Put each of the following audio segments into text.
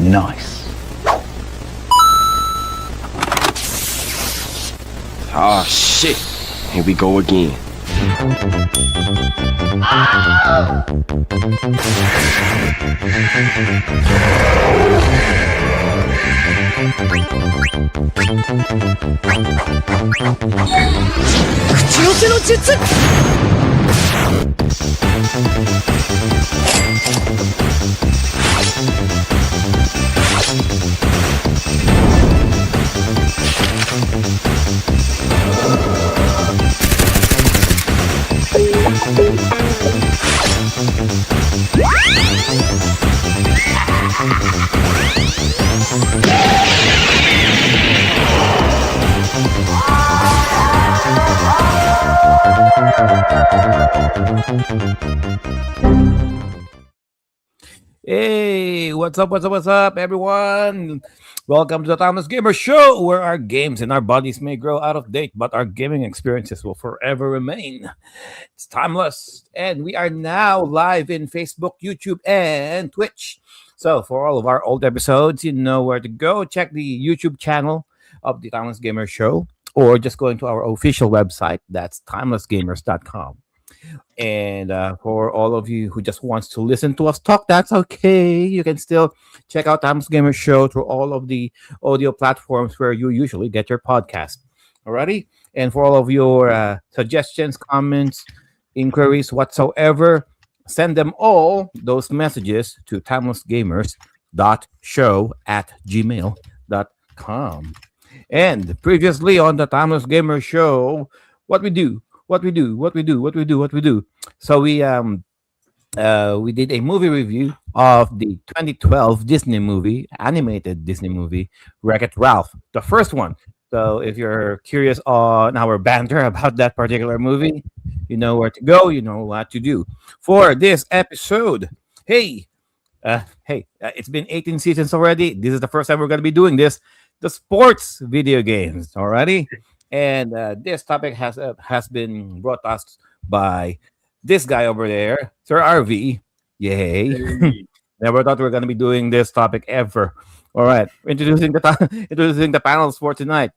Nice. Ah, shit. Here we go again. Hey, what's up, everyone? Welcome to the Timeless Gamer Show, where our games and our bodies may grow out of date, but our gaming experiences will forever remain. It's timeless, and we are now live in Facebook, YouTube, and Twitch. So, for all of our old episodes, you know where to go. Check the YouTube channel of the Timeless Gamer Show, or just go into our official website. That's timelessgamers.show. And for all of you who just wants to listen to us talk, that's okay. You can still check out Timeless Gamer Show through all of the audio platforms where you usually get your podcast. Alrighty? And for all of your suggestions, comments, inquiries, whatsoever, send them all, those messages, to timelessgamers.show@gmail.com. And previously on the Timeless Gamer Show, what we do. So we did a movie review of the 2012 Disney movie, animated Disney movie, Wreck-It Ralph, the first one. So if you're curious on our banter about that particular movie, you know where to go, you know what to do. For this episode, it's been 18 seasons already. This is the first time we're going to be doing this, the sports video games, alrighty? And this topic has been brought us by this guy over there, Sir RV. Yay! Hey. Never thought we were going to be doing this topic ever. All right, introducing the panels for tonight.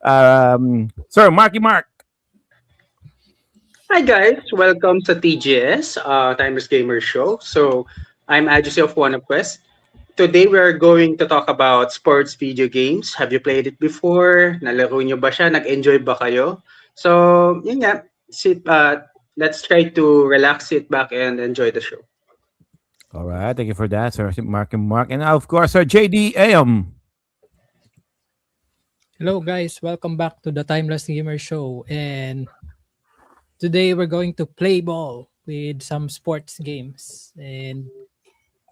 Sir Marky Mark. Hi guys, welcome to TGS, Timeless Gamer Show. So I'm Adjusty of One of Quest. Today we're going to talk about sports video games. Have you played it before? Nalaro nyo ba siya? Nag-enjoy ba kayo? So, yun nga. Let's try to relax, sit back, and enjoy the show. All right, thank you for that, Sir Marky Mark. And of course, Sir JDM. Hello guys, welcome back to the Timeless Gamer Show, and today we're going to play ball with some sports games. And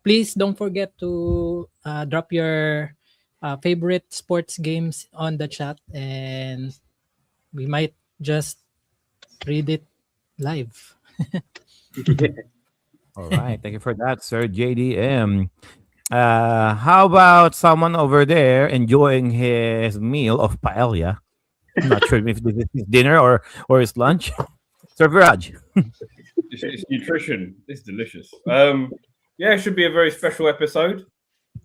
please don't forget to drop your favorite sports games on the chat, and we might just read it live. All right, thank you for that, Sir JDM. How about someone over there enjoying his meal of paella? I'm not sure if this is his dinner or his lunch. Sir Viraj. It's nutrition. It's delicious. Yeah, it should be a very special episode.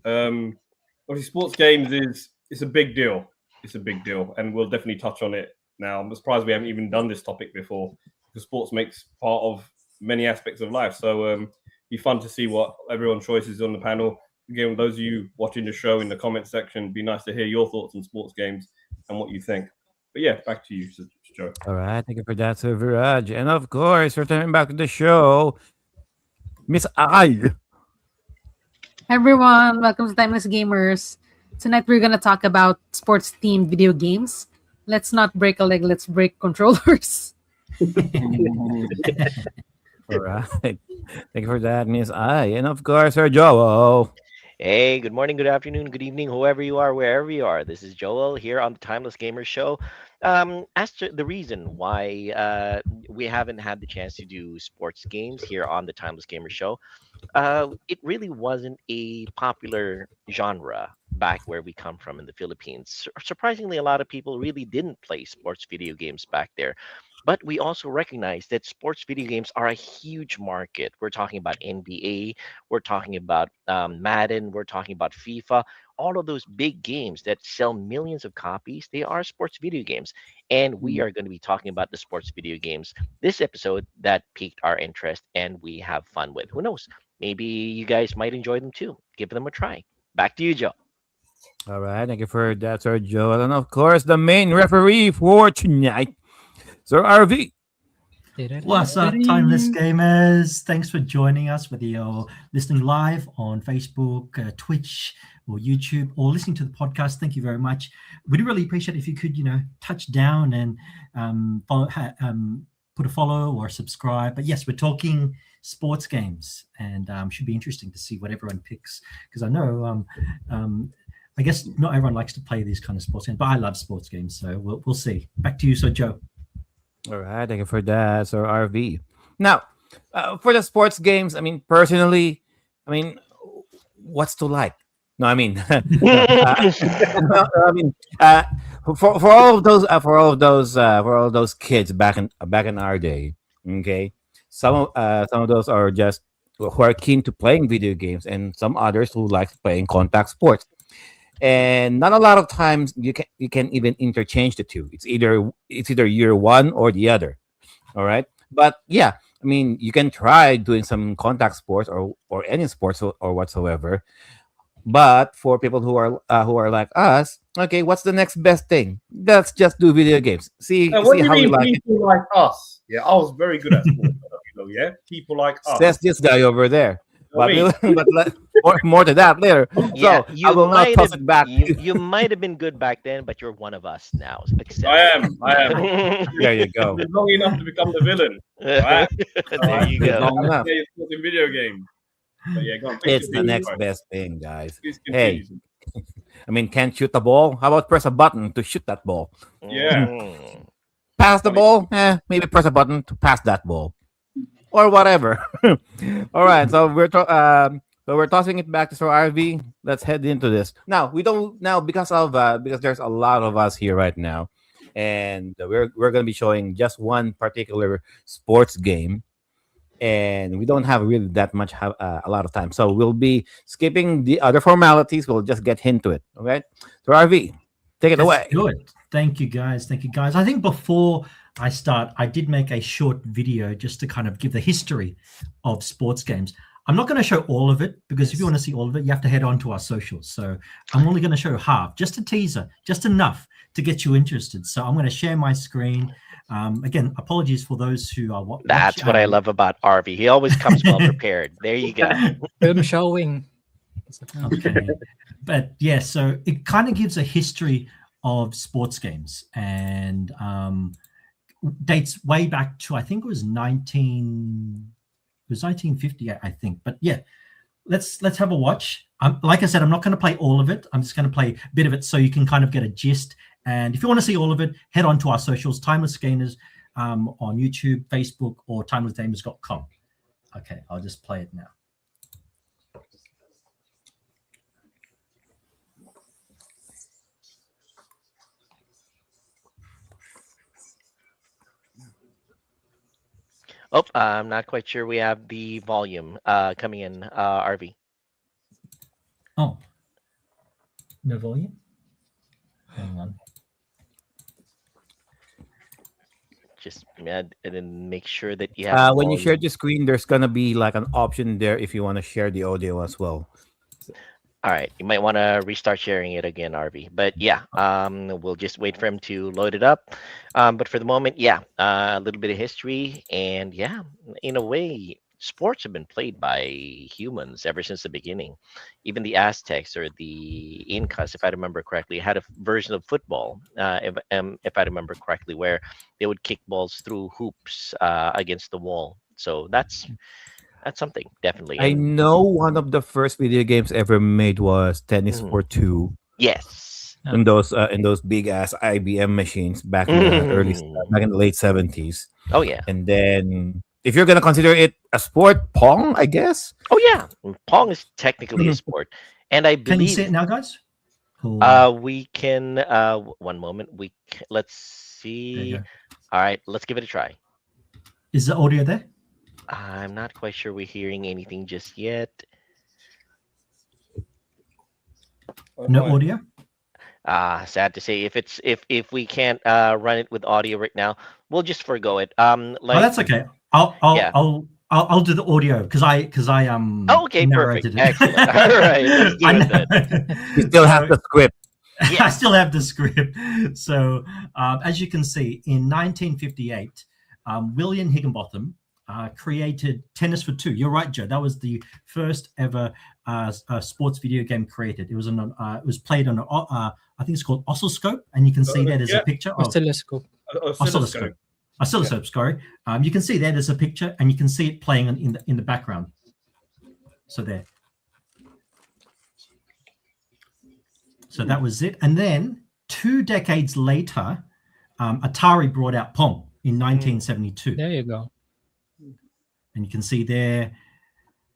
Obviously, sports games it's a big deal. It's a big deal, and we'll definitely touch on it now. I'm surprised we haven't even done this topic before, because sports makes part of many aspects of life. So be fun to see what everyone's choices on the panel. Again, those of you watching the show in the comment section, be nice to hear your thoughts on sports games and what you think. But yeah, back to you, Joe. All right, thank you for that, Sir Viraj. And of course, returning back to the show, Miss I. Hi everyone, welcome to Timeless Gamers. Tonight we're gonna talk about sports-themed video games. Let's not break a leg, let's break controllers. All right, thank you for that, Miss I. And of course, Sir Joe. Hey, good morning, good afternoon, good evening, whoever you are, wherever you are. This is Joel here on the Timeless Gamer Show. As to the reason why we haven't had the chance to do sports games here on the Timeless Gamer Show, it really wasn't a popular genre back where we come from in the Philippines. Surprisingly, a lot of people really didn't play sports video games back there. But we also recognize that sports video games are a huge market. We're talking about NBA, we're talking about Madden, we're talking about FIFA. All of those big games that sell millions of copies, they are sports video games. And we are going to be talking about the sports video games this episode that piqued our interest and we have fun with. Who knows? Maybe you guys might enjoy them too. Give them a try. Back to you, Joe. All right, thank you for that, Sir Joel. And of course, the main referee for tonight, Sir RV. What's up, timeless gamers? Thanks for joining us, whether you're listening live on Facebook, Twitch, or YouTube, or listening to the podcast. Thank you very much. We'd really appreciate it if you could, touch down and put a follow or subscribe. But yes, we're talking sports games, and should be interesting to see what everyone picks, because I know I guess not everyone likes to play these kind of sports games, but I love sports games, so we'll see. Back to you, Sir Joe. All right, thank you for that, Sir RV. Now, for the sports games, I mean, personally, what's to like? No, I mean, for all of those kids back in our day, okay, some of those are just who are keen to playing video games, and some others who like playing contact sports. And not a lot of times you can even interchange the two. It's either year one or the other. All right, but yeah, I mean, you can try doing some contact sports or any sports or whatsoever. But for people who are like us, okay, what's the next best thing? Let's just do video games. See What do you how we mean like it. people like us? Yeah, I was very good at sports. Yeah, people like us. Says this guy over there. But, Wait. more to that later. Yeah, So I will not toss it back. You might have been good back then, but you're one of us now. Accept I it. am. There you go. Been long enough to become the villain. Right? There you go. Long enough. Play sports in video games. But yeah, go on. It's the next best thing, guys. Please Hey, continue. I mean, can't shoot the ball. How about press a button to shoot that ball? Yeah. Mm. Pass the ball? Maybe press a button to pass that ball, or whatever. All right, so we're tossing it back to Sir RV. Let's head into this now. We don't now because there's a lot of us here right now, and we're going to be showing just one particular sports game, and we don't have really that much a lot of time, so we'll be skipping the other formalities. We'll just get into it. Okay, so RV, take it away. Good. Thank you, guys. I think before I start, I did make a short video just to kind of give the history of sports games. I'm not going to show all of it, because if you want to see all of it, you have to head on to our socials. So I'm only going to show half, just a teaser, just enough to get you interested. So I'm going to share my screen. Again, apologies for those who are watching. That's what I love about RV. He always comes well prepared. There you go. Film showing. Okay. But yeah, so it kind of gives a history of sports games, and dates way back to, I think it was 1950, I think. But yeah, let's have a watch. Like I said, I'm not going to play all of it. I'm just going to play a bit of it so you can kind of get a gist. And if you want to see all of it, head on to our socials, Timeless Gamers, on YouTube, Facebook, or timelessgamers.com. Okay, I'll just play it now. Oh, I'm not quite sure we have the volume coming in, RV. Oh, no volume? Hang on. Just and then make sure that you have. When you share volume. the screen, there's gonna be like an option there if you want to share the audio as well. All right, you might want to restart sharing it again, RV. But yeah, we'll just wait for him to load it up. But for the moment, yeah, a little bit of history, and yeah, in a way, sports have been played by humans ever since the beginning. Even the Aztecs or the Incas, if I remember correctly, had a version of football, if I remember correctly, where they would kick balls through hoops against the wall. So that's something definitely. I know one of the first video games ever made was Tennis for Two. Yes. In those big ass IBM machines back in the late 70s. Oh yeah. And then if you're gonna consider it a sport, Pong, I guess. Oh yeah. Pong is technically a sport, and I Can you see believe it now, guys? Or- we can. One moment. Let's There you see. go. All right, let's give it a try. Is the audio there? I'm not quite sure we're hearing anything just yet. No audio? Sad to say, if we can't run it with audio right now, we'll just forgo it. Oh, that's okay. I'll do the audio because I Oh, okay, perfect. narrated it. Excellent. All right, let's do it then. You still have the script. I still have the script. So, as you can see, in 1958, William Higginbotham created Tennis for Two. You're right, Joe. That was the first ever sports video game created. It was played on I think it's called oscilloscope, and you can see there there's a picture of Oscilloscope. Oscilloscope, sorry. You can see there's a picture, and you can see it playing in the background. So there. So that was it. And then 2 decades later, Atari brought out Pong in 1972. There you go. And you can see there,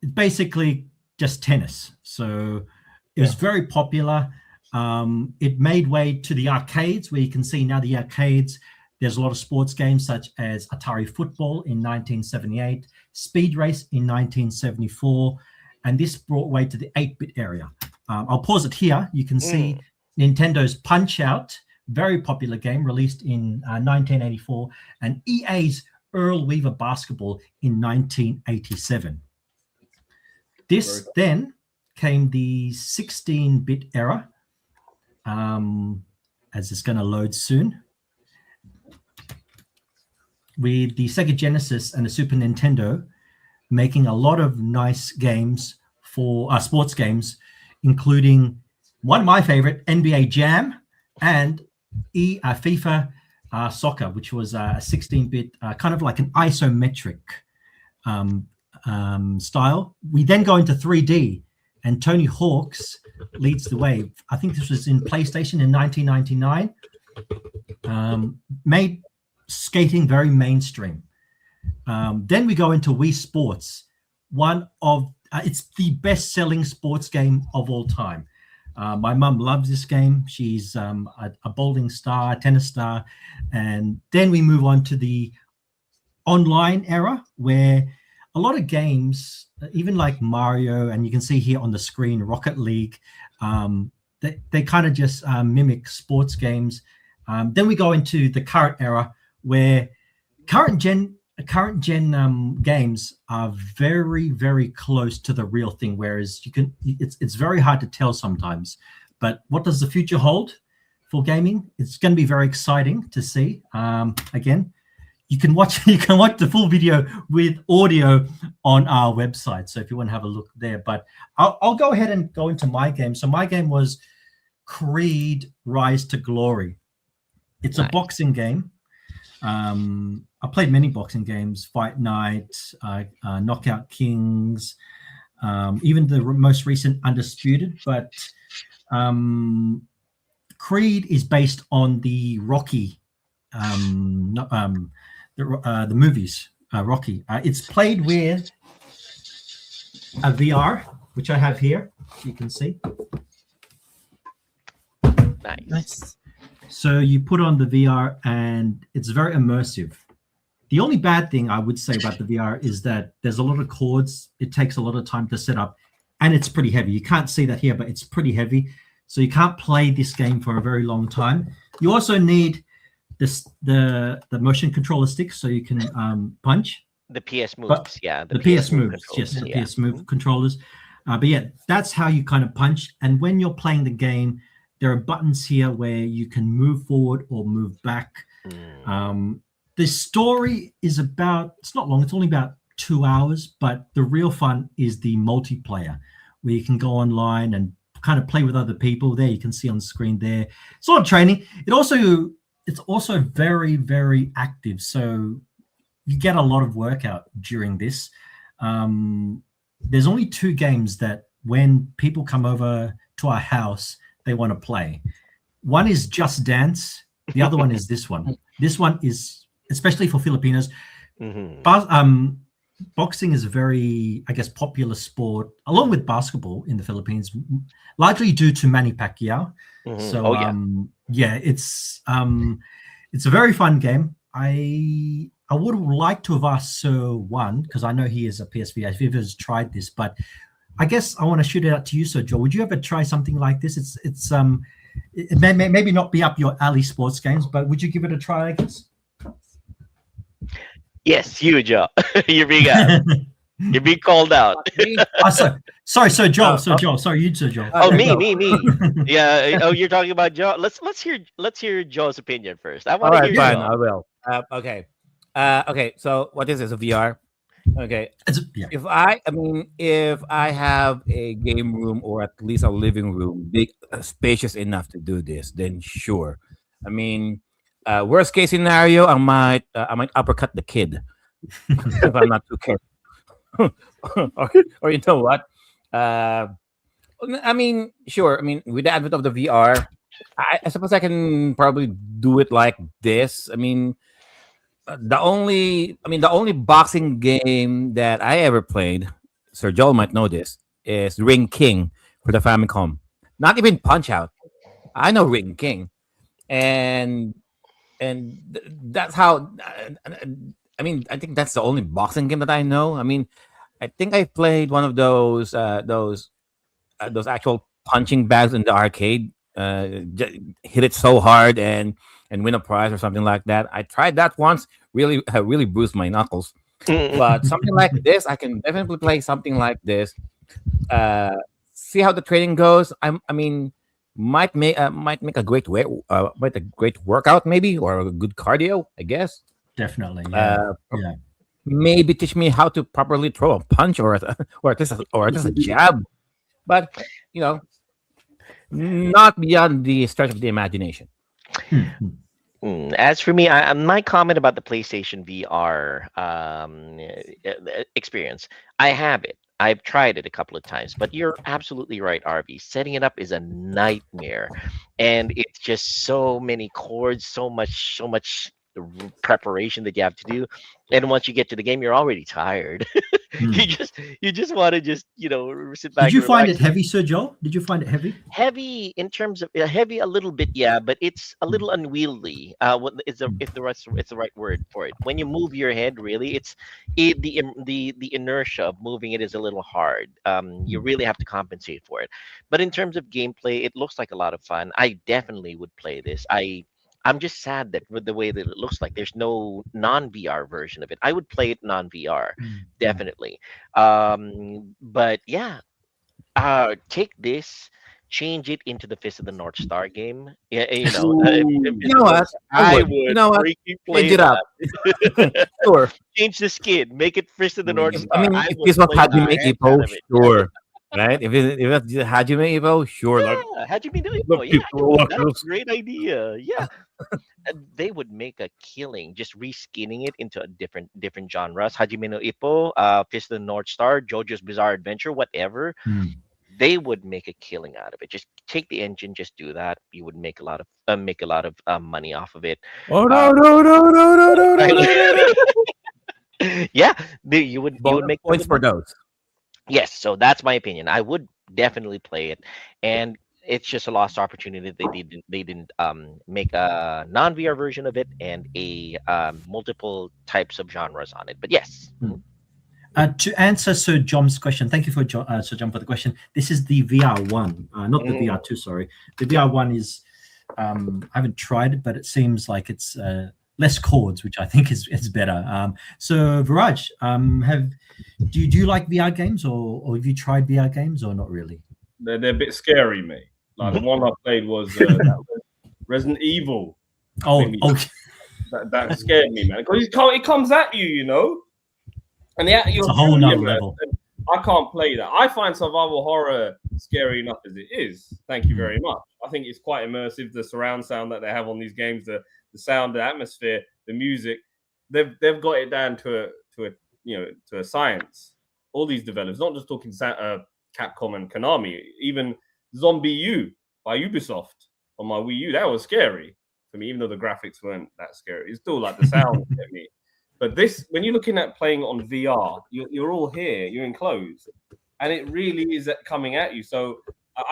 it's basically just tennis. So it was very popular. It made way to the arcades, where you can see now the arcades. There's a lot of sports games such as Atari Football in 1978, Speed Race in 1974, and this brought way to the 8-bit area. I'll pause it here. You can see Nintendo's Punch-Out, very popular game released in 1984, and EA's Earl Weaver Basketball in 1987. This then came the 16-bit era, as it's going to load soon, with the Sega Genesis and the Super Nintendo making a lot of nice games for sports games, including one of my favorite, NBA Jam, and FIFA Soccer, which was a 16-bit, kind of like an isometric style. We then go into 3D, and Tony Hawk's leads the way. I think this was in PlayStation in 1999. Made skating very mainstream. Then we go into Wii Sports, one of it's the best-selling sports game of all time. My mum loves this game. She's a bowling star, a tennis star. And then we move on to the online era, where a lot of games, even like Mario, and you can see here on the screen, Rocket League, they kind of just mimic sports games. Then we go into the current era, where current gen games are very, very close to the real thing, whereas it's very hard to tell sometimes. But what does the future hold for gaming? It's going to be very exciting to see. Again, you can watch the full video with audio on our website, so if you want to have a look there. But I'll go ahead and go into my game. So my game was Creed Rise to Glory. It's a boxing game. I played many boxing games, Fight Night, Knockout Kings, even the most recent Undisputed. But Creed is based on the Rocky, the movies, Rocky. It's played with a VR, which I have here, you can see. Nice. So you put on the VR, and it's very immersive. The only bad thing I would say about the VR is that there's a lot of cords. It takes a lot of time to set up, and it's pretty heavy. You can't see that here, but it's pretty heavy. So you can't play this game for a very long time. You also need the motion controller stick so you can punch. The PS moves, The PS moves, yes, the PS move controllers. But yeah, that's how you kind of punch. And when you're playing the game, there are buttons here where you can move forward or move back. The story is it's not long, it's only about 2 hours, but the real fun is the multiplayer, where you can go online and kind of play with other people. There you can see on the screen there. It's a lot of training. It's also very, very active. So you get a lot of workout during this. There's only 2 games that when people come over to our house, they want to play. One is Just Dance. The other one is this one. This one is, especially for Filipinos, boxing is a very, I guess, popular sport, along with basketball in the Philippines, largely due to Manny Pacquiao. So, it's a very fun game. I would like to have asked Sir One, because I know he is a PSV. If he's tried this, but I guess I want to shoot it out to you, Sir Joe. Would you ever try something like this? It may maybe not be up your alley, sports games, but would you give it a try? I guess. Yes, you, Joe. You're being asked. You're being called out. Sorry, Sir Joel. Sorry, you, Sir Joel. Oh, me. Yeah. Oh, you're talking about Joe. Let's hear Joe's opinion first. I All want to right, hear. fine. Joe. I will. Okay. Okay. So what is this? A VR? Okay. Yeah. If I have a game room or at least a living room, big, spacious enough to do this, then sure. I mean, worst case scenario, I might uppercut the kid if I'm not too careful. or you know what? I mean, sure. I mean, with the advent of the VR, I suppose I can probably do it like this. I mean, the only boxing game that I ever played, Sir Joel might know this, is Ring King for the Famicom. Not even Punch Out. I know Ring King, and that's how. I mean, I think that's the only boxing game that I know. I mean, I think I played one of those actual punching bags in the arcade. Hit it so hard and win a prize or something like that. I tried that once. Really bruised my knuckles. But something like this, I can definitely play something like this. See how the training goes. I mean, might make a great workout maybe, or a good cardio, I guess. Definitely. Yeah. Maybe teach me how to properly throw a punch or just a jab. But not beyond the stretch of the imagination. As for me, my comment about the PlayStation VR experience, I have it. I've tried it a couple of times, but you're absolutely right, RB. Setting it up is a nightmare, and it's just so many cords, so much preparation that you have to do, and once you get to the game, you're already tired. you just want to sit back. Did you find it heavy, Sir Joel? Did you find it heavy? Heavy in terms of heavy a little bit, yeah, but it's a little unwieldy. It's the right word for it. When you move your head, really, the inertia of moving it is a little hard. You really have to compensate for it. But in terms of gameplay, it looks like a lot of fun. I definitely would play this. I'm just sad that with the way that it looks like, there's no non-VR version of it. I would play it non-VR, definitely. But yeah, take this, change it into the Fist of the North Star game. Yeah, I would freaking play change it up. Sure. Change the skin, make it Fist of the North Star. I mean, if this was Hajime Ippo, sure. Right? If it's Hajime Ippo, sure. Yeah, Hajime Ippo. Yeah, that's a great idea. Yeah. And they would make a killing just reskinning it into a different genres. Hajime no Ippo, Fist of the North Star, JoJo's Bizarre Adventure, whatever. They would make a killing out of it. Just take the engine, just do that. You would make a lot of money off of it. Oh no. Yeah, you would make points for those. Yes, so that's my opinion. I would definitely play it, and it's just a lost opportunity that they didn't make a non-VR version of it and a multiple types of genres on it. But yes. To answer Sir John's question, thank you for Sir John for the question. This is the VR1, not the VR2. Sorry, the VR1 is. I haven't tried it, but it seems like it's less cords, which I think is better. So Viraj, do you like VR games, or have you tried VR games, or not really? They're a bit scary, mate. Like the one I played was that was Resident Evil. Oh, okay. That scared me, man. Because it comes at you, and it's a whole nother level. I can't play that. I find survival horror scary enough as it is. Thank you very much. I think it's quite immersive. The surround sound that they have on these games, the sound, the atmosphere, the music, they've got it down to a science. All these developers, not just talking Capcom and Konami, even Zombie U by Ubisoft on my Wii U, that was scary for me, even though the graphics weren't that scary. It's still like the sound at me. But this, when you're looking at playing on VR, you're all here, you're enclosed, and it really is coming at you. So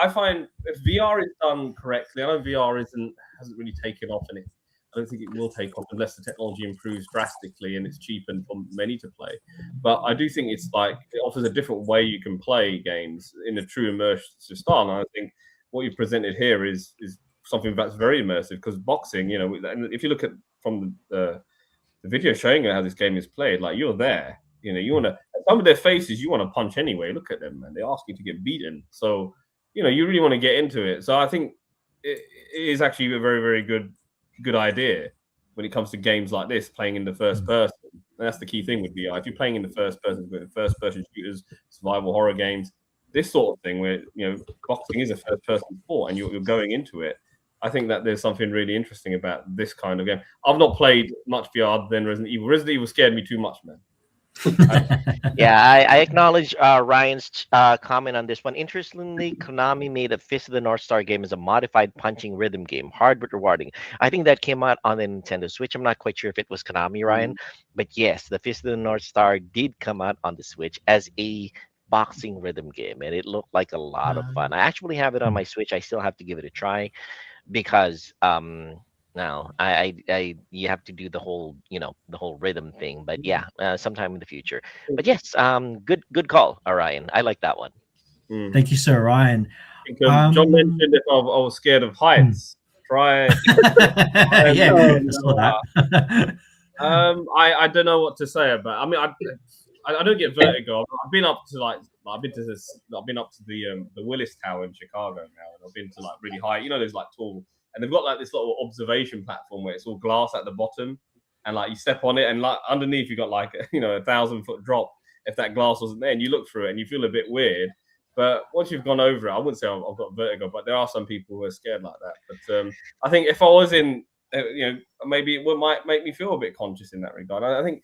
I find if VR is done correctly, I know VR hasn't really taken off, and don't think it will take off unless the technology improves drastically and it's cheapened for many to play. But I do think it's like it offers a different way you can play games in a true immersive style. And I think what you presented here is something that's very immersive, because boxing, you know, and if you look at from the video showing you how this game is played, like you're there, you know, you want to, some of their faces you want to punch anyway. Look at them, man. They ask you to get beaten. So, you know, you really want to get into it. So I think it is actually a very, very good idea when it comes to games like this, playing in the first person. And that's the key thing with VR. If you're playing in the first person shooters, survival horror games, this sort of thing where, you know, boxing is a first person sport and you're going into it, I think that there's something really interesting about this kind of game. I've not played much VR other than Resident Evil. Resident Evil scared me too much, man. Yeah, I acknowledge Ryan's comment on this one. Interestingly, Konami made a Fist of the North Star game as a modified punching rhythm game, hard but rewarding. I think that came out on the Nintendo Switch. I'm not quite sure if it was Konami, Ryan, but yes, the Fist of the North Star did come out on the Switch as a boxing rhythm game, and it looked like a lot of fun. I actually have it on my Switch. I still have to give it a try because now I you have to do the whole, you know, the whole rhythm thing. But yeah, sometime in the future. But yes, good call, Ryan. I like that one. Thank you, Sir Ryan. John mentioned if I was scared of heights, try. Yeah, I saw that. I don't know what to say about. I mean, I don't get vertigo. I've been up to I've been up to the Willis Tower in Chicago now, and I've been to like really high. You know, there's like tall, and they've got like this little observation platform where it's all glass at the bottom, and like you step on it, and like underneath you got like, you know, 1,000-foot drop. If that glass wasn't there, and you look through it, and you feel a bit weird. But once you've gone over it, I wouldn't say I've got vertigo, but there are some people who are scared like that. But I think if I was in, you know, maybe it might make me feel a bit conscious in that regard. I think,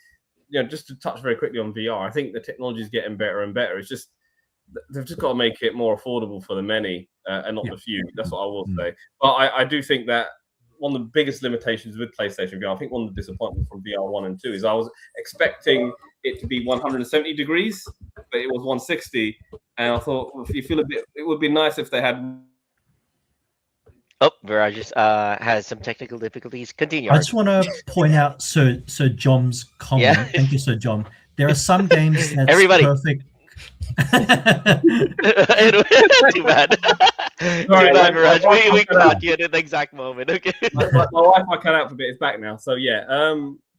you know, just to touch very quickly on VR, I think the technology is getting better and better. It's just they've just got to make it more affordable for the many and not the few. That's what I will say. But I do think that one of the biggest limitations with PlayStation VR, I think one of the disappointments from VR 1 and 2 is I was expecting it to be 170 degrees, but it was 160. And I thought, well, if you feel a bit, it would be nice if they had. Oh, Viraj has some technical difficulties. Continue. I just want to point out Sir Jom's comment. Yeah. Thank you, Sir Jom. There are some games that's Everybody. perfect. Too bad. Too bad, Viraj. We caught you at the exact moment. Okay. My Wi-Fi cut out for a bit. It's back now. So yeah.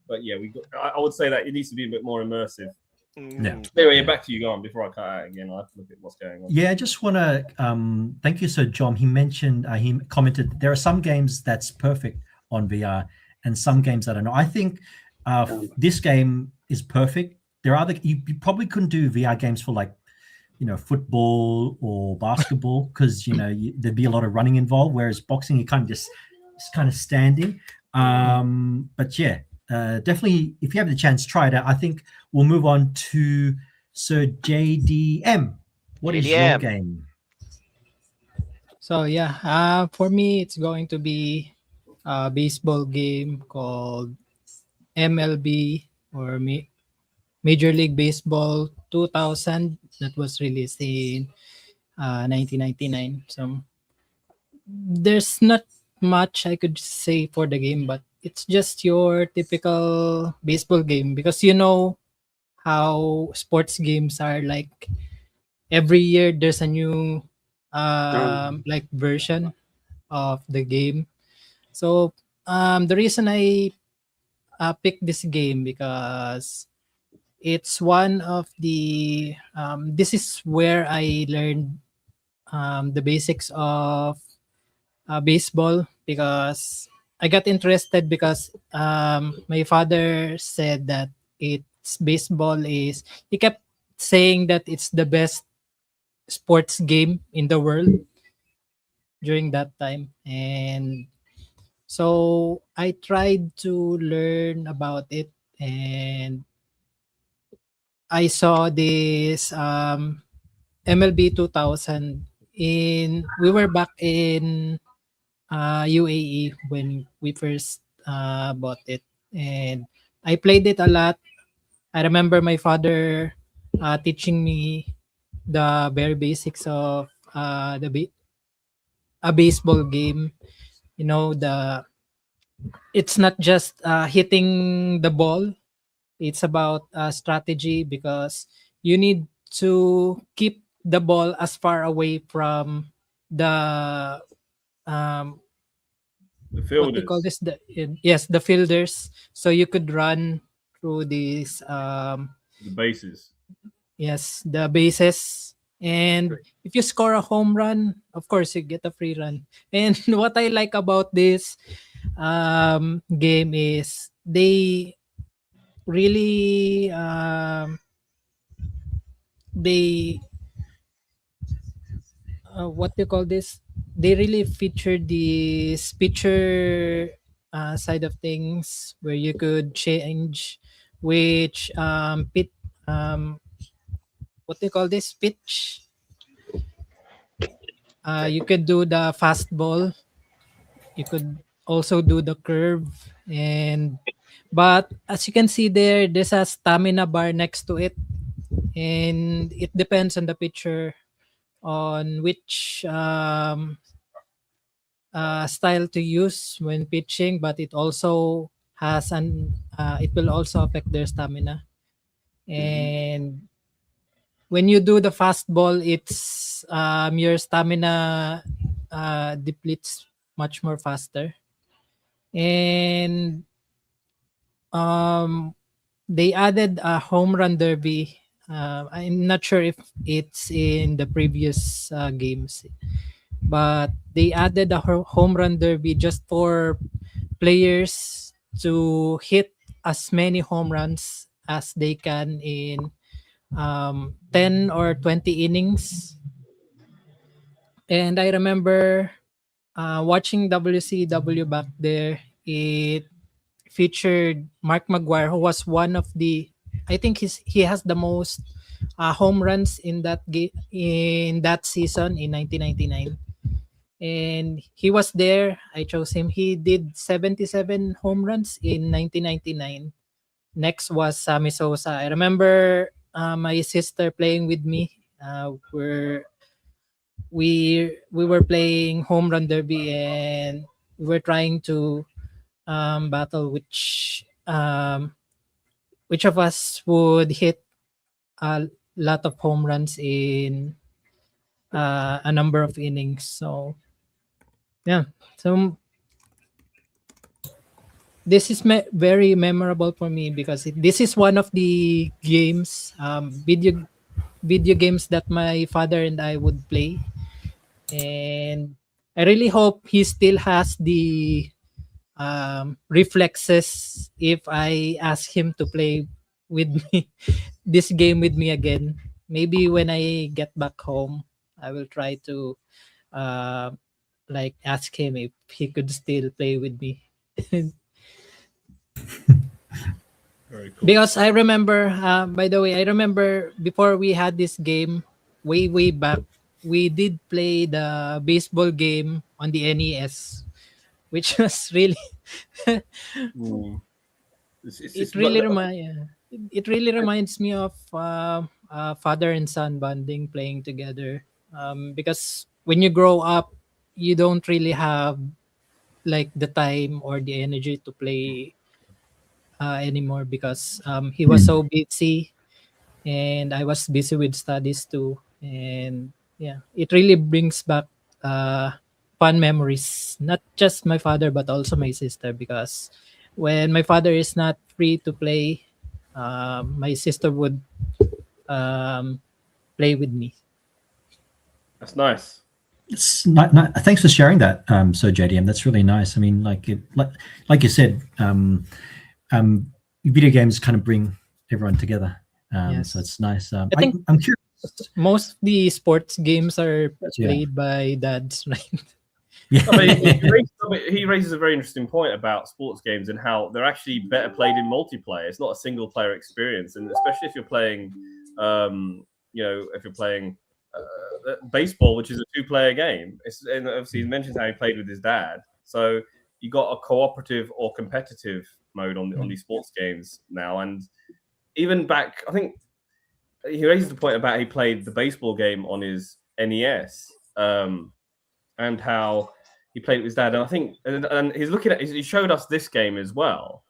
But yeah, I would say that it needs to be a bit more immersive. Yeah. Anyway, back to you, go on. Before I cut out again, I have to look at what's going on. Yeah, I just want to thank you, Sir John. He mentioned, he commented, there are some games that's perfect on VR and some games that are not. I think this game is perfect. There are other, you probably couldn't do VR games for like, you know, football or basketball because, you know, there'd be a lot of running involved. Whereas boxing, you kind of just kind of standing. But yeah. Definitely, if you have the chance, try it out. I think we'll move on to Sir JDM. What is your game? So yeah, for me, it's going to be a baseball game called MLB or Major League Baseball 2000 that was released in 1999. So there's not much I could say for the game, but it's just your typical baseball game because you know how sports games are like every year there's a new like version of the game. So the reason I picked this game because it's one of the this is where I learned the basics of baseball because I got interested because my father said that it's baseball is he kept saying that it's the best sports game in the world during that time, and so I tried to learn about it and I saw this MLB 2000 we were back in UAE when we first bought it, and I played it a lot. I remember my father teaching me the very basics of a baseball game. You know, the it's not just hitting the ball. It's about strategy, because you need to keep the ball as far away from the um, The what they call fielders. this, yes, the fielders, so you could run through these The bases. yes, the bases. And if you score a home run, of course you get a free run. And what I like about this game is they really they what do you call this, they really feature this picture side of things, where you could change which um what do you call this, pitch. You could do the fastball, you could also do the curve. And but as you can see there, there's a stamina bar next to it, and it depends on the pitcher on which style to use when pitching, but it also has an it will also affect their stamina. And when you do the fastball, it's your stamina depletes much more faster. And um they added a home run derby. I'm not sure if it's in the previous games, but they added a home run derby just for players to hit as many home runs as they can in 10 or 20 innings. And I remember watching WCW back there. It featured Mark McGuire, who was one of the, I think he has the most home runs in in that season in 1999. And he was there. I chose him. He did 77 home runs in 1999. Next was Sammy Sosa. I remember my sister playing with me. Where we were playing home run derby, and we were trying to battle which of us would hit a lot of home runs in a number of innings. So yeah, so this is very memorable for me, because this is one of the games, video games that my father and I would play. And I really hope he still has the reflexes if I ask him to play with me this game with me again. Maybe when I get back home, I will try to uh, like ask him if he could still play with me. Very cool. Because I remember, by the way, I remember before we had this game, way back, we did play the baseball game on the NES, which was really It's but it really reminds me of father and son bonding, playing together. Because when you grow up, you don't really have like the time or the energy to play anymore, because he was so busy, and I was busy with studies too. And yeah, it really brings back fun memories. Not just my father, but also my sister, because when my father is not free to play, my sister would um, play with me. that's nice. It's not, thanks for sharing that, so JDM. That's really nice. I mean, like you said, video games kind of bring everyone together. Yes. So it's nice. I think I'm curious. most of the sports games are Yeah. played by dads, right? Yeah. He raises a very interesting point about sports games and how they're actually better played in multiplayer. It's not a single player experience, and especially if you're playing, if you're playing baseball, which is a two-player game. And obviously, he mentions how he played with his dad. So you got a cooperative or competitive mode on these sports games now, and even back, I think he raises the point about he played the baseball game on his NES, and how he played with his dad, and I think, and he's looking at, he showed us this game as well,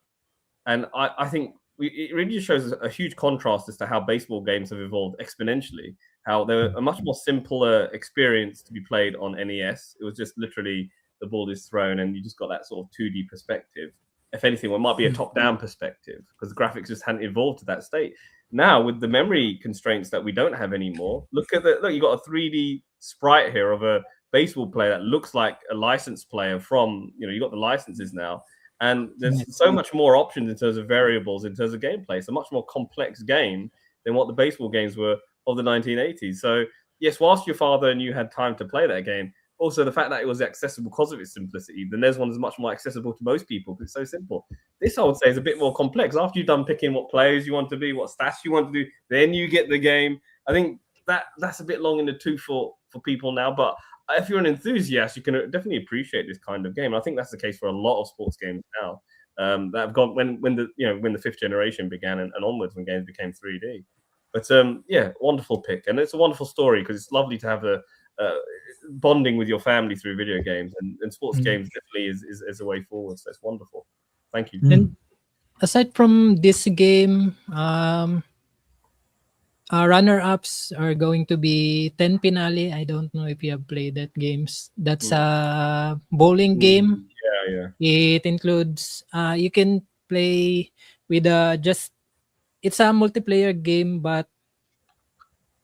and I think it really just shows a huge contrast as to how baseball games have evolved exponentially. How they're a much more simpler experience to be played on NES. It was just literally the ball is thrown, and you just got that sort of 2D perspective. If anything, it might be a top-down perspective because the graphics just hadn't evolved to that state. Now, with the memory constraints that we don't have anymore, look, you got a 3D sprite here of a baseball player that looks like a licensed player from, you got the licenses now. And there's so much more options in terms of variables, in terms of gameplay. It's a much more complex game than what the baseball games were of the 1980s. So, yes, whilst your father and you had time to play that game, also the fact that it was accessible because of its simplicity, the NES one is much more accessible to most people because it's so simple. This, I would say, is a bit more complex. After you've done picking what players you want to be, what stats you want to do, then you get the game. I think that's a bit long in the tooth for people now, but if you're an enthusiast, you can definitely appreciate this kind of game. I think that's the case for a lot of sports games now that have gone when the fifth generation began and onwards when games became 3D. But wonderful pick, and it's a wonderful story because it's lovely to have a bonding with your family through video games, and sports games definitely is a way forward. So it's wonderful. Thank you. And aside from this game, runner-ups are going to be Ten Pinali. I don't know if you have played that games. That's a bowling game. Yeah. It includes you can play with it's a multiplayer game, but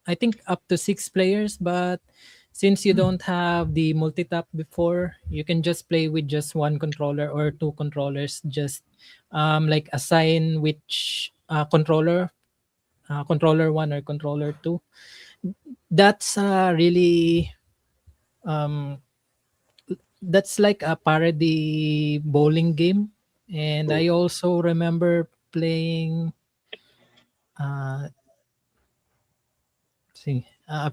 I think up to 6 players. But since you don't have the multi-tap before, you can just play with just one controller or 2 controllers. Just like assign which controller 1 or controller 2. That's really that's like a parody bowling game. And I also remember playing I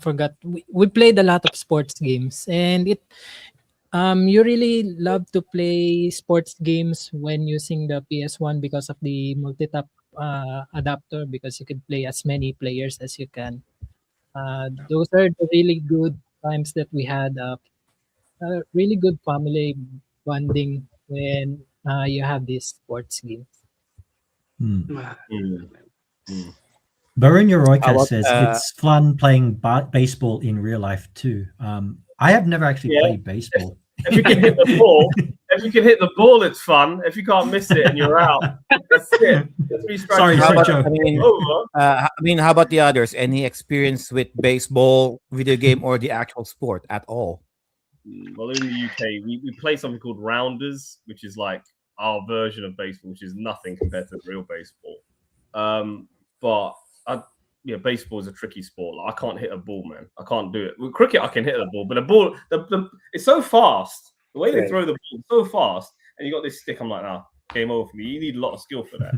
forgot. We played a lot of sports games, and you really love to play sports games when using the PS1 because of the multi-tap adapter, because you could play as many players as you can. Those are the really good times that we had. Really good family bonding when you have these sports games. Baron Yoroika About, says it's fun playing baseball in real life too. I have never actually played baseball. If you can hit the ball, it's fun. If you can't miss it and you're out, that's it. Sorry, Joe. How about the others? Any experience with baseball, video game, or the actual sport at all? Well, in the UK, we play something called rounders, which is like our version of baseball, which is nothing compared to real baseball. But baseball is a tricky sport. Like, I can't hit a ball, man. I can't do it. With cricket, I can hit a ball, but a ball, it's so fast. The way they throw the ball is so fast, and you got this stick. I'm like, game over for me. You need a lot of skill for that.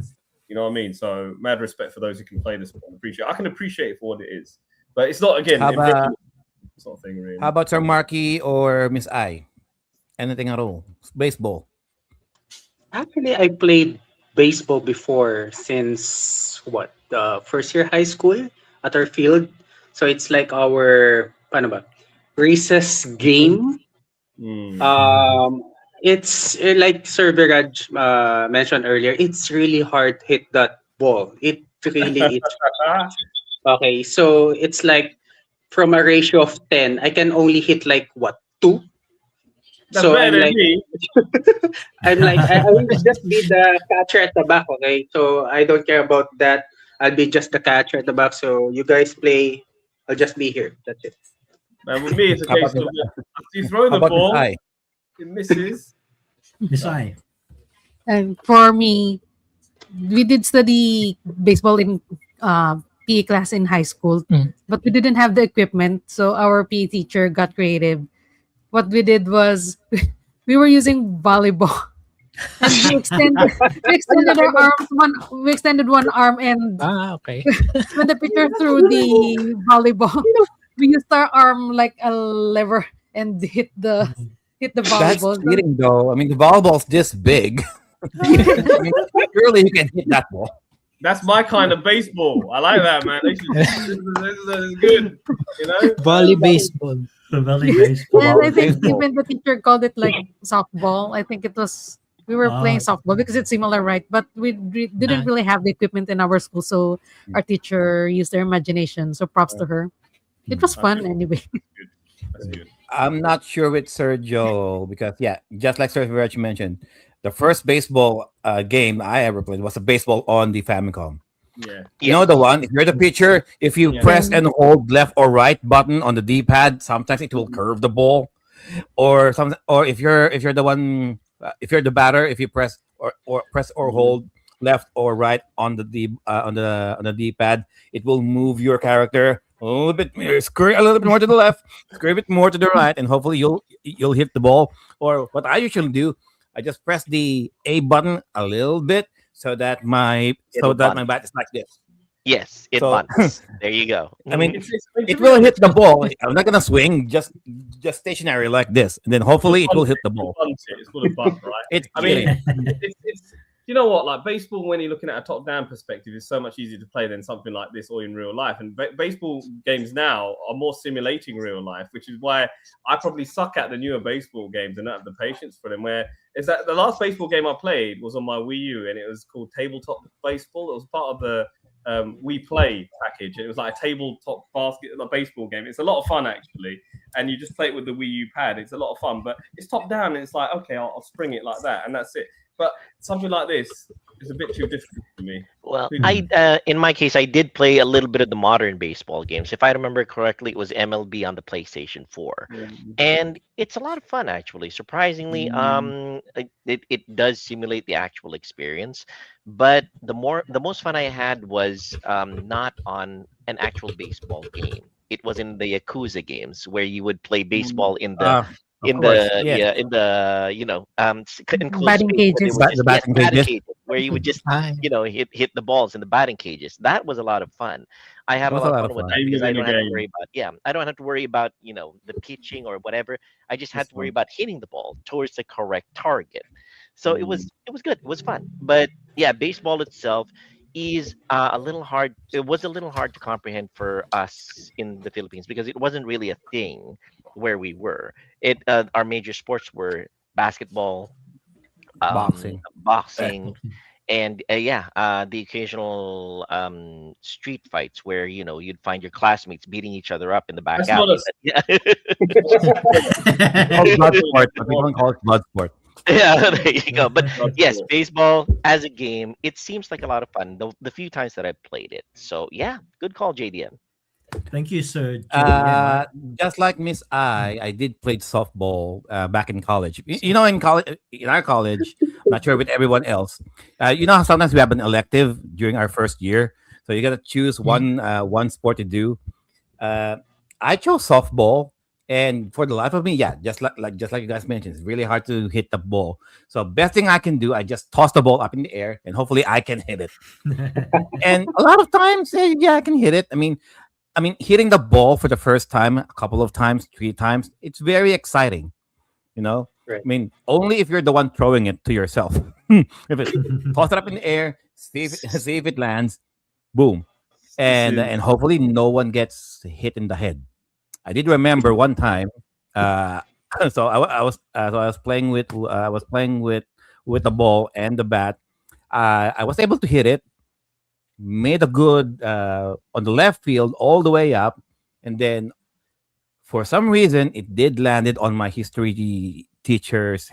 You know what I mean? So, mad respect for those who can play this sport. I can appreciate it for what it is, but it's not sort of thing, really. How about Sir Marky or Miss I? Anything at all? Baseball. Actually, I played baseball before since first year high school at our field. So it's like our recess game. It's like Sir Viraj mentioned earlier. It's really hard to hit that ball. It really is. Okay, so it's like from a ratio of 10, I can only hit like 2. That's so I'm like, I'm like, I will just be the catcher at the back, okay? So I don't care about that. I'll be just the catcher at the back. So you guys play, I'll just be here. That's it. Man, with me, it's a case of you throw the ball, it misses. Miss I. And for me, we did study baseball in PE class in high school, but we didn't have the equipment. So our PE teacher got creative. What we did was we were using volleyball. And we extended our arms. We extended one arm, and Okay. when the pitcher threw the volleyball, we used our arm like a lever and hit the volleyball. That's cheating, though. I mean, the volleyball's this big. Surely you can hit that ball. That's my kind of baseball. I like that, man. This is good. You know, Volley baseball. Valley baseball. And I think Baseball. even the teacher called it like softball. I think it was we were playing softball because it's similar, right? But we didn't really have the equipment in our school, so our teacher used their imagination. So props to her. It was fun anyway. That's good. I'm not sure with Sergio because yeah, just like Sir Viraj mentioned, the first baseball game I ever played was a baseball on the Famicom. Yeah. You know the one. If you're the pitcher, if you Yeah. press and hold left or right button on the D-pad, sometimes it will curve the ball. Or some, or if you're the one, if you're the batter, if you press or hold left or right on the on the D-pad, it will move your character a little bit, screw a little bit more to the left, screw a bit more to the right, and hopefully you'll hit the ball. Or what I usually do, I just press the A button a little bit so that my It'll bunt. bat is like this. Yes, it So- bunts. There you go. I mean, It's- it will hit the ball. I'm not gonna swing, just stationary like this, and then hopefully it will hit the ball. It's called a bunt, right? It's I mean, it's you know what? Like baseball, when you're looking at a top-down perspective, is so much easier to play than something like this or in real life. And baseball games now are more simulating real life, which is why I probably suck at the newer baseball games and don't have the patience for them. Where is that the last baseball game I played was on my Wii U, and it was called Tabletop Baseball. It was part of the We Play package. It was like a tabletop baseball game. It's a lot of fun actually, and you just play it with the Wii U pad. It's a lot of fun, but it's top down. And it's like, okay, I'll spring it like that, and that's it. But something like this is a bit too difficult for me. Well, in my case, I did play a little bit of the modern baseball games. If I remember correctly, it was MLB on the PlayStation 4, and it's a lot of fun actually. Surprisingly, it does simulate the actual experience, but the most fun I had was not on an actual baseball game. It was in the Yakuza games where you would play baseball in the enclosed Batting space cages. where they would The batting cages. where you would just hit the balls in the batting cages. That was a lot of fun. I had a Was lot a of lot fun of with fun. that because I don't have to Game. worry about I don't have to worry about the pitching or whatever. I just had to worry about hitting the ball towards the correct target. So it was good. It was fun. But yeah, baseball itself is a little hard. It was a little hard to comprehend for us in the Philippines because it wasn't really a thing where we were. Our major sports were basketball, boxing, and the occasional street fights where you'd find your classmates beating each other up in the back That's not alley. called blood sport, but we don't call it blood sport. Yeah, there you go. But That's yes, cool. baseball as a game, it seems like a lot of fun. The few times that I played it. So yeah, good call, JDM. Thank you, Sir. Joe. Just like Miss I did play softball back in college. In college, in our college, I'm not sure with everyone else. How sometimes we have an elective during our first year, so you got to choose one sport to do. I chose softball, and for the life of me, just like you guys mentioned, it's really hard to hit the ball. So best thing I can do, I just toss the ball up in the air, and hopefully I can hit it. And a lot of times, I can hit it. I mean, hitting the ball for the first time, a couple of times, 3 times, it's very exciting. Right. I mean, only if you're the one throwing it to yourself. If it toss it up in the air, see if it lands, boom, and hopefully no one gets hit in the head. I did remember one time. So I was playing with the ball and the bat. I was able to hit it. Made a good on the left field all the way up, and then for some reason it did landed on my history teacher's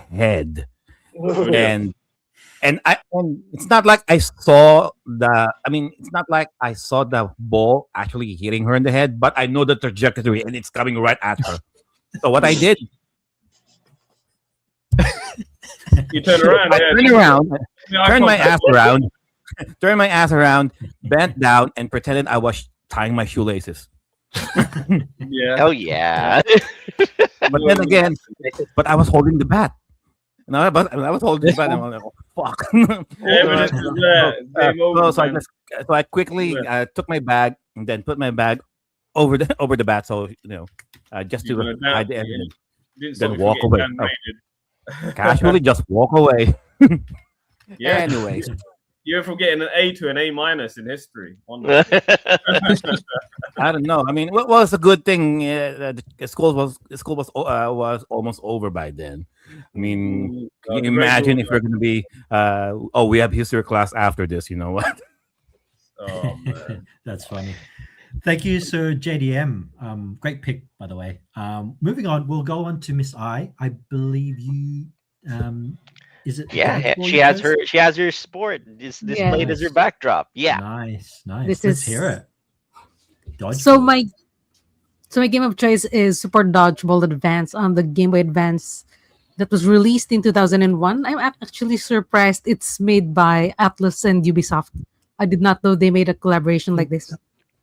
head, and it's not like I saw it's not like I saw the ball actually hitting her in the head, but I know the trajectory and it's coming right at her. So what I did, You turn around. I turned around, I turned my can't- ass around, turned my ass around, bent down, and pretended I was tying my shoelaces. Yeah. Oh yeah. But then again, I was holding the bat. No, I was holding the bat. And I was like, oh, fuck. Evidence is there. It's game over, man. So I quickly took my bag and then put my bag over the bat. So just You're to gonna hide the down- evidence. Didn't Then stop you walk from away. getting downrated. Casually, just walk away. Yeah. Anyways, You went from getting an A to an A minus in history. Wonderful. I don't know. I mean, what was a good thing? The school was almost over by then. I mean, can you the great imagine rule, if we're going to be? We have history class after this. You know what? Oh man. That's funny. Thank you, Sir JDM. Great pick, by the way. Moving on, we'll go on to Miss I. I believe you. Is it? Yeah, dodgeball she you has chose? she has her sport displayed as her Nice. backdrop. Yeah. Nice. This Let's is- hear it. Dodgeball. So my game of choice is Super Dodgeball Advance on the Game Boy Advance that was released in 2001. I'm actually surprised it's made by Atlas and Ubisoft. I did not know they made a collaboration like this.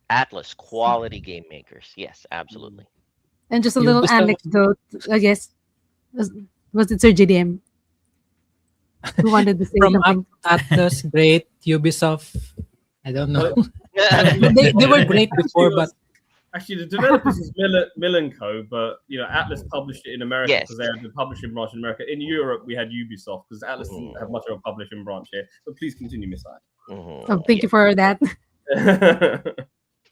Atlas, quality game makers. Yes, absolutely. And just a little Ubisoft. anecdote. Yes, was it Sir JDM who wanted to say From something? Atlas, great. Ubisoft, I don't know. Yeah. they were great before, but Actually, the developers is Mill and Co. But Atlas published it in America Yes. because they had the publishing branch in America. In Europe, we had Ubisoft because Atlas didn't have much of a publishing branch here. But please continue, Miss Mhm. Oh, thank you for that. I.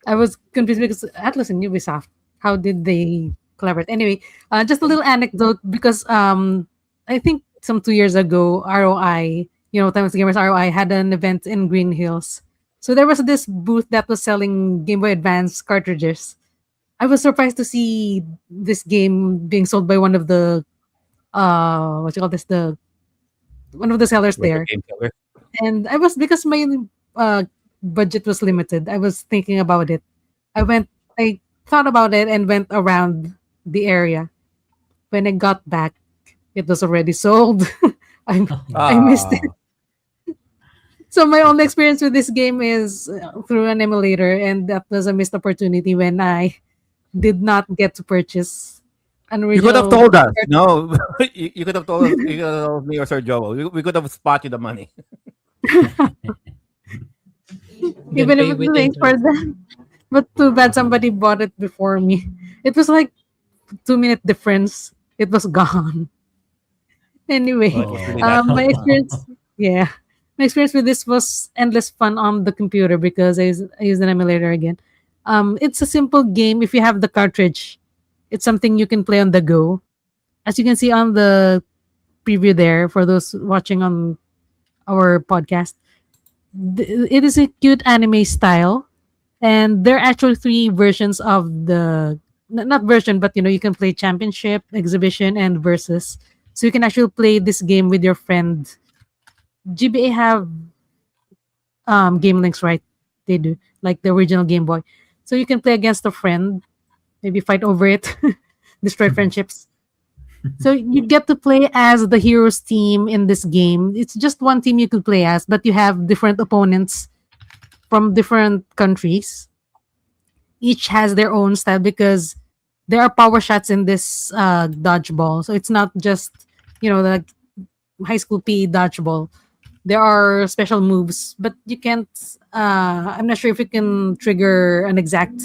I was confused because Atlas and Ubisoft, how did they collaborate? Anyway, just a little anecdote because I think some 2 years ago, ROI, Timeless Gamers ROI had an event in Green Hills. So there was this booth that was selling Game Boy Advance cartridges. I was surprised to see this game being sold by one of the one of the sellers there. Game killer. And I was, because my budget was limited, I was thinking about it. I thought about it and went around the area. When I got back, it was already sold. I missed it. So my only experience with this game is through an emulator, and that was a missed opportunity when I did not get to purchase an You original. could have told us. No, you could have told us. You could have told me or Sir Joel. We could have spotted the money. Even pay if with it's thanks for that. But too bad somebody bought it before me. It was like 2-minute difference. It was gone. Anyway, my experience, my experience with this was endless fun on the computer because I used an emulator again. It's a simple game if you have the cartridge. It's something you can play on the go. As you can see on the preview there, for those watching on our podcast, it is a cute anime style, and there are actually 3 versions of the not version, but you can play championship, exhibition, and versus. So you can actually play this game with your friend. GBA have game links, right? They do, like the original Game Boy. So you can play against a friend, maybe fight over it, destroy friendships. So you get to play as the heroes team in this game. It's just one team you could play as, but you have different opponents from different countries. Each has their own style because there are power shots in this dodgeball. So it's not just, the high school PE dodgeball. There are special moves, but you can't. I'm not sure if you can trigger an exact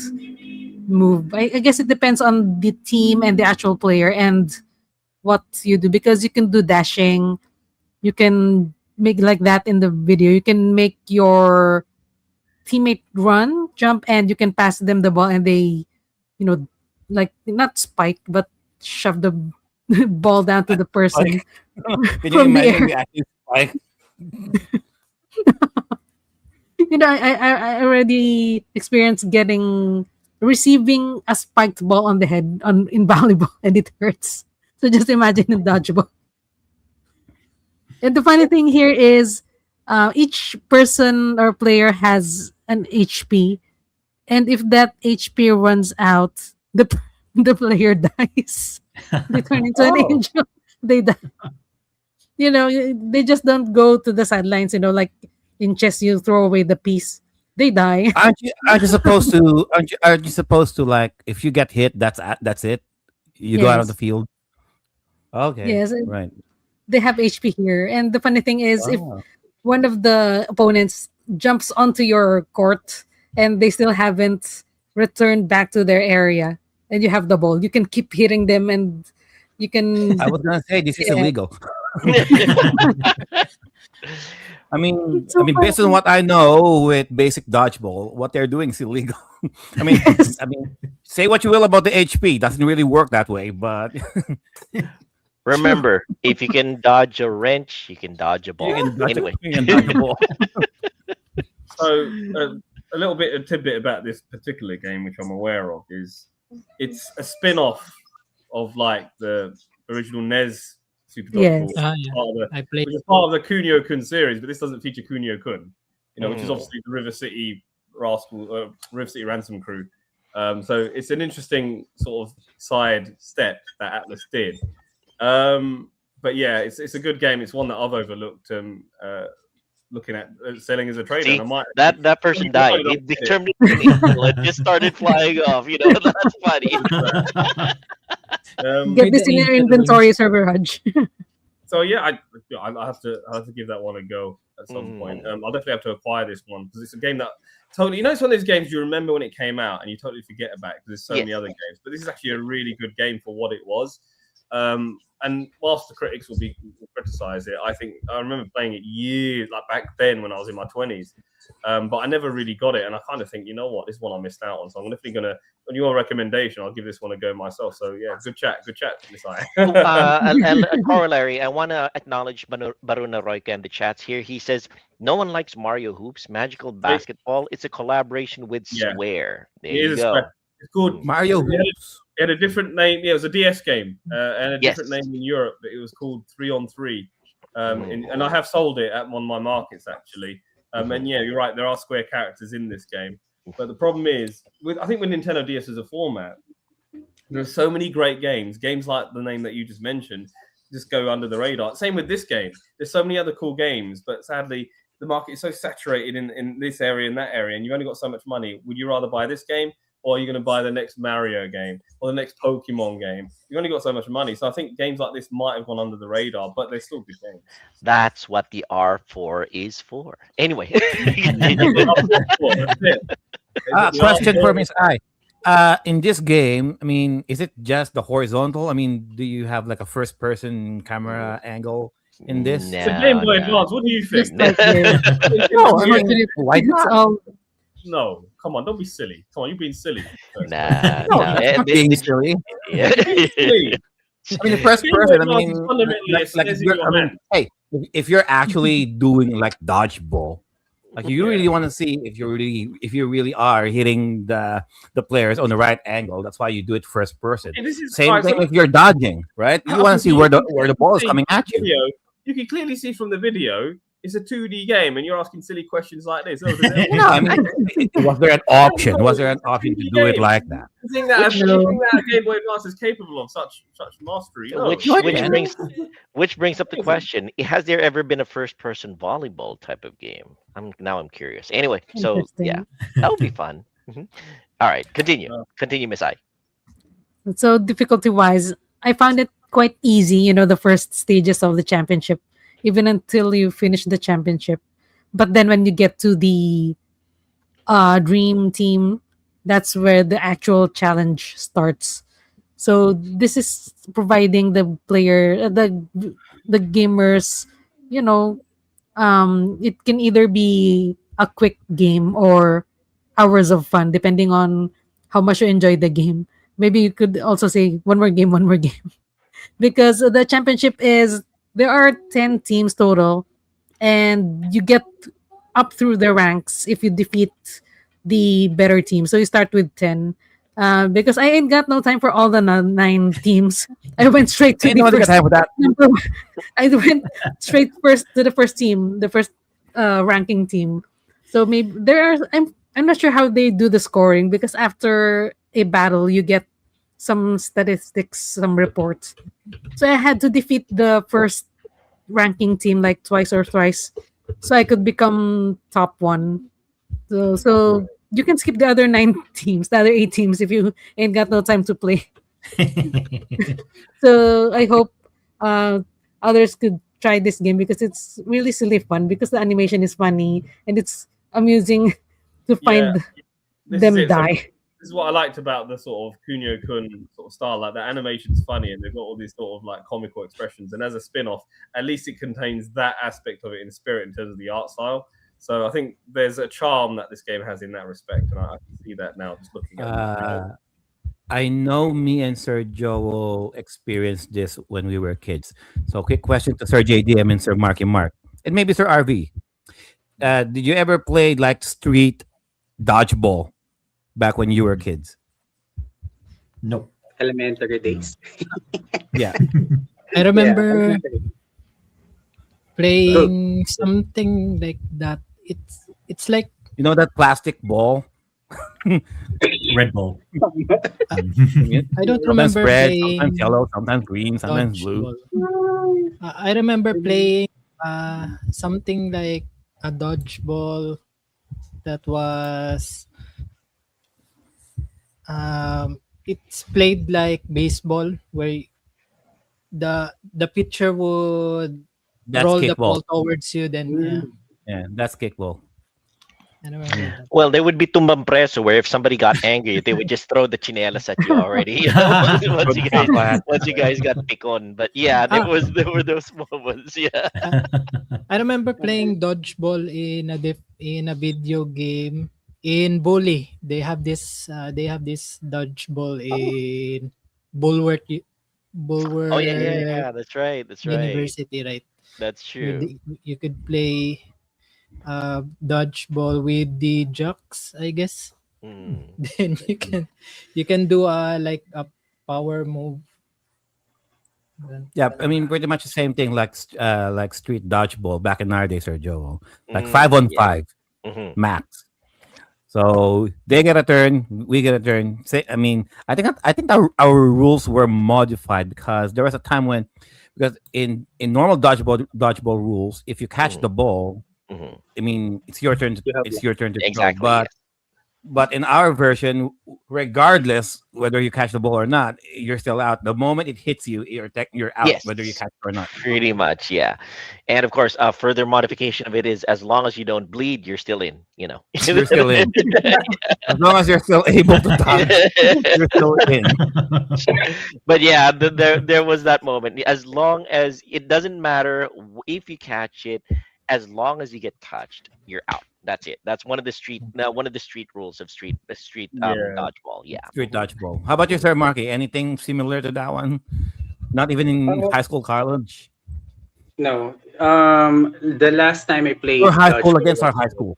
move. I guess it depends on the team and the actual player and what you do, because you can do dashing. You can make like that in the video. You can make your teammate run, jump, and you can pass them the ball, and they, like not spike, but shove the ball down to the person. Can you From the imagine air. the acting spike? I already experienced receiving a spiked ball on the head in volleyball, and it hurts. So just imagine in dodgeball. And the funny thing here is, each person or player has an HP, and if that HP runs out, the player dies. They turn into an angel. They die. They just don't go to the sidelines. Like in chess, you throw away the piece. They die. Aren't you supposed to? Aren't you supposed to, like, if you get hit, that's it? You go out of Yes. the field. Okay. Yes, Right. they have HP here. And the funny thing is, if Oh. one of the opponents jumps onto your court and they still haven't returned back to their area, and you have the ball, you can keep hitting them, and you can. I was gonna say this is Yeah. illegal. It's so Based on funny. what I know with basic dodgeball, what they're doing is illegal. I mean, Yes. say what you will about the HP, doesn't really work that way. But Remember, if you can dodge a wrench, you can dodge a you ball. can dodge Anyway. you can dodge a ball. So a little bit, a tidbit about this particular game, which I'm aware of, is it's a spin-off of like the original NES Super Yes. Dodgeball, Yeah. part of the, I played. which is part of the Kunio-kun series, but this doesn't feature Kunio-kun, which is Mm. obviously the River City Ransom crew. So it's an interesting sort of side step that Atlas did. But yeah, it's a good game. It's one that I've overlooked. Looking at selling as a trader, See, and I might that person died. I He don't get it. determined it just started flying off. That's funny. Get this in the your inventory, Server Raj. So yeah, I have to give that one a go at some point. I'll definitely have to acquire this one because it's a game that totally. It's one of those games you remember when it came out and you totally forget about it because there's so many other games. But this is actually a really good game for what it was. And whilst the critics will criticize it, I think I remember playing it years like back then when I was in my 20s. But I never really got it, and I kind of think, you know what, this is one I missed out on. So I'm definitely gonna, on your recommendation, I'll give this one a go myself. So yeah, good chat, Miss I. A corollary, I want to acknowledge Baruna Royka in the chats here. He says, no one likes Mario Hoops, Magical Basketball. It's a collaboration with Yeah. Square. There It you is go. It's called Mario It Hoops. had a different name. Yeah, it was a DS game and a Yes. different name in Europe. But it was called 3-on-3. And I have sold it at one of my markets actually. And yeah, you're right. There are Square characters in this game, but the problem is, I think with Nintendo DS as a format, there are so many great games. Games like the name that you just mentioned just go under the radar. Same with this game. There's so many other cool games, but sadly, the market is so saturated in this area and that area, and you've only got so much money. Would you rather buy this game, or are you going to buy the next Mario game or the next Pokemon game? You've only got so much money. So I think games like this might have gone under the radar, but they're still good games. That's what the R4 is for. Anyway. That's it. Question for Miss I. In this game, I mean, is it just the horizontal? I mean, do you have like a first-person camera angle in this? It's a Game Boy Advance. What do you think? Just like the No, I mean, why it's not? all No, come on, don't be silly. Come on, you're being silly. Nah, No, nah. it's not being silly. Yeah. Silly. I mean, the first Game Boy person. I Advance mean, is fundamentally like a scissors you're, in your I mean, hand. hey, if you're actually doing like dodgeball, like you really want to see if you really are hitting the players on the right angle. That's why you do it first person. Hey, this is Same right, thing so if you're dodging, right? You want to see where the ball is coming at you. video, you can clearly see from the video it's a 2D game, and you're asking silly questions like this. Oh, No, I mean, was there an option? Was there an option to do it like that? you think that Which- you think that Game Boy Advance is capable of such mastery? No. Which brings up the question: has there ever been a first-person volleyball type of game? I'm curious. Anyway, so yeah, that would be fun. All right, continue, Miss I. So difficulty wise, I found it quite easy, the first stages of the championship, even until you finish the championship. But then when you get to the dream team, that's where the actual challenge starts. So this is providing the player, the gamers, it can either be a quick game or hours of fun, depending on how much you enjoy the game. Maybe you could also say one more game, because the championship there are 10 teams total, and you get up through the ranks if you defeat the better team. So you start with 10. Because I ain't got no time for all the 9 teams. I went straight to Anyone the got first. time for that? I went straight first to the first team, the first ranking team. So maybe I'm not sure how they do the scoring, because after a battle you get some statistics, some reports. So I had to defeat the first ranking team like twice or thrice, so I could become top 1. So you can skip the other 9 teams, the other 8 teams, if you ain't got no time to play. So I hope others could try this game, because it's really silly fun, because the animation is funny and it's amusing to find This them is it. So die. this is what I liked about the sort of Kunio-kun sort of style. Like the animation's funny, and they've got all these sort of like comical expressions. And as a spin-off, at least it contains that aspect of it in spirit in terms of the art style. So I think there's a charm that this game has in that respect, and I can see that now just looking at it. I know me and Sir Joel experienced this when we were kids. So, quick question to Sir JDM and Sir Marky Mark, and maybe Sir RV. Did you ever play like street dodgeball back when you were kids? Nope. Elementary days. Yeah. I remember elementary. playing something like that. It's like You know that plastic ball? Red Bull. I don't Sometimes remember red, playing sometimes yellow, sometimes green, sometimes blue. dodgeball. I remember playing something like a dodgeball that was it's played like baseball where the pitcher would That's roll the ball kickball. towards you, then yeah, Yeah, that's kickball. I remember that. Well, there would be tumbang preso where if somebody got angry, they would just throw the chinelas at you already. You know, once you guys got pick on. But yeah, there were those moments. Yeah. I remember playing dodgeball in a video game in Bully. They have this dodgeball in Bulwark Bulwark Oh yeah. That's right. University, right? That's true. You could play dodgeball with the jocks, I guess. Mm. Then you can do like a power move. Yeah, I mean, pretty much the same thing like street dodgeball back in our days, Sir Joel. Like Mm, 5-on-5 Mhm. max. So they get a turn, we get a turn. Say, I mean, I think our rules were modified because there was a time when, because in normal dodgeball rules, if you catch the ball, Mhm. I mean, it's your turn. You have It's your turn to throw. Exactly. But in our version, regardless whether you catch the ball or not, you're still out. The moment it hits you, you're out, Yes. whether you catch it or not. Pretty much, yeah. And of course, further modification of it is as long as you don't bleed, you're still in. You know. You're still in. As long as you're still able to dodge, you're still in. But yeah, there was that moment. As long as it doesn't matter if you catch it, as long as you get touched, you're out. That's it. That's one of the street rules of street Yeah. dodgeball. Yeah. Street dodgeball. How about you, Sir Marky? Anything similar to that one? Not even in high school, college, No. The last time I played or high school dodgeball against our was- high school.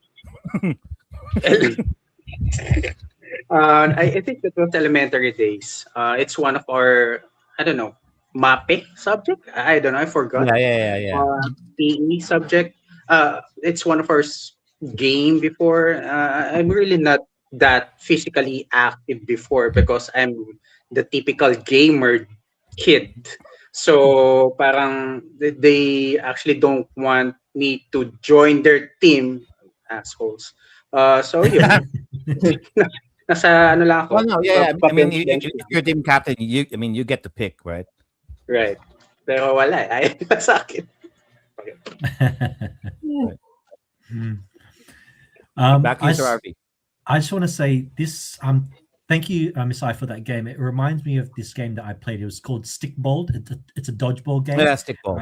I think it was elementary days. It's one of our, I don't know, MAPE subject. I don't know. I forgot. Yeah. PE subject. It's one of our game before. I'm really not that physically active before because I'm the typical gamer kid. So parang they actually don't want me to join their team, assholes. So yun. Nasa ano lang ako. Well, no, yeah. I mean, bench if you're team captain, you get to pick, right? right. Pero wala. Ayaw nila sa akin. Back to Sir RV. I just want to say this. Thank you, Miss I, for that game. It reminds me of this game that I played. It was called Stickball. It's a dodgeball game. Yeah, stickball,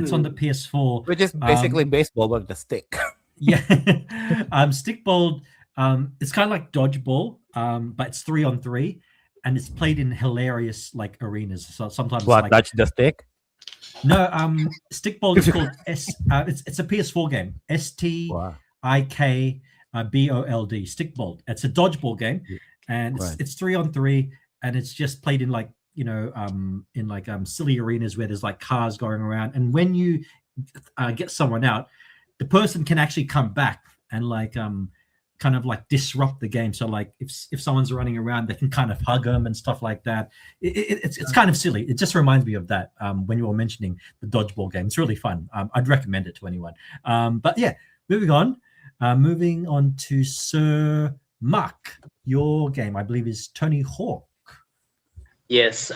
It's on the PS4. which is basically baseball but with a stick. Yeah, Stickball. It's kind of like dodgeball, but it's 3-on-3, and it's played in hilarious like arenas. So sometimes What? like Touch the stick? no, Stickball is called it's a PS4 game. Wow. STIKBOLD. Stickball. It's a dodgeball game, and Right. it's 3-on-3, and it's just played in like in like silly arenas where there's like cars going around, and when you get someone out, the person can actually come back and like kind of like disrupt the game. So like if someone's running around, they can kind of hug them and stuff like that. It's kind of silly. It just reminds me of that when you were mentioning the dodgeball game. It's really fun. I'd recommend it to anyone. But yeah, moving on to Sir Mark. Your game, I believe, is Tony Hawk. Yes.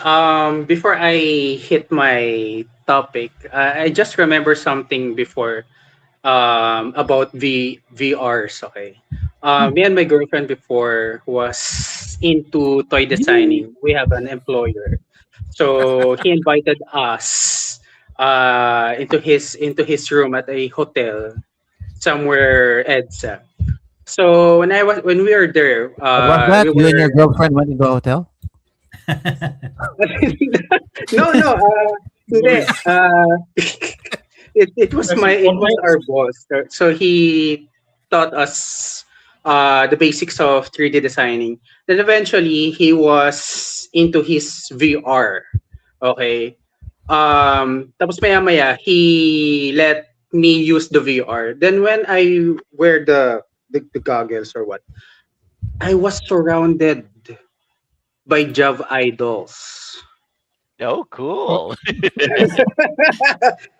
Before I hit my topic, I just remember something before about VRs. Okay. Me and my girlfriend before was into toy designing. We have an employer, so he invited us into his room at a hotel somewhere EDSA. So when we were there, What was that? we You and your were girlfriend went into a hotel? no, hindi. It was our boss. So he taught us the basics of 3D designing. Then eventually he was into his VR. Okay. Tapos maya he let me use the VR. Then when I wear the goggles or what, I was surrounded by Jav idols. Oh, cool.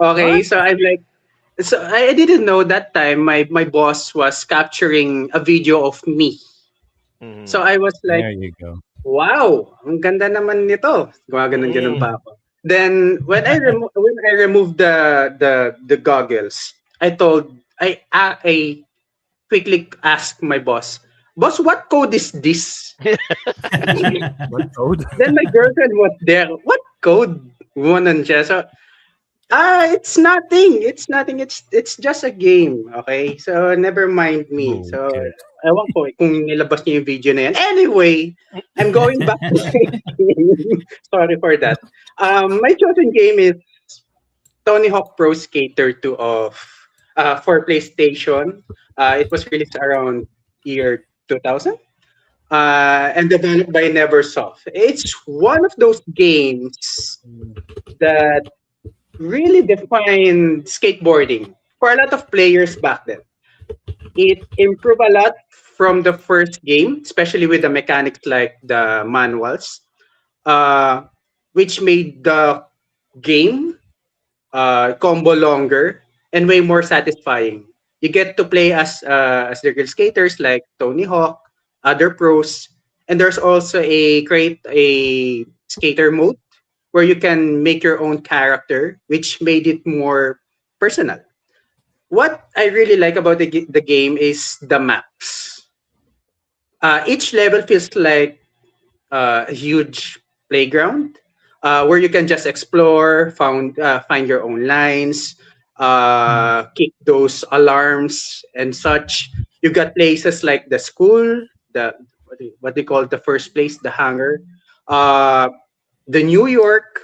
Okay, What? so I'm like, so I didn't know that time my boss was capturing a video of me. Mhm. So I was like, There you go. wow, ang ganda naman nito. Gumaganon-ganon Mm. pa ako. Then when I removed the goggles, I quickly asked my boss, "Boss, what code is this?" What code? Then my girlfriend was there. What code? Gumanon siya. So, it's nothing. It's nothing. It's just a game. Okay? So, never mind me. So, Okay. ewan ko kung nilabas niya yung video na yan. Anyway, I'm going back to my game. Sorry for that. My chosen game is Tony Hawk Pro Skater 2 for PlayStation. It was released around year 2000. And developed by Neversoft. It's one of those games that really defined skateboarding for a lot of players back then. It improved a lot from the first game, especially with the mechanics like the manuals, uh, which made the game combo longer and way more satisfying. You get to play as the real skaters like Tony Hawk, other pros, and there's also a skater mode where you can make your own character, which made it more personal. What I really like about the game is the maps. Each level feels like a huge playground where you can just explore, find your own lines, kick those alarms and such. You got places like the school, the what they call the first place, the hangar, uh, the New York,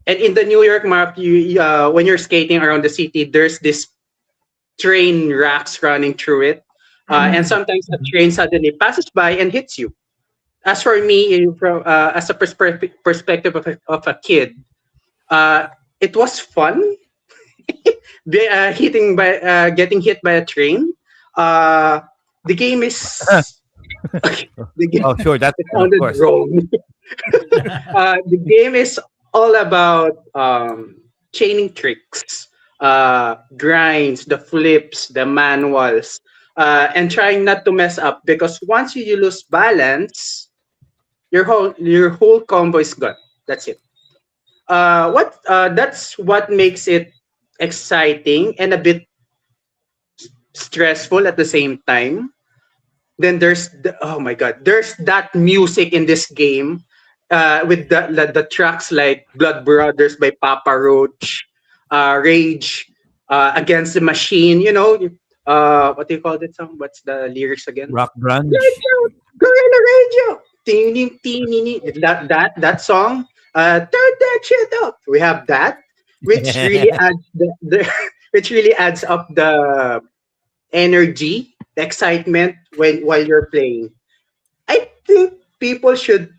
and in the New York map, you when you're skating around the city, there's this train racks running through it, and sometimes a train suddenly passes by and hits you. As for me, as a perspective of a kid, uh, it was fun getting hit by a train. Uh, the game is the game. Oh, sure. That's It of sounded course. wrong. The game is all about chaining tricks, grinds, the flips, the manuals, and trying not to mess up because once you lose balance, your whole combo is gone. That's it. What That's what makes it exciting and a bit stressful at the same time. Then oh my god, there's that music in this game with the tracks like Blood Brothers by Papa Roach, Rage Against the Machine. What do you call that song? What's the lyrics again? Rock grunge. Radio, Gorilla Radio. Ting, ting, ting, ting. That song. Turn that shit up. We have that, which really adds which really adds up the energy, the excitement while you're playing. I think people should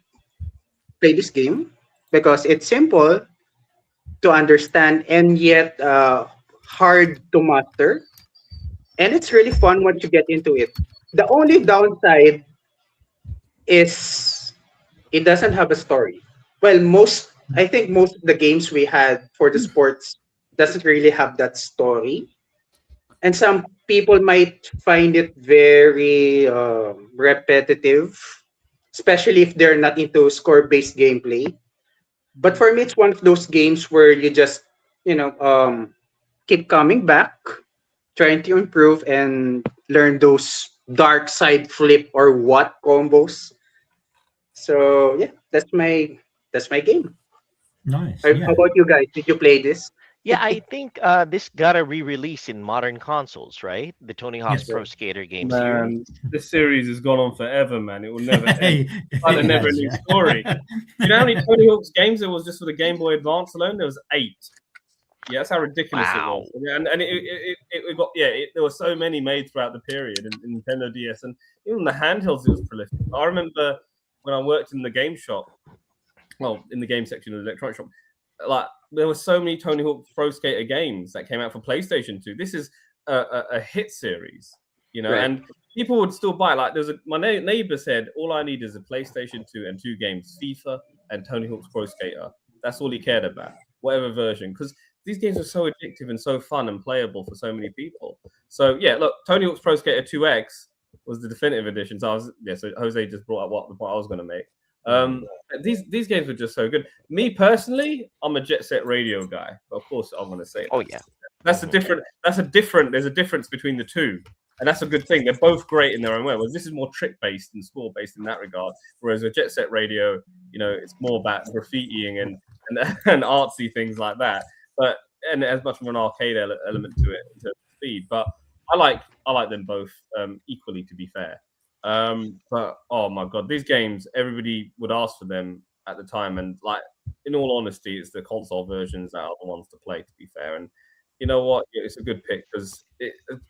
play this game because it's simple to understand and yet hard to master, and it's really fun once you get into it. The only downside is it doesn't have a story. Well, I think most of the games we had for the sports doesn't really have that story, and some people might find it very repetitive, especially if they're not into score-based gameplay. But for me, it's one of those games where you just keep coming back, trying to improve and learn those dark side flip or what combos. So yeah, that's my game. Nice. How Yeah. about you guys? Did you play this? Yeah, I think this got a re-release in modern consoles, right? The Tony Hawk's Yes. Pro Skater game series. Man, this series has gone on forever, man. It will never end. Hey, It's like a it has, never-ending yeah. story. You know how many Tony Hawk's games there was just for the Game Boy Advance alone? There was 8. Yeah, that's how ridiculous Wow. it was. Yeah, and it got there were so many made throughout the period in Nintendo DS, and even the handhelds it was prolific. I remember when I worked in the game shop, well, in the game section of the electronic shop, like there were so many Tony Hawk Pro Skater games that came out for PlayStation 2. This is a hit series, you know, Right. and people would still buy. Like my neighbor said, all I need is a PlayStation 2 and 2 games, FIFA and Tony Hawk's Pro Skater. That's all he cared about, whatever version, because these games are so addictive and so fun and playable for so many people. So yeah, look, Tony Hawk's Pro Skater 2X was the definitive edition. So so Jose just brought up what I was going to make. These games were just so good. Me personally, I'm a Jet Set Radio guy. Of course, I'm going to say Oh that. yeah. There's a difference between the two, and that's a good thing. They're both great in their own way. Whereas this is more trick based and sport based in that regard. Whereas with Jet Set Radio, you know, it's more about graffitiing and artsy things like that. But and it has much more an arcade element to it in terms of speed. But I like them both equally, to be fair. But oh my god, these games, everybody would ask for them at the time, and like in all honesty, it's the console versions that are the ones to play, to be fair. And you know what? Yeah, it's a good pick because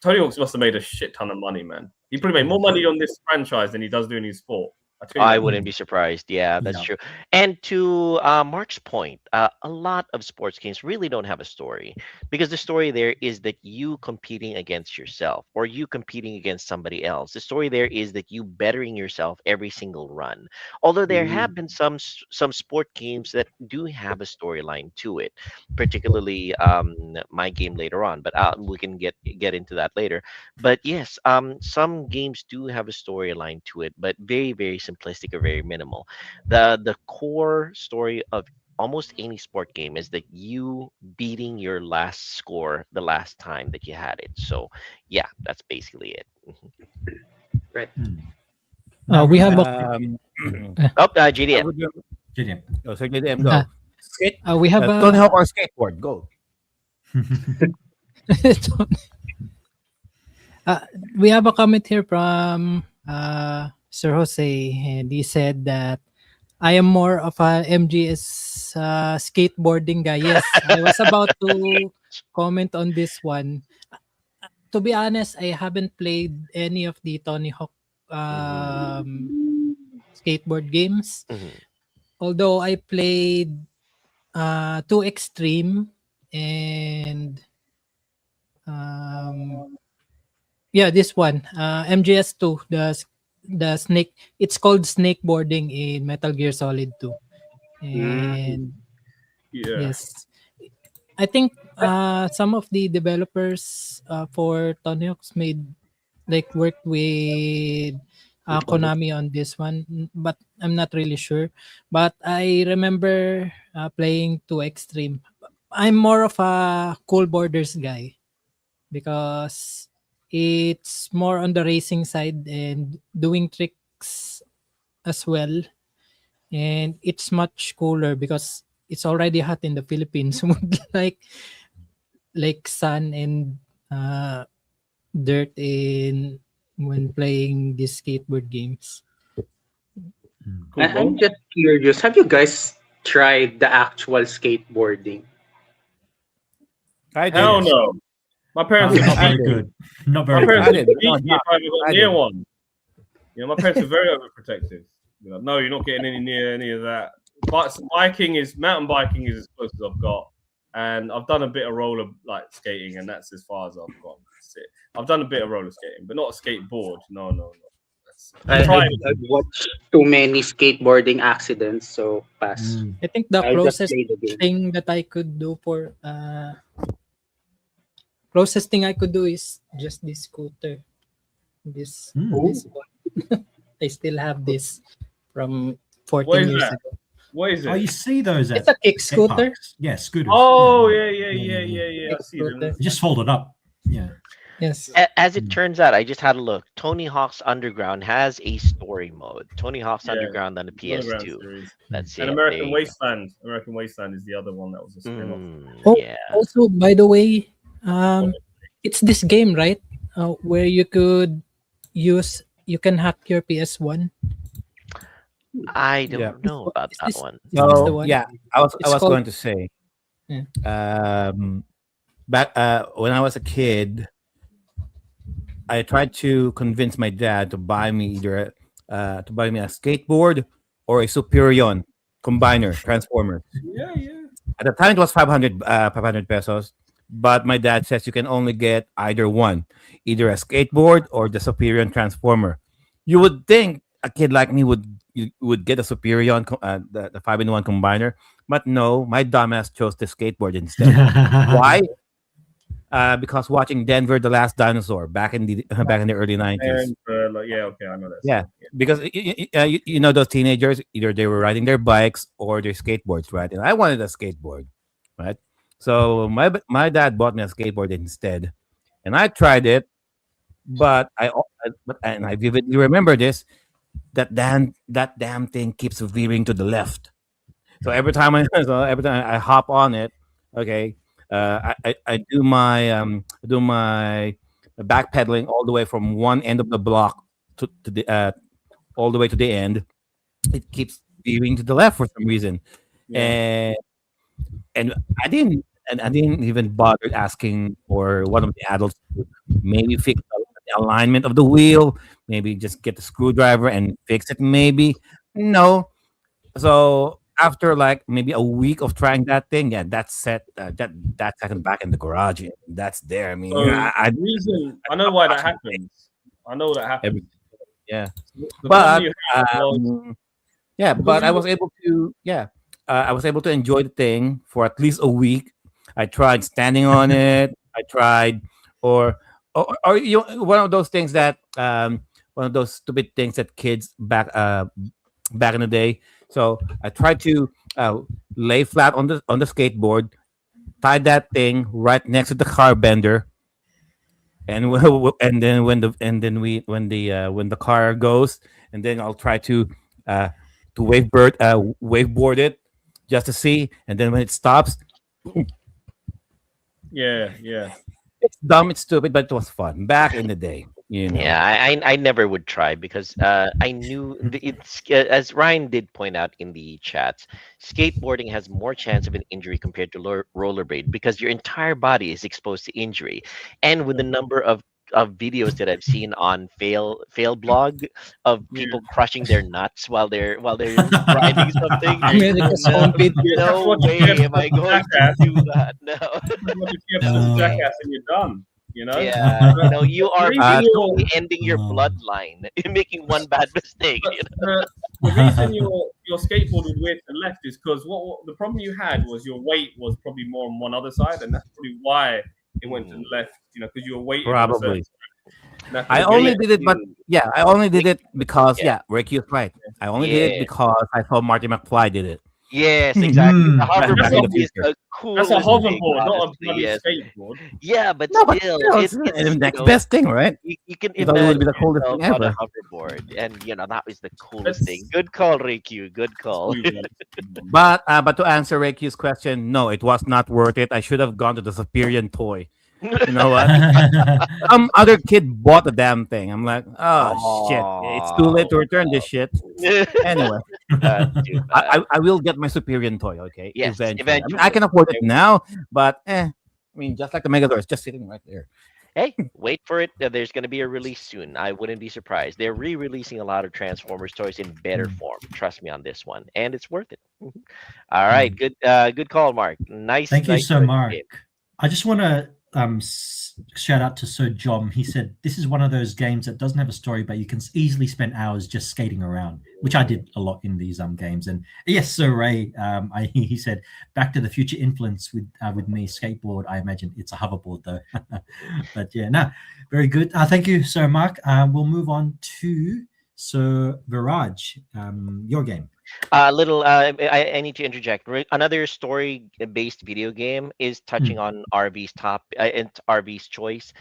Tony Hawk's must have made a shit ton of money, man. He probably made more money on this franchise than he does doing his sport. I wouldn't be surprised. Yeah, that's true. And to Mark's point, a lot of sports games really don't have a story because the story there is that you competing against yourself or you competing against somebody else. The story there is that you bettering yourself every single run. Although there have been some sport games that do have a storyline to it, particularly my game later on. But we can get into that later. But yes, some games do have a storyline to it, but very, very simplistic or very minimal. The core story of almost any sport game is that you beating your last score the last time that you had it. So yeah, that's basically it. Right. We have a JDM. JDM. Oh, so JDM, go. Uh, Skate. we have a Tony Hawk or skateboard, go. we have a comment here from Sir Jose, and he said that I am more of a MGS skateboarding guy. Yes, I was about to comment on this one. To be honest, I haven't played any of the Tony Hawk skateboard games. Although I played 2 Extreme and this one, MGS2, the snake. It's called snakeboarding in Metal Gear Solid 2. And yes, I think some of the developers for Tony Hawk's worked with Konami on this one, but I'm not really sure. But I remember playing 2 Extreme. I'm more of a Cool Borders guy because it's more on the racing side and doing tricks as well. And it's much cooler because it's already hot in the Philippines. like sun and dirt in when playing these skateboard games. I'm just curious. Have you guys tried the actual skateboarding? I did. Hell no. My parents Not are very good. Not very My parents good. would beat me if I ever got I near did. one. You know, my parents are very overprotective. You know, no, you're not getting near any of that. But mountain biking is as close as I've got, and I've done a bit of roller skating, and that's as far as I've gone. That's it. I've done a bit of roller skating, but not a skateboard. No. I've watched too many skateboarding accidents, so pass. I think the I'll just closest play the game. thing that I could do closest thing I could do is just this scooter. This one. I still have this from 14 What is years that? ago. What is it? Oh, you see those at It's a kick skate scooter. parks. Yeah, scooters. Oh, yeah. yeah. I see them. Just fold it up. Yeah. Yes. As it turns out, I just had a look. Tony Hawk's Underground has a story mode. Tony Hawk's Yeah, Underground on the Underground PS2. series. That's And it. There American you go. Wasteland. American Wasteland is the other one that was a spin-off. Oh, Yeah. also, by the way, it's this game, right? Where you can hack your PS1. I don't Yeah. know about Is that this, one. is this the So one? yeah, I It's was called. going to say, Yeah. back when I was a kid, I tried to convince my dad to buy me either to buy me a skateboard or a Superion combiner transformer. Yeah, yeah. At the time, it was 500 pesos. But my dad says you can only get either one, either a skateboard or the Superion transformer. You would think a kid like me would get a Superion, the 5-in-1 combiner, but no, my dumbass chose the skateboard instead. Why? Because watching Denver, the Last Dinosaur, back in the back in the early 90s. And yeah, okay, I know that. Yeah, because you know those teenagers, either they were riding their bikes or their skateboards, right? And I wanted a skateboard, right? So my dad bought me a skateboard instead, and I tried it, but and I vividly remember this, that damn thing keeps veering to the left. So every time I hop on it, okay, I do my backpedaling all the way from one end of the block to the all the way to the end. It keeps veering to the left for some reason, Yeah. and I didn't even bother asking for one of the adults to maybe fix the alignment of the wheel, maybe just get the screwdriver and fix it. Maybe no. So after like maybe a week of trying that thing, yeah, that's set. That second back in the garage. That's there. I mean, So the reason I know why that watching happens. I know that happens. yeah, The but problem you had was yeah, because but I you was able to I was able to enjoy the thing for at least a week. I tried standing on it. I tried or you one of those things that one of those stupid things that kids back in the day. So I tried to lay flat on the skateboard, tie that thing right next to the car bender, and and then when the car goes, and then I'll try to wave board it just to see, and then when it stops, yeah. it's dumb, it's stupid, but it was fun back in the day. You know. Yeah, I never would try because I knew it's as Ryan did point out in the chats, skateboarding has more chance of an injury compared to rollerblade because your entire body is exposed to injury, and with the number of videos that I've seen on fail blog of people crushing their nuts while they're riding something. America's home video. No What way you get am I from going to Jackass. do that. No. What if you have some No. jackass and you're done? You know? Yeah, you are The reason basically ending your Oh. bloodline, making one bad mistake. But You know? the reason your skateboard would wear to the left is because what the problem you had was your weight was probably more on one other side, and that's probably why it went to the left. You know, because you were weighted on a certain Probably. side. And that's I what only made did it, but yeah, I only did it because Yeah. Ricky was right. I only did it Yeah. because I saw Marty McFly did it. Yes, exactly. The Mhm. hoverboard Back in the is future. the coolest That's a thing, hoverboard, not a honestly, bloody yes. skateboard. Yeah, but No, but still, still, it's the you next know, best thing, right? you can It would imagine be the coolest yourself thing on a ever. hoverboard, and that was the coolest That's thing. Good call, Riku. Good call. But to answer Ricky's question, no, it was not worth it. I should have gone to the Superior toy. You know what? Some other kid bought the damn thing. I'm like, oh shit, it's too late to return this shit. Anyway, That's too bad. I will get my Superior toy. Okay, Yes, eventually. I mean, eventually. I can afford it now, but I mean, just like the Megador, it's just sitting right there. Hey, wait for it. There's going to be a release soon. I wouldn't be surprised. They're re-releasing a lot of Transformers toys in better form. Trust me on this one, and it's worth it. All right, good call, Mark. Nice. Thank you nice so choice, much. Gabe. I just want to shout out to Sir Jom. He said this is one of those games that doesn't have a story, but you can easily spend hours just skating around, which I did a lot in these games. And yes, Sir Ray, he said Back to the Future influence with me skateboard. I imagine it's a hoverboard though. But yeah, no, very good. Thank you, Sir Mark. We'll move on to Sir Viraj. Your game. I need to interject. Another story-based video game is touching on RB's RB's choice.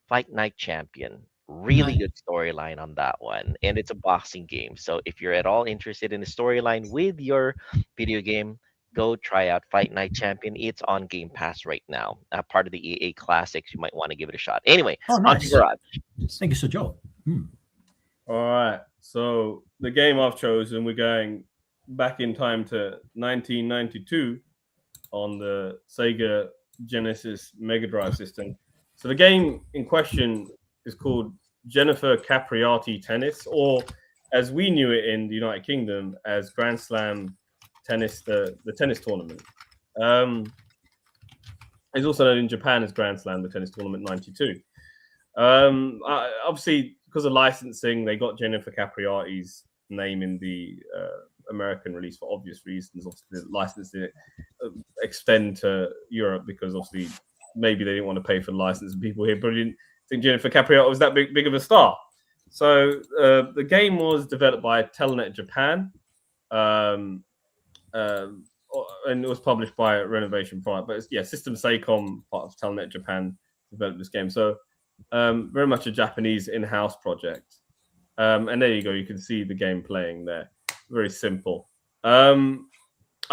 Fight Night Champion. Really Nice. good storyline on that one. And it's a boxing game. So if you're at all interested in the storyline with your video game, go try out Fight Night Champion. It's on Game Pass right now. Part of the EA Classics. You might want to give it a shot. Anyway, Oh, on to nice. Garage. Thank you, Sir Joel. All right. So the game I've chosen, we're going back in time to 1992 on the Sega Genesis Mega Drive system. So the game in question is called Jennifer Capriati Tennis, or as we knew it in the United Kingdom as Grand Slam Tennis, the tennis tournament. It's also known in Japan as Grand Slam, the tennis tournament 92. Obviously, because of licensing, they got Jennifer Capriati's name in the American release for obvious reasons. Obviously, the licensing extend to Europe because obviously maybe they didn't want to pay for the license, and people here probably didn't think Jennifer Capriati was that big of a star. So the game was developed by Telenet Japan, and it was published by Renovation Product. But it's, System Seicom, part of Telenet Japan, developed this game. So very much a Japanese in-house project. And there you go. You can see the game playing there. Very simple. I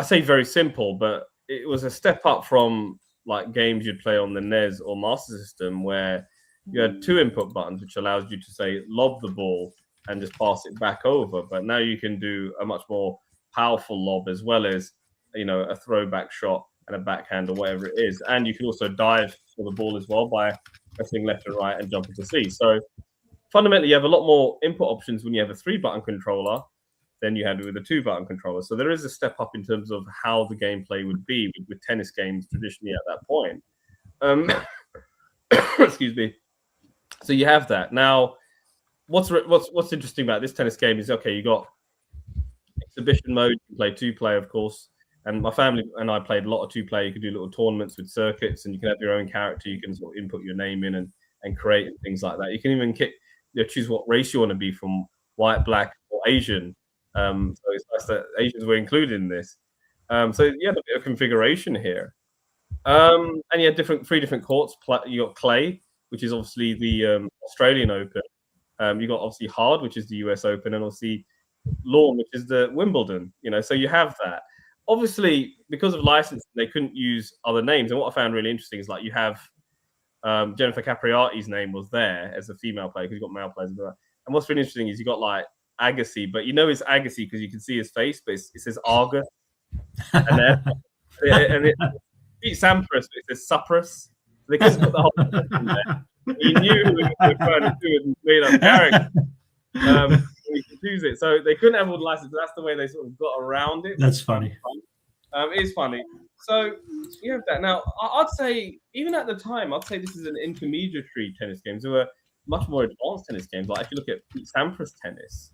say very simple, but it was a step up from like games you'd play on the NES or Master System, where you had 2 input buttons, which allows you to say lob the ball and just pass it back over. But now you can do a much more powerful lob, as well as a throwback shot and a backhand or whatever it is. And you can also dive for the ball as well by pressing left and right and jumping to C. So fundamentally, you have a lot more input options when you have a 3-button controller than you had with a 2-button controller. So there is a step up in terms of how the gameplay would be with tennis games traditionally at that point. Excuse me. So you have that. Now, what's interesting about this tennis game is, okay, you got exhibition mode, you can play 2-player, of course. And my family and I played a lot of 2-player. You could do little tournaments with circuits, and you can have your own character. You can sort of input your name in and create things like that. You can even choose what race you want to be, from white, black, or Asian. So it's nice that Asians were included in this. So you had a bit of configuration here. And you had 3 different courts. You got clay, which is obviously the Australian Open. You got obviously hard, which is the US Open, and obviously lawn, which is the Wimbledon. So you have that. Obviously, because of licensing, they couldn't use other names. And what I found really interesting is, like, you have Jennifer Capriati's name was there as a female player, because you got male players. And what's really interesting is you got like Agassi, but it's Agassi because you can see his face, but it says Argus. And it beat Sampras, but it says Supras. They couldn't put the whole thing in there. He knew who they were trying to do and made up character. We could use it. So they couldn't have all the license. That's the way they sort of got around it. That's funny. It is funny. So you have that. Now, I'd say, even at the time, I'd say this is an intermediary tennis game. There were much more advanced tennis games. Like if you look at Pete Sampras tennis,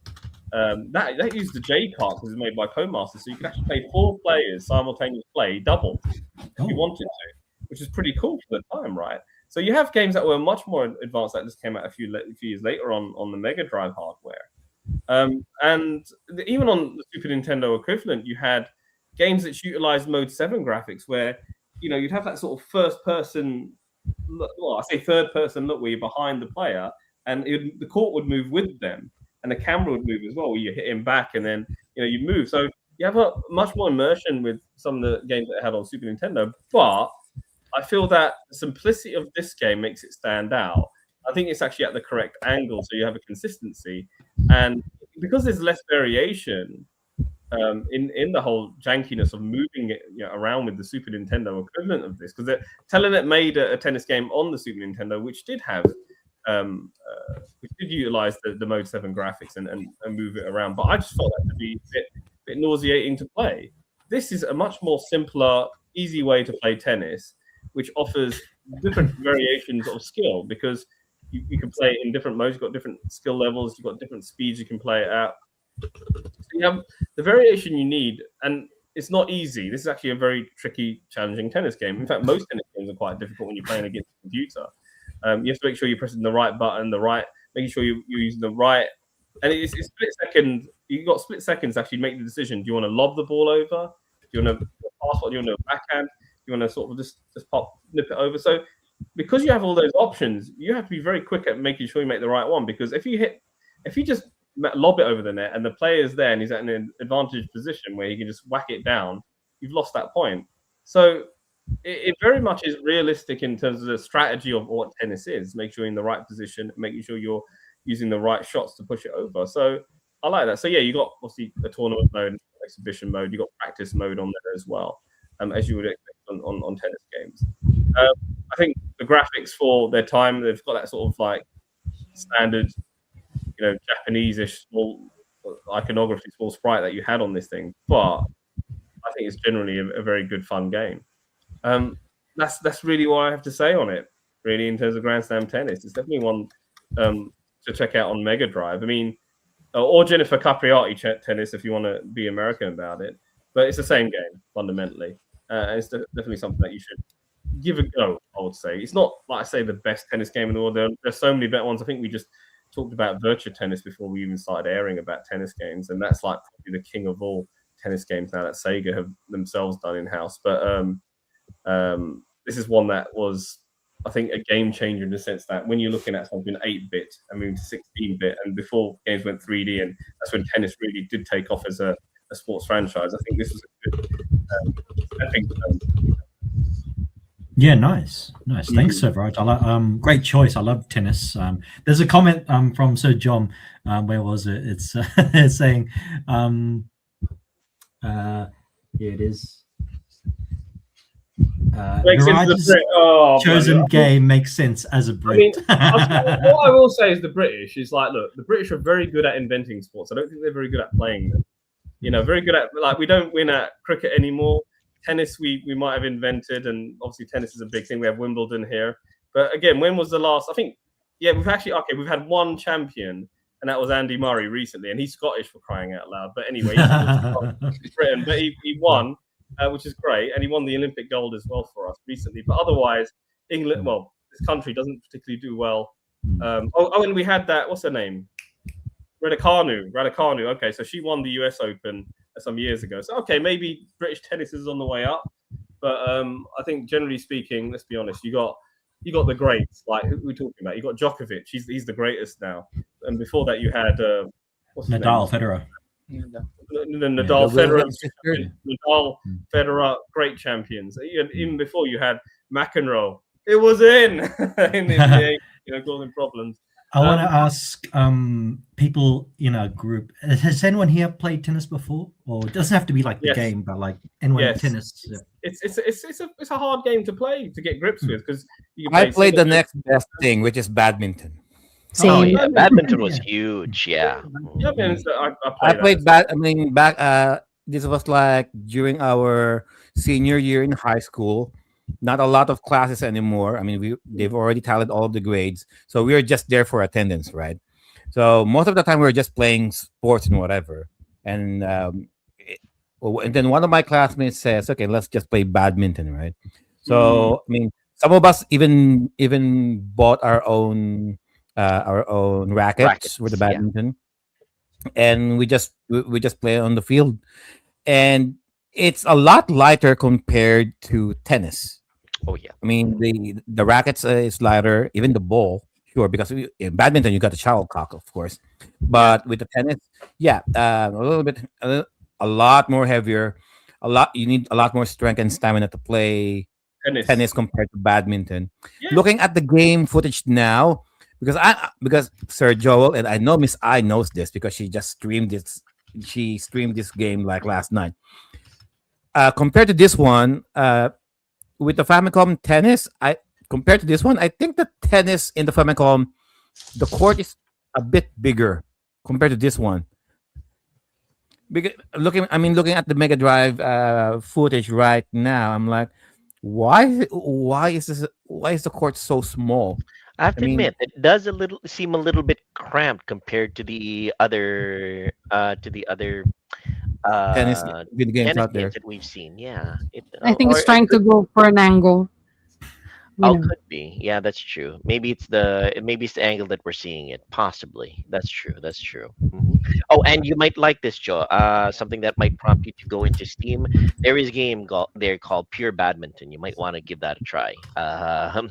that used the J card because it's made by Codemasters. So you can actually play 4 players simultaneously play double if you wanted to, which is pretty cool for the time, right? So you have games that were much more advanced that just came out a few years later on the Mega Drive hardware. And even on the Super Nintendo equivalent, you had games that utilized Mode 7 graphics, where you'd have that sort of first-person look, well, I say third-person look, where you're behind the player, and the court would move with them, and the camera would move as well, where you hit him back, and then you move. So you have a much more immersion with some of the games that I had on Super Nintendo. But I feel that the simplicity of this game makes it stand out. I think it's actually at the correct angle, so you have a consistency, and because there's less variation in the whole jankiness of moving it around with the Super Nintendo equivalent of this, because Telenet made a tennis game on the Super Nintendo which did have which did utilize the Mode 7 graphics and move it around, but I just felt that to be a bit nauseating to play. This is a much more simpler, easy way to play tennis, which offers different variations of skill, because you can play in different modes. You've got different skill levels. You've got different speeds you can play it at. So you have the variation you need, and it's not easy. This is actually a very tricky, challenging tennis game. In fact, most tennis games are quite difficult when you're playing against a computer. You have to make sure you're pressing the right button, making sure you're using the right. And it's split second. You've got split seconds to actually make the decision. Do you want to lob the ball over? Do you want to pass? Do you want to backhand? Do you want to sort of just nip it over? So because you have all those options, you have to be very quick at making sure you make the right one. Because if you just lob it over the net and the player's there and he's at an advantage position where he can just whack it down, you've lost that point. So it very much is realistic in terms of the strategy of what tennis is. Make sure you're in the right position, making sure you're using the right shots to push it over. So I like that. So yeah, you got obviously a tournament mode, exhibition mode, you got practice mode on there as well, as you would expect on tennis games. I think the graphics for their time, they've got that sort of like standard, Japanese-ish small iconography, small sprite that you had on this thing. But I think it's generally a very good, fun game. That's really what I have to say on it. Really, in terms of Grand Slam tennis, it's definitely one to check out on Mega Drive. I mean, or Jennifer Capriati tennis if you want to be American about it. But it's the same game fundamentally. It's definitely something that you should give a go. I would say it's not, like I say, the best tennis game in the world. There's so many better ones. I think we just talked about Virtua Tennis before we even started airing about tennis games, and that's like probably the king of all tennis games now that Sega have themselves done in house. But this is one that was, I think, a game changer in the sense that when you're looking at something 8-bit and moving to 16-bit, and before games went 3D, and that's when tennis really did take off as a sports franchise. I think this was a good stepping stone. Yeah, nice. Thanks, Sir Raj. Great choice. I love tennis. There's a comment from Sir John. Where was it? It's it's saying, here it is. Viraj's chosen game makes sense as a Brit. I mean, what I will say is the British is like, look, the British are very good at inventing sports. I don't think they're very good at playing them. Very good at, like, we don't win at cricket anymore. Tennis, we might have invented, and obviously tennis is a big thing. We have Wimbledon here, but again, when was the last? I think, we've had one champion, and that was Andy Murray recently, and he's Scottish for crying out loud. But anyway, he's Britain, but he won, which is great, and he won the Olympic gold as well for us recently. But otherwise, England, well, this country doesn't particularly do well. And we had that. What's her name? Raducanu. Okay, so she won the US Open some years ago. So okay, maybe British tennis is on the way up, but I think generally speaking, let's be honest, you got the greats. Like, who are we talking about? You got Djokovic. He's the greatest now, and before that you had Nadal, Federer. Nadal, Federer, great champions. Even before you had McEnroe. It was in the causing problems. I want to ask people in our group, has anyone here played tennis before? Or it doesn't have to be like the game, but like anyone tennis? Yeah. It's a hard game to play, to get grips with, because I played the next best thing, which is badminton. Same. Oh yeah, badminton was huge. Yeah. I played this was like during our senior year in high school. Not a lot of classes anymore. I mean, they've already tallied all of the grades, so we were just there for attendance, right? So most of the time we were just playing sports and whatever. And then one of my classmates says, "Okay, let's just play badminton," right? So I mean, some of us even bought our own rackets for the badminton, and we just play on the field, and it's a lot lighter compared to tennis. Oh yeah. I mean, the rackets is lighter, even the ball, sure, because in badminton you got the shuttlecock, of course, but with the tennis, a little bit, a lot more heavier. You need a lot more strength and stamina to play tennis compared to badminton. Yes. Looking at the game footage now, because Sir Joel, and I know Miss I knows this because she just streamed this. She streamed this game like last night. Compared to this one, with the Famicom tennis, compared to this one, I think the tennis in the Famicom, the court is a bit bigger compared to this one. Because looking at the Mega Drive footage right now, I'm like, why is the court so small? I have to admit, it does seem a little bit cramped compared to the other tennis video games out there that we've seen. Yeah, I think it's trying to go for an angle. You Oh, know. could be. Yeah, that's true. Maybe it's the angle that we're seeing it. Possibly. That's true. That's true. Oh, and you might like this, Joe. Something that might prompt you to go into Steam. There is a game there called Pure Badminton. You might want to give that a try.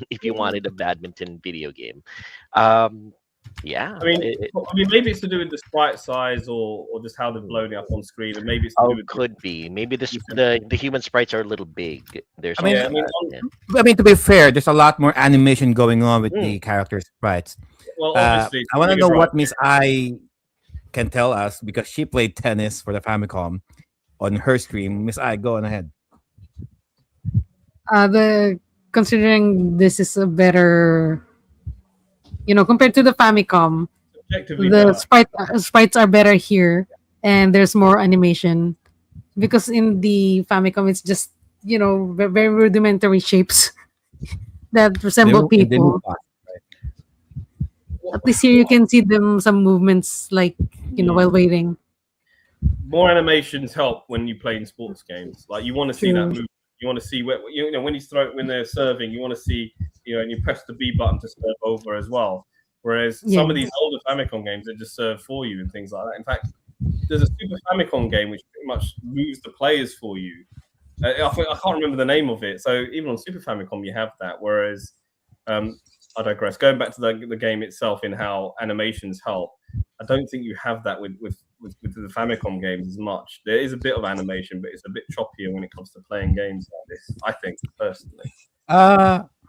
If you wanted a badminton video game. Yeah. I mean, maybe it's to do with the sprite size or just how they've blown it up on screen, and maybe it's to do with could be. Maybe the human sprites are a little big. There's I mean, also yeah, that, I mean, to be fair, there's a lot more animation going on with the character sprites. well, obviously, I want to you're know right. what Miss I can tell us because she played tennis for the Famicom on her stream. Miss I, go on ahead. The Considering this is a better, compared to the Famicom, Objectively the better. sprites are better here, and there's more animation. Because in the Famicom, it's just very rudimentary shapes that resemble They people. move fast. At least here you can see them some movements like while waiting. More animations help when you play in sports games. Like you want to see that True. movement. You want to see when they're serving. You want to see and you press the B button to serve over as well. Whereas some of these older Famicom games, they just serve for you and things like that. In fact, there's a Super Famicom game which pretty much moves the players for you. I can't remember the name of it. So even on Super Famicom, you have that. Whereas, I digress. Going back to the game itself in how animations help, I don't think you have that with the Famicom games as much. There is a bit of animation, but it's a bit choppier when it comes to playing games like this, I think, personally.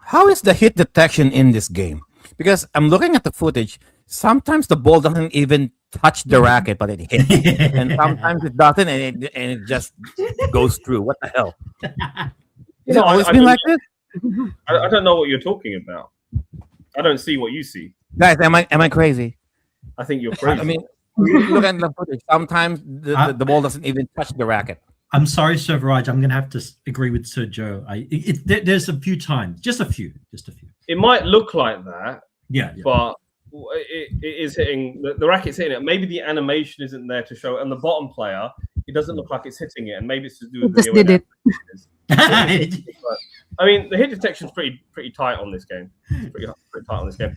How is the hit detection in this game? Because I'm looking at the footage. Sometimes the ball doesn't even touch the racket, but it hits, and sometimes it doesn't, and it just goes through. What the hell? Has it always been like this? I don't know what you're talking about. I don't see what you see. Guys, am I crazy? I think you're crazy. I mean, look at the footage. Sometimes the ball doesn't even touch the racket. I'm sorry, Sir Viraj. I'm going to have to agree with Sir Joe. There's a few times, just a few. It might look like that, Yeah. but it is hitting the racket's hitting it. Maybe the animation isn't there to show, and the bottom player, it doesn't look like it's hitting it, and maybe it's to do with Just did it. I mean, the hit detection's pretty tight on this game. It's pretty tight on this game.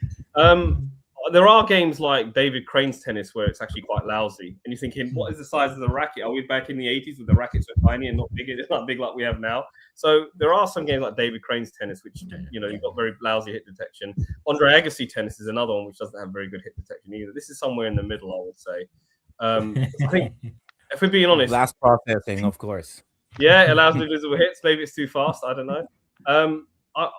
There are games like David Crane's tennis where it's actually quite lousy, and you're thinking, what is the size of the racket? Are we back in the 80s where the rackets were tiny and not big? It's not big like we have now. So there are some games like David Crane's tennis, which you've got very lousy hit detection. Andre Agassi tennis is another one which doesn't have very good hit detection either. This is somewhere in the middle, I would say. I think, if we're being honest, Blast processing, of course. yeah, it allows invisible hits. Maybe it's too fast. I don't know. I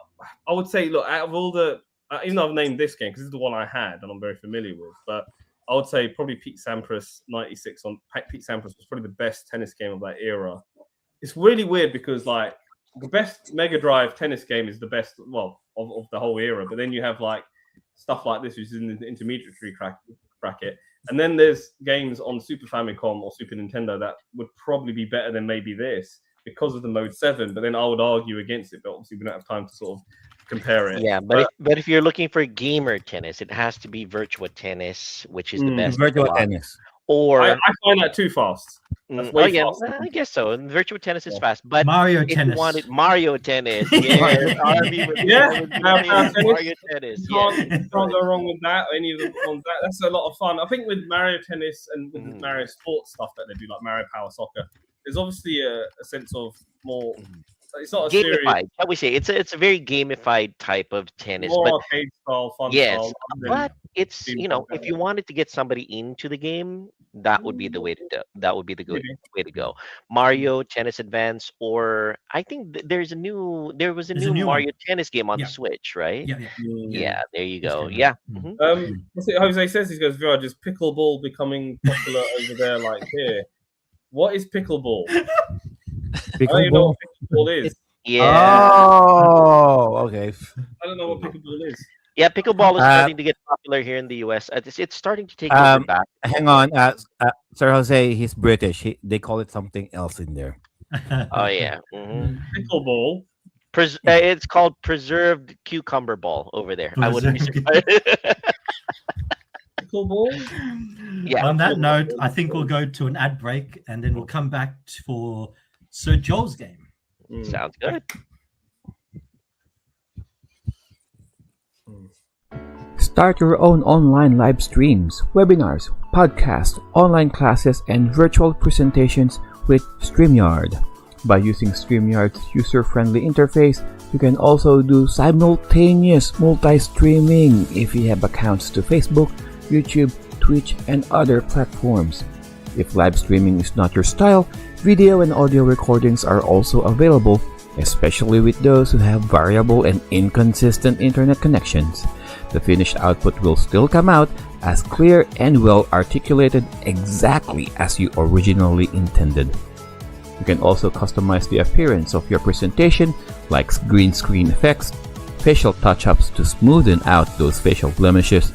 would say, look, out of all the, even though I've named this game because this is the one I had and I'm very familiar with, but I would say probably Pete Sampras 96 on Pete Sampras was probably the best tennis game of that era. It's really weird because like the best Mega Drive tennis game is the best, well, of the whole era, but then you have like stuff like this, which is in the intermediary bracket. And then there's games on Super Famicom or Super Nintendo that would probably be better than maybe this because of the Mode 7. But then I would argue against it, but obviously we don't have time to sort of compare it. Yeah, but if you're looking for gamer tennis, it has to be Virtua Tennis, which is the best. Virtual tennis. Or I find that too fast. That's way faster. I guess so. And Virtua Tennis is fast, but Mario if Tennis. you wanted Mario Tennis, Mario Tennis. Can't go wrong with that. Any of the ones that's a lot of fun. I think with Mario Tennis and with Mario Sports stuff that they do, like Mario Power Soccer, there's obviously a sense of more. It's not a Gamified. serious, Shall we say it's a very gamified type of tennis, more but arcade style, fun yes, style. but it's being if you wanted to get somebody into the game, that would be the way to do. That would be the good way to go. Mario Tennis Advance, or I think there was a new Mario Tennis game on the Switch, right? Yeah, there you go. Yeah. What's it Jose says? He goes, "Viraj, is pickleball becoming popular over there like here? What is pickleball? I don't even know what pickleball is. Yeah. Oh, okay. I don't know what pickleball is. Yeah, pickleball is starting to get popular here in the US. It's starting to take over back. Hang on, Sir Jose, he's British. They call it something else in there. Oh yeah. Pickleball. It's called preserved cucumber ball over there. I wouldn't be surprised. Pickleball. Yeah. On that note, I think we'll go to an ad break and then we'll come back for Sir Joel's game. Sounds good. Start your own online live streams, webinars, podcasts, online classes, and virtual presentations with Streamyard. By using Streamyard's user-friendly interface, you can also do simultaneous multi-streaming if you have accounts to Facebook, YouTube, Twitch, and other platforms. If live streaming is not your style, video and audio recordings are also available, especially with those who have variable and inconsistent internet connections. The finished output will still come out as clear and well articulated exactly as you originally intended. You can also customize the appearance of your presentation, like green screen effects, facial touch-ups to smoothen out those facial blemishes,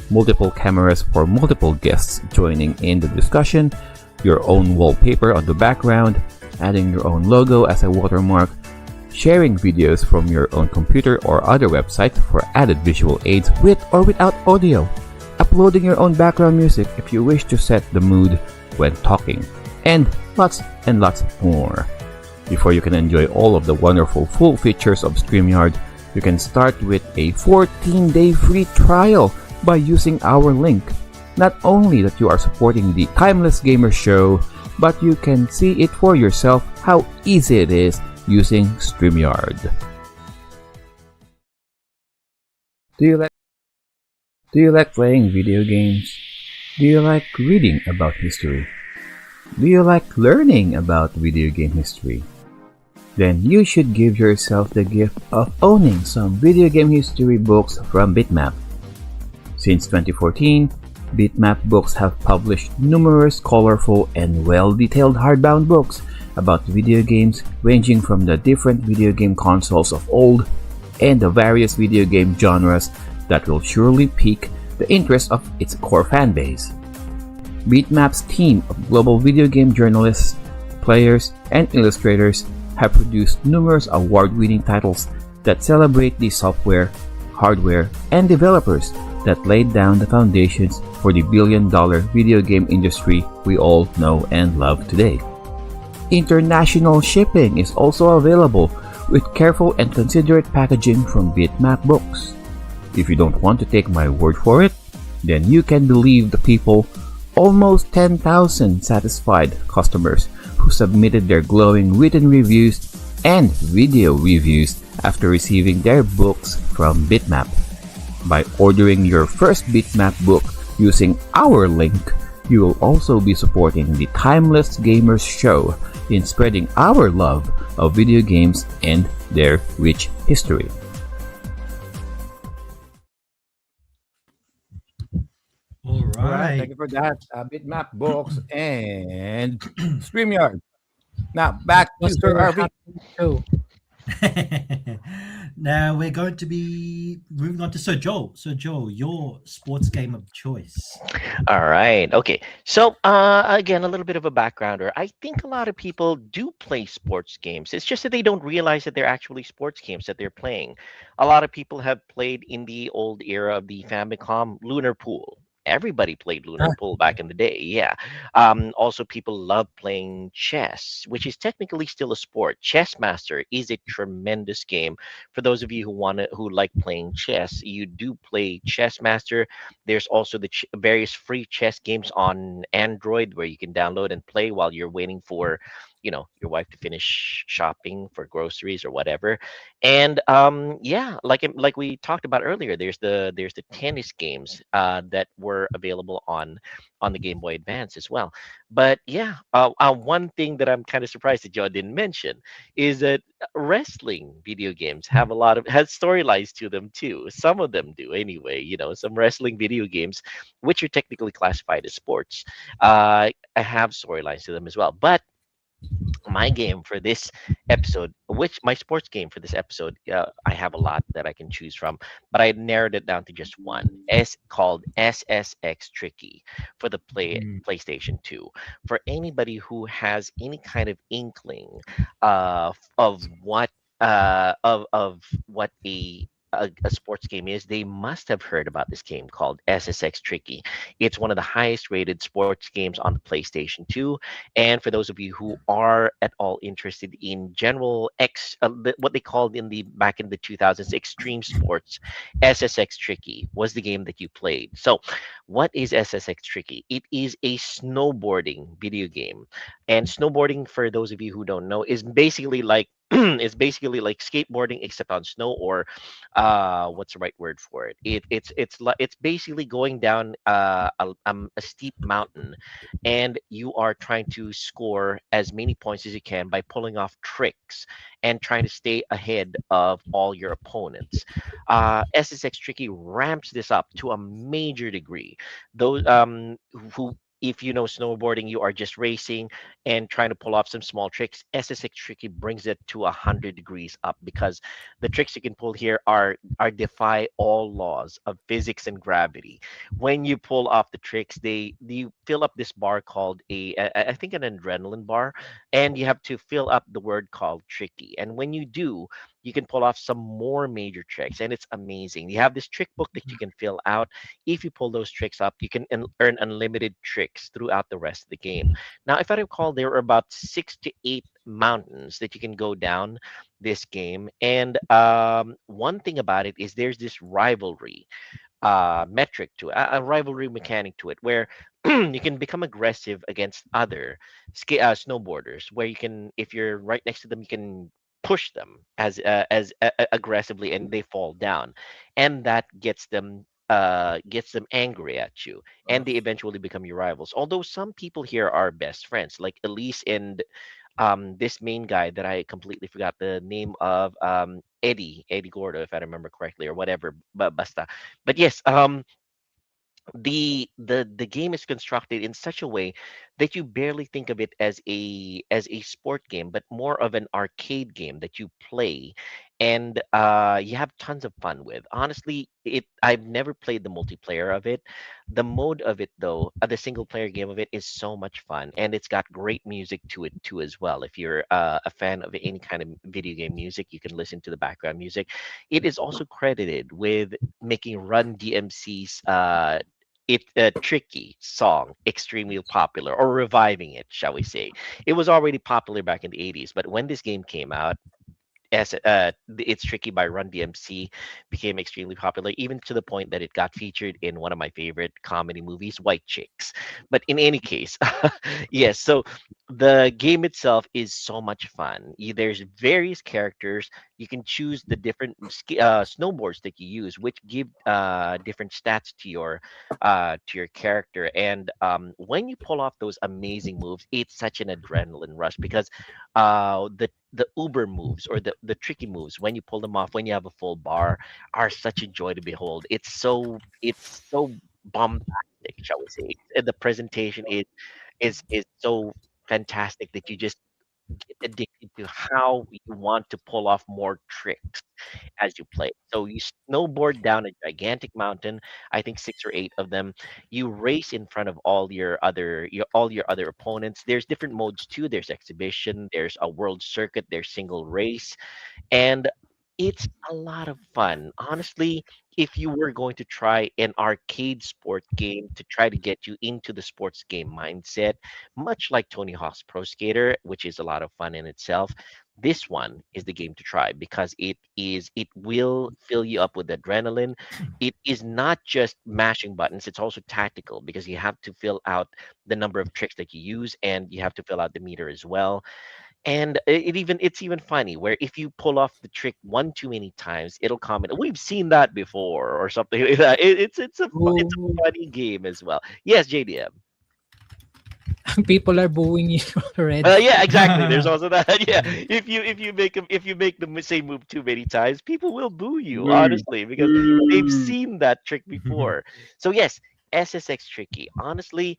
multiple cameras for multiple guests joining in the discussion, your own wallpaper on the background, adding your own logo as a watermark, sharing videos from your own computer or other website for added visual aids with or without audio, uploading your own background music if you wish to set the mood when talking, and lots more. Before you can enjoy all of the wonderful full features of StreamYard, you can start with a 14-day free trial by using our link. Not only that you are supporting the Timeless Gamer Show, but you can see it for yourself how easy it is using StreamYard. Do you like playing video games? Do you like reading about history? Do you like learning about video game history? Then you should give yourself the gift of owning some video game history books from BitMap. Since 2014, BitMap Books have published numerous colorful and well-detailed hardbound books about video games ranging from the different video game consoles of old and the various video game genres that will surely pique the interest of its core fanbase. BitMap's team of global video game journalists, players, and illustrators have produced numerous award-winning titles that celebrate the software, hardware, and developers that laid down the foundations for the billion-dollar video game industry we all know and love today. International shipping is also available with careful and considerate packaging from BitMap Books. If you don't want to take my word for it, then you can believe the people, almost 10,000 satisfied customers who submitted their glowing written reviews and video reviews after receiving their books from BitMap. By ordering your first BitMap book using our link, you will also be supporting the Timeless Gamers Show in spreading our love of video games and their rich history. All right. Thank you for that. BitMap Books and StreamYard. Now back to What's Sir our RV. show? Now we're going to be moving on to Sir Joel. Sir Joel, your sports game of choice. All right. Okay. So, again, a little bit of a backgrounder. I think a lot of people do play sports games. It's just that they don't realize that they're actually sports games that they're playing. A lot of people have played in the old era of the Famicom Lunar Pool. Everybody played Lunar Pool back in the day. Yeah. Also, people love playing chess, which is technically still a sport. Chess Master is a tremendous game. For those of you who like playing chess, you do play Chess Master. There's also the various free chess games on Android where you can download and play while you're waiting for, your wife to finish shopping for groceries or whatever. And yeah, like we talked about earlier, there's the tennis games that were available on the Game Boy Advance as well. But yeah, one thing that I'm kind of surprised that Joe didn't mention is that wrestling video games have has storylines to them too. Some of them do anyway. Some wrestling video games, which are technically classified as sports, have storylines to them as well. But my game for this episode, which my sports game for this episode, I have a lot that I can choose from, but I narrowed it down to just one. It's called SSX Tricky for the PlayStation 2. For anybody who has any kind of inkling of what a a sports game is, they must have heard about this game called SSX Tricky. It's one of the highest rated sports games on the PlayStation 2. And for those of you who are at all interested in general what they called in the back in the 2000s extreme sports, SSX Tricky was the game that you played. So, what is SSX Tricky? It is a snowboarding video game. And snowboarding, for those of you who don't know, is basically like it's basically like skateboarding except on snow, or what's the right word for it? It's basically going down a steep mountain, and you are trying to score as many points as you can by pulling off tricks and trying to stay ahead of all your opponents. SSX Tricky ramps this up to a major degree. Those who if you know snowboarding, you are just racing and trying to pull off some small tricks. SSX Tricky brings it to 100 degrees up, because the tricks you can pull here are defy all laws of physics and gravity. When you pull off the tricks, you fill up this bar called I think an adrenaline bar, and you have to fill up the word called tricky. And when you do, you can pull off some more major tricks, and it's amazing. You have this trick book that you can fill out. If you pull those tricks up, you can earn unlimited tricks throughout the rest of the game. Now, if I recall, there are about 6 to 8 mountains that you can go down this game. And one thing about it is there's this rivalry metric to it, a rivalry mechanic to it, where you can become aggressive against other snowboarders, where you can, if you're right next to them, you can push them aggressively, and they fall down, and that gets them angry at you, and they eventually become your rivals. Although some people here are best friends, like Elise and this main guy that I completely forgot the name of, Eddie Gordo, if I remember correctly, or whatever. But basta. But yes, the game is constructed in such a way that you barely think of it as a sport game, but more of an arcade game that you play, and you have tons of fun with. Honestly, it I've never played the multiplayer of it. The mode of it, though, the single player game of it, is so much fun, and it's got great music to it too as well. If you're a fan of any kind of video game music, you can listen to the background music. It is also credited with making Run DMC's tricky song extremely popular, or reviving it, shall we say. It was already popular back in the 80s, but when this game came out, it's tricky by Run DMC became extremely popular, even to the point that it got featured in one of my favorite comedy movies, White Chicks. But in any case, yes, so the game itself is so much fun. There's various characters. You can choose the different snowboards that you use, which give different stats to your character. And when you pull off those amazing moves, it's such an adrenaline rush, because the uber moves, or the tricky moves, when you pull them off when you have a full bar, are such a joy to behold. It's so bombastic, shall we say. And the presentation is so fantastic that you just get addicted to how you want to pull off more tricks as you play. So you snowboard down a gigantic mountain, I think 6 or 8 of them. You race in front of all your other opponents. There's different modes too. There's exhibition, there's a world circuit, there's single race, and it's a lot of fun. Honestly, if you were going to try an arcade sport game to try to get you into the sports game mindset, much like Tony Hawk's Pro Skater, which is a lot of fun in itself, this one is the game to try, because it will fill you up with adrenaline. It is not just mashing buttons, it's also tactical, because you have to fill out the number of tricks that you use, and you have to fill out the meter as well. And it's even funny, where if you pull off the trick one too many times, it'll comment, "We've seen that before," or something like that. It's Oh, a funny game as well. Yes, JDM. people are booing you already. Yeah, exactly. There's also that. Yeah, if you make the same move too many times, people will boo you, Mm. honestly, because they've Mm. seen that trick before. So yes, SSX Tricky. Honestly,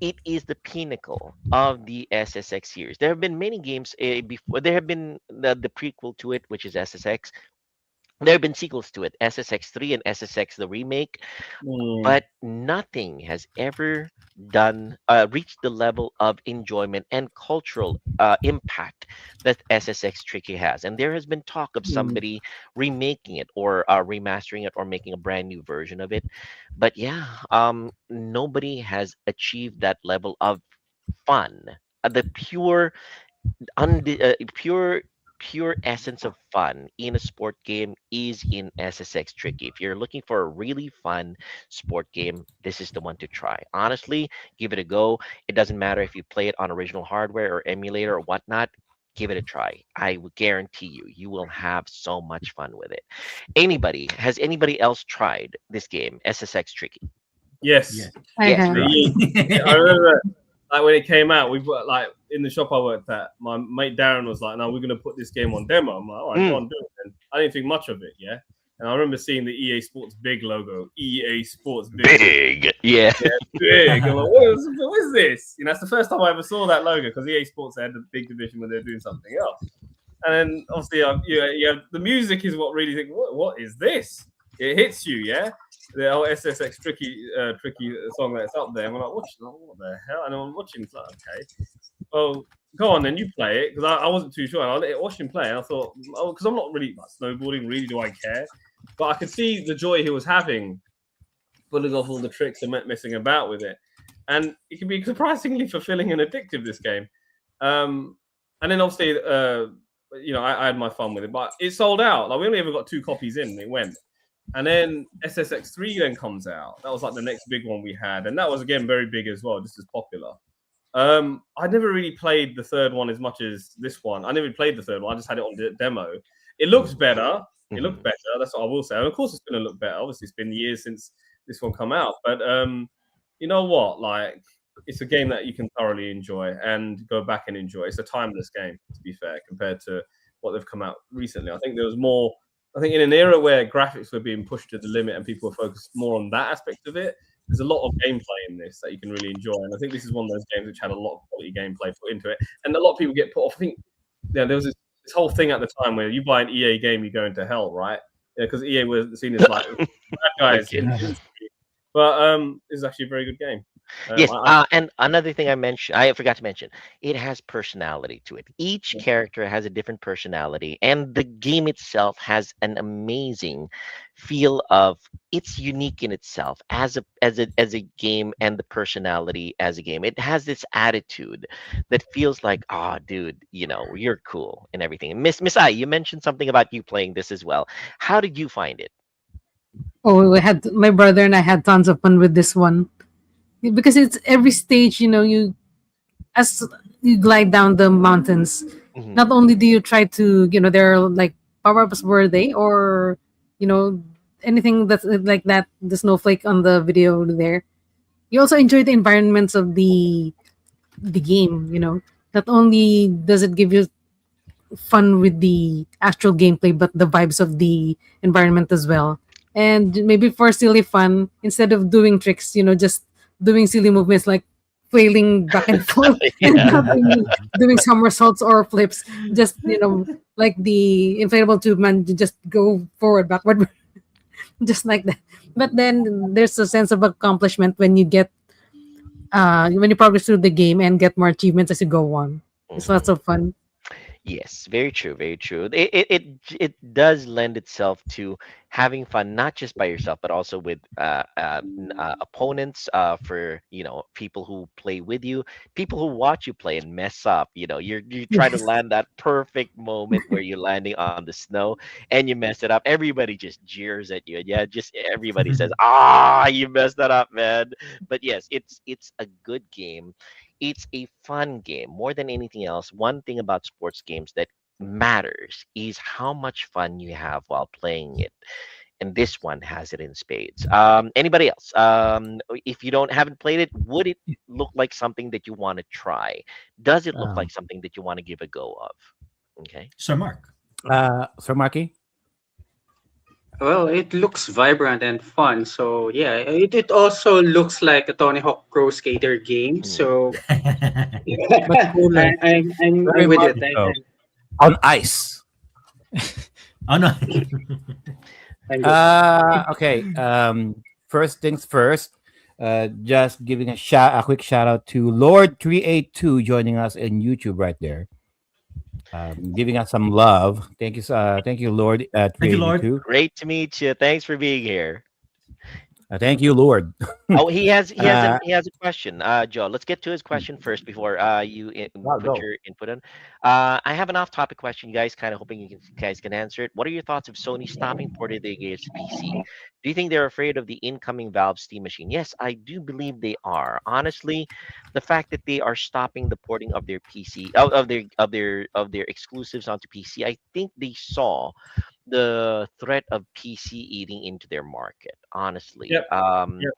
it is the pinnacle of the SSX series. There have been many games before. There have been the prequel to it, which is SSX. There have been sequels to it, SSX3 and SSX the remake, but nothing has ever reached the level of enjoyment and cultural impact that SSX Tricky has. And there has been talk of somebody remaking it or remastering it or making a brand new version of it. But yeah, nobody has achieved that level of fun. The pure essence of fun in a sport game is in SSX Tricky. If you're looking for a really fun sport game, this is the one to try. Honestly, give it a go. It doesn't matter if you play it on original hardware or emulator or whatnot. Give it a try. I will guarantee you will have so much fun with it. Has anybody else tried this game, SSX Tricky? Yes. Yeah. I Yes, have. I remember like when it came out, we were like in the shop I worked at. My mate Darren was like, "No, we're gonna put this game on demo." I'm like, "All right, go on, do it." And I didn't think much of it, yeah. And I remember seeing the EA Sports Big logo, EA Sports Big, Yeah. big. I'm like, what is this? You know, that's the first time I ever saw that logo because EA Sports had the big division when they're doing something else. And then obviously, the music is what really think, what is this? It hits you, yeah. The whole SSX tricky song that's up there. And we're like, what the hell? And I'm watching, it's like, okay, well, go on then, you play it because I wasn't too sure. And I watched him play, and I thought, because I'm not really like snowboarding, really, do I care? But I could see the joy he was having, pulling off all the tricks and messing about with it, and it can be surprisingly fulfilling and addictive. This game, and then obviously, I had my fun with it, but it sold out. Like we only ever got 2 copies in, and it went. And then SSX3 then comes out. That was like the next big one we had, and that was again very big as well, just as popular. I never really played the third one as much as this one. I never played the third one. I just had it on the demo. It looks better. It looked better. That's what I will say. And of course, it's going to look better. Obviously, it's been years since this one come out. But you know what? Like, it's a game that you can thoroughly enjoy and go back and enjoy. It's a timeless game, to be fair, compared to what they've come out recently. I think there was more. I think in an era where graphics were being pushed to the limit and people were focused more on that aspect of it, there's a lot of gameplay in this that you can really enjoy. And I think this is one of those games which had a lot of quality gameplay put into it. And a lot of people get put off. I think there was this whole thing at the time where you buy an EA game, you go into hell, right? Because EA was seen as like bad guys. But it's actually a very good game. Yes, and another thing I forgot to mention, it has personality to it. Each character has a different personality, and the game itself has an amazing feel of it's unique in itself as a game, and the personality as a game. It has this attitude that feels like, dude, you're cool and everything. And Miss I, you mentioned something about you playing this as well. How did you find it? Oh, my brother and I had tons of fun with this one. Because it's every stage, as you glide down the mountains, not only do you try to, there are like power-ups were they, or, anything that's like that, the snowflake on the video there. You also enjoy the environments of the game, Not only does it give you fun with the actual gameplay, but the vibes of the environment as well. And maybe for silly fun, instead of doing tricks, just doing silly movements like flailing back and forth and doing somersaults or flips, just like the inflatable tube man, just go forward, backward, just like that. But then there's a sense of accomplishment when you get when you progress through the game and get more achievements as you go on. It's lots of fun. Yes, very true, very true. It does lend itself to having fun, not just by yourself, but also with opponents. For people who play with you, people who watch you play and mess up. You try to land that perfect moment where you're landing on the snow and you mess it up. Everybody just jeers at you, and just everybody says, you messed that up, man." But yes, it's a good game. It's a fun game more than anything else. One thing about sports games that matters is how much fun you have while playing it, and this one has it in spades. Anybody else? If you haven't played it, would it look like something that you want to try? Does it look like something that you want to give a go of? Okay. So Mark. Sir Marky? Well, it looks vibrant and fun. So yeah, it also looks like a Tony Hawk Pro Skater game. So But cooler. I'm Very with much it. so. On ice. Oh no. And Okay. First things first. Just giving a quick shout out to Lord382 joining us in YouTube right there. Giving us some love. Thank you, Lord Thank you, Lord. 382. Great to meet you. Thanks for being here. Thank you, Lord. Oh, Uh, he has a question. Joe, let's get to his question first before put go. your input in. I have an off-topic question, you guys. Kind of hoping you guys can answer it. What are your thoughts of Sony stopping porting their games to PC? Do you think they're afraid of the incoming Valve Steam machine? Yes, I do believe they are. Honestly, the fact that they are stopping the porting of their PC of their exclusives onto PC, I think they saw the threat of PC eating into their market. Honestly, Yep. Yep.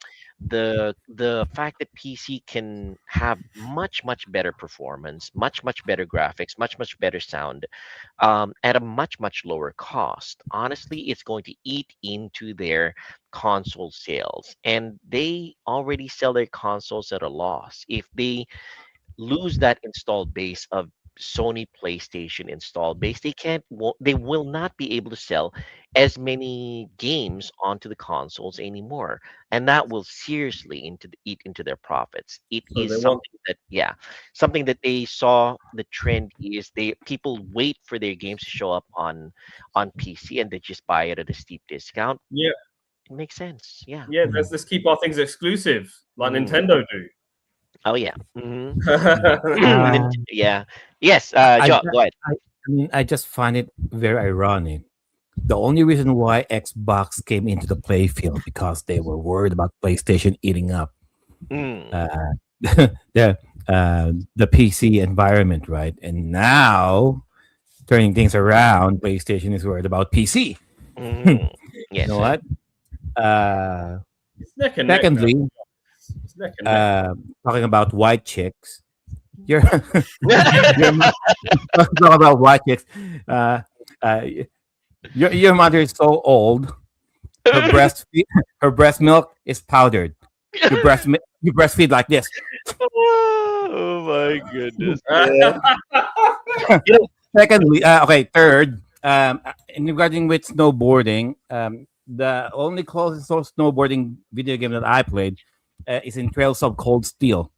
the fact that PC can have much better performance, much better graphics, much better sound, at a much lower cost. Honestly, it's going to eat into their console sales, and they already sell their consoles at a loss. If they lose that installed base of Sony PlayStation installed base, they will not be able to sell as many games onto the consoles anymore, and that will seriously eat into their profits. It So is they want. something that they saw. The trend is people wait for their games to show up on PC, and they just buy it at a steep discount. Yeah. It makes sense. Yeah. Yeah. Let's keep our things exclusive, like Mm. Nintendo do. Oh yeah. Hmm. Uh, Yeah. Yes. I, Joe, go ahead. I just find it very ironic. The only reason why Xbox came into the playfield because they were worried about PlayStation eating up Mm. the the PC environment, right? And now turning things around, PlayStation is worried about PC. Mhm. You Yes, know sir. what? Uh, It's neck and neck. Now. Secondly, It's neck and neck. talking about white chicks, you're, you're talking about white chicks. Uh, uh, your mother is so old. Her breast milk is powdered. You breastfeed like this. Oh my goodness. Secondly, okay. Third, in regarding with snowboarding, the only closest to snowboarding video game that I played is in Trails of Cold Steel.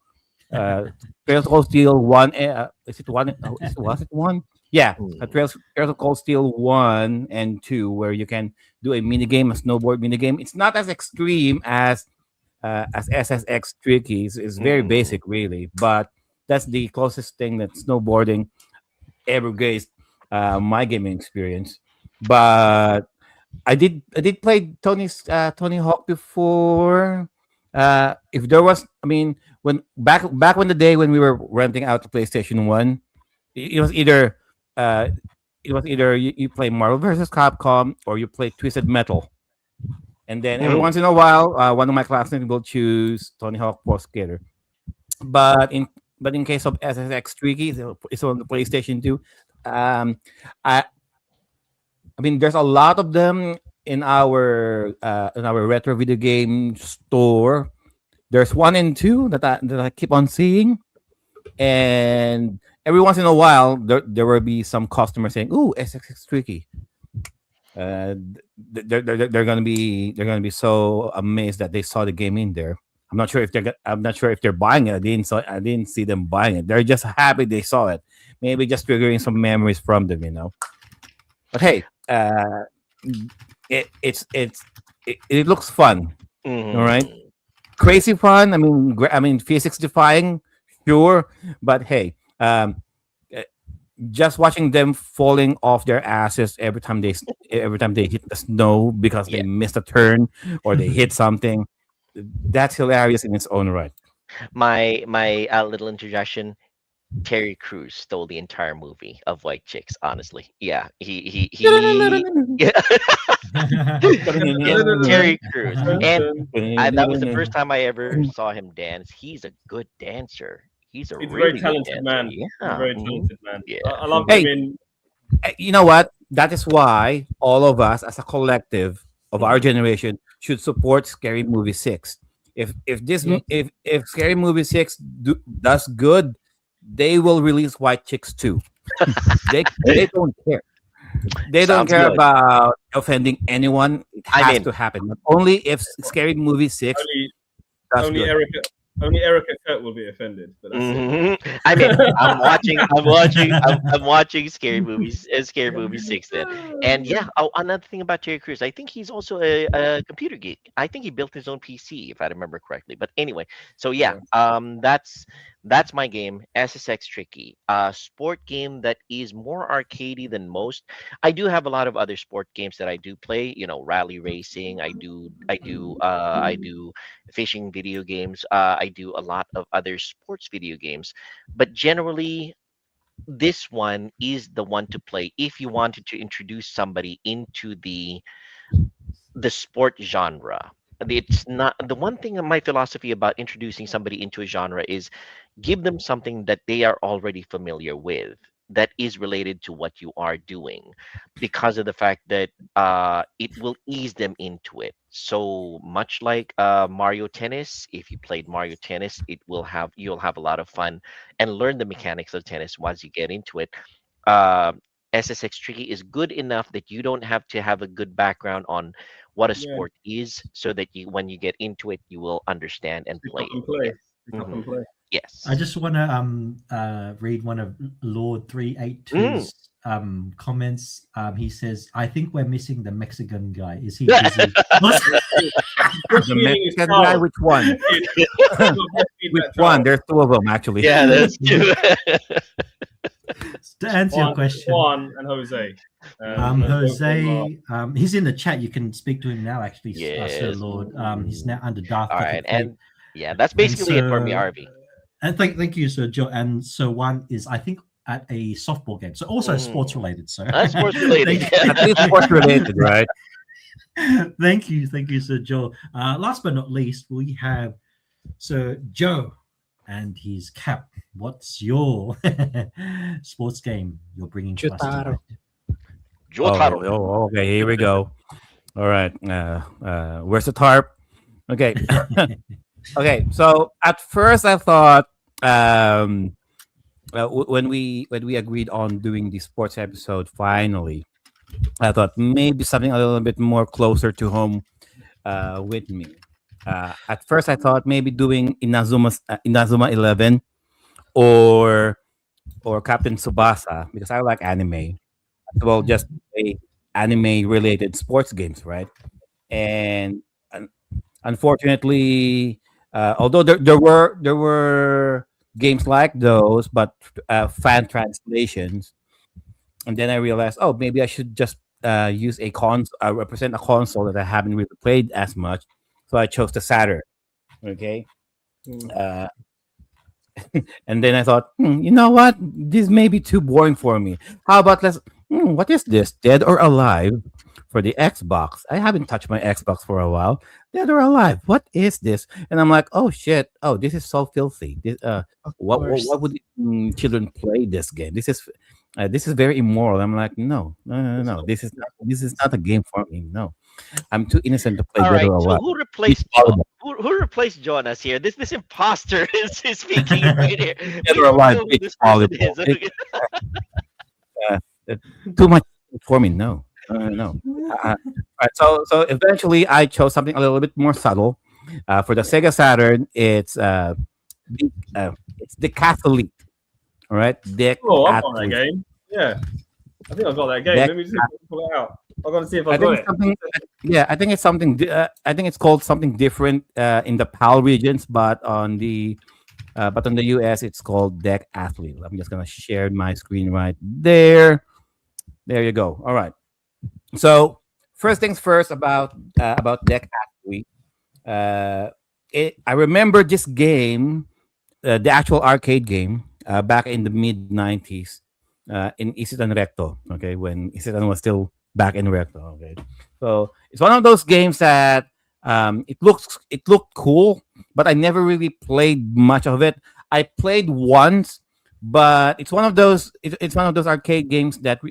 Trails of Cold Steel one. Is it one? Was it one? Yeah, Trails of Cold Steel 1 and 2, where you can do a mini game, a snowboard mini game. It's not as extreme as SSX Tricky. It's very basic, really, but that's the closest thing that snowboarding ever gazed my gaming experience. But I did play Tony Hawk before. If there was, I mean, when back when the day when we were renting out the PlayStation 1, it was either uh, you play Marvel versus Capcom or you play Twisted Metal. And then every once in a while, one of my classmates will choose Tony Hawk Pro Skater. But in case of SSX Tricky, it's on the PlayStation 2. Um, I I mean, there's a lot of them in our retro video game store. There's 1 and 2 that I keep on seeing, and every once in a while there will be some customers saying, "Ooh, SSX Tricky." They're gonna be so amazed that they saw the game in there. I'm not sure if they're buying it. I didn't see them buying it. They're just happy they saw it. Maybe just triggering some memories from them. But hey, it looks fun. All right, crazy fun. I mean, physics defying, sure. But hey, just watching them falling off their asses every time they hit the snow because they missed a turn or they hit something, that's hilarious in its own right. My little interjection. Terry Crews stole the entire movie of White Chicks. Honestly, yeah, he yeah, yeah, Terry Crews, and that was the first time I ever saw him dance. He's a good dancer. He's a He's a really very good talented dancer. man. He's a Yeah, very talented man. yeah. I love Hey, him in. you know what? That is why all of us, as a collective of our generation, should support Scary Movie 6. If Scary Movie 6 does good, they will release White Chicks too. They don't care. They don't Sounds care good. about offending anyone. It I'm has in. to happen. But only if Scary Movie 6 Only, does only good. Erica Kurt will be offended, but that's I'm in. it. I'm watching. I'm watching. I'm watching scary movies. Scary movie six then. And yeah. Oh, another thing about Terry Crews, I think he's also a computer geek. I think he built his own PC, if I remember correctly. But anyway, so yeah. Yeah. That's my game. SSX Tricky. A sport game that is more arcadey than most. I do have a lot of other sport games that I do play. You know, rally racing. I do fishing video games. I do a lot of other sports video games, but generally, this one is the one to play if you wanted to introduce somebody into the sport genre. It's not the one thing. My philosophy about introducing somebody into a genre is give them something that they are already familiar with, that is related to what you are doing, because of the fact that it will ease them into it. So much like Mario Tennis, if you played Mario Tennis, you'll have a lot of fun and learn the mechanics of tennis once you get into it. Uh, SSX Tricky is good enough that you don't have to have a good background on what a Yeah, sport is, so that you, when you get into it, you will understand and pick play up and it. play. Yes. Pick up Mhm. and play. Yes. I just want to read one of Lord 382's comments. He says, "I think we're missing the Mexican guy. Is he busy?" The Mexican guy, which one? Which one? There's two of them actually. Yeah, that's true. To answer your question, Juan and Jose. Both of them are- Jose, he's in the chat. You can speak to him now, actually, Sir Yes. Lord. He's now under Darth All Gothic right, Fleet. and yeah, that's basically it for me, RV. And thank you, Sir Joe. And so one is, I think, at a softball game. So also Mm. sports related. So That's sports related. At least sports related, right? thank you, Sir Joe. Last but not least, we have Sir Joe and his cap. What's your sports game you're bringing to us tonight? Jutaro. Jotaro. Okay, here we go. All right. Where's the tarp? Okay. Okay. So at first I thought when we agreed on doing the sports episode, finally, I thought maybe something a little bit more closer to home with me. At first I thought maybe doing Inazuma 11 or Captain Tsubasa, because I like anime. Well, just a anime related sports games, right? And unfortunately, although there were games like those, but fan translations, and then I realized, oh, maybe I should just use a represent a console that I haven't really played as much. So I chose the Saturn. Okay. Uh, and then I thought, you know what? This may be too boring for me. How about what is this? Dead or Alive for the Xbox? I haven't touched my Xbox for a while. Dead or Alive? What is this? And I'm like, oh shit! Oh, this is so filthy. What would children play this game? This is very immoral. I'm like, no. This is not a game for me. No, I'm too innocent to play All Dead right. or So Alive. who replaced who replaced Jonas here? This imposter is speaking right here. Dead or Alive, Who beach this person volleyball. is. Too much for me. No. No. Right, so eventually I chose something a little bit more subtle. For the Sega Saturn, it's the Catholic. All right, Deck Oh, I've got that Athlete. game. Yeah. I think I've got that game. Deck Let me just see if I can pull it out. I've got to see if I I've think got it's it. something. Yeah, I think it's something. I think it's called something different in the PAL regions, but on the US, it's called Deck Athlete. I'm just gonna share my screen right there. There you go. All right. So first things first about Deck Athlete. I remember this game, the actual arcade game, back in the mid '90s, in Isitan Recto. Okay, when Isitan was still back in Recto. Okay, so it's one of those games that it looked cool, but I never really played much of it. I played once, but it's one of those arcade games that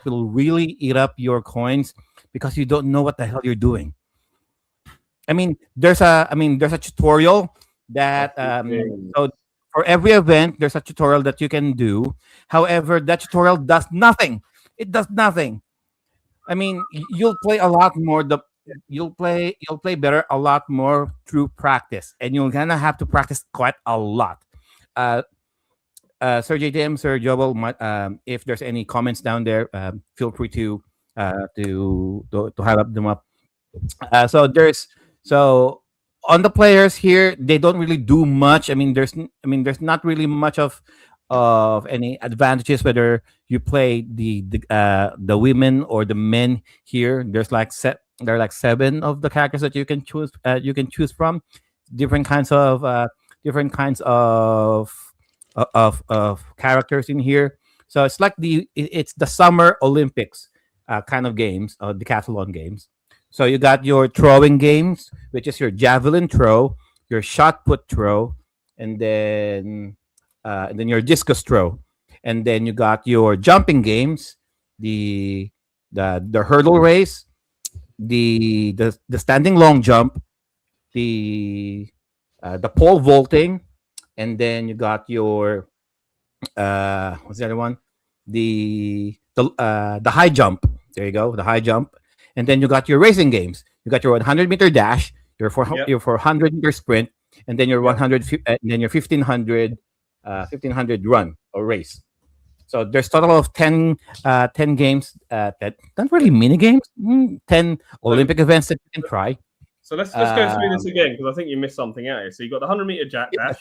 will really eat up your coins because you don't know what the hell you're doing. There's a tutorial that so for every event there's a tutorial that you can do. However, that tutorial does nothing. It does nothing. I mean, you'll play a lot more. You'll play better a lot more through practice, and you're gonna have to practice quite a lot. Uh, Sir JTM, Sir Joel, if there's any comments down there, feel free to highlight them up. So on the players here, they don't really do much. There's not really much of any advantages whether you play the women or the men here. There are like seven of the characters that you can choose from, different kinds of different kinds of characters in here. So it's the Summer Olympics kind of games, decathlon games. So you got your throwing games, which is your javelin throw, your shot put throw, and then your discus throw, and then you got your jumping games, the the hurdle race, the standing long jump, the pole vaulting, and then you got your what's the other one? The high jump. There you go, the high jump, and then you got your racing games. You got your 100-meter dash, Yep. your 400-meter sprint, and then your Yep. 100, and then your 1500 run or race. So there's total of 10 games that not really mini games, 10 Olympic events that you can try. So let's go through this again because I think you missed something out here. So you got the 100-meter dash, you got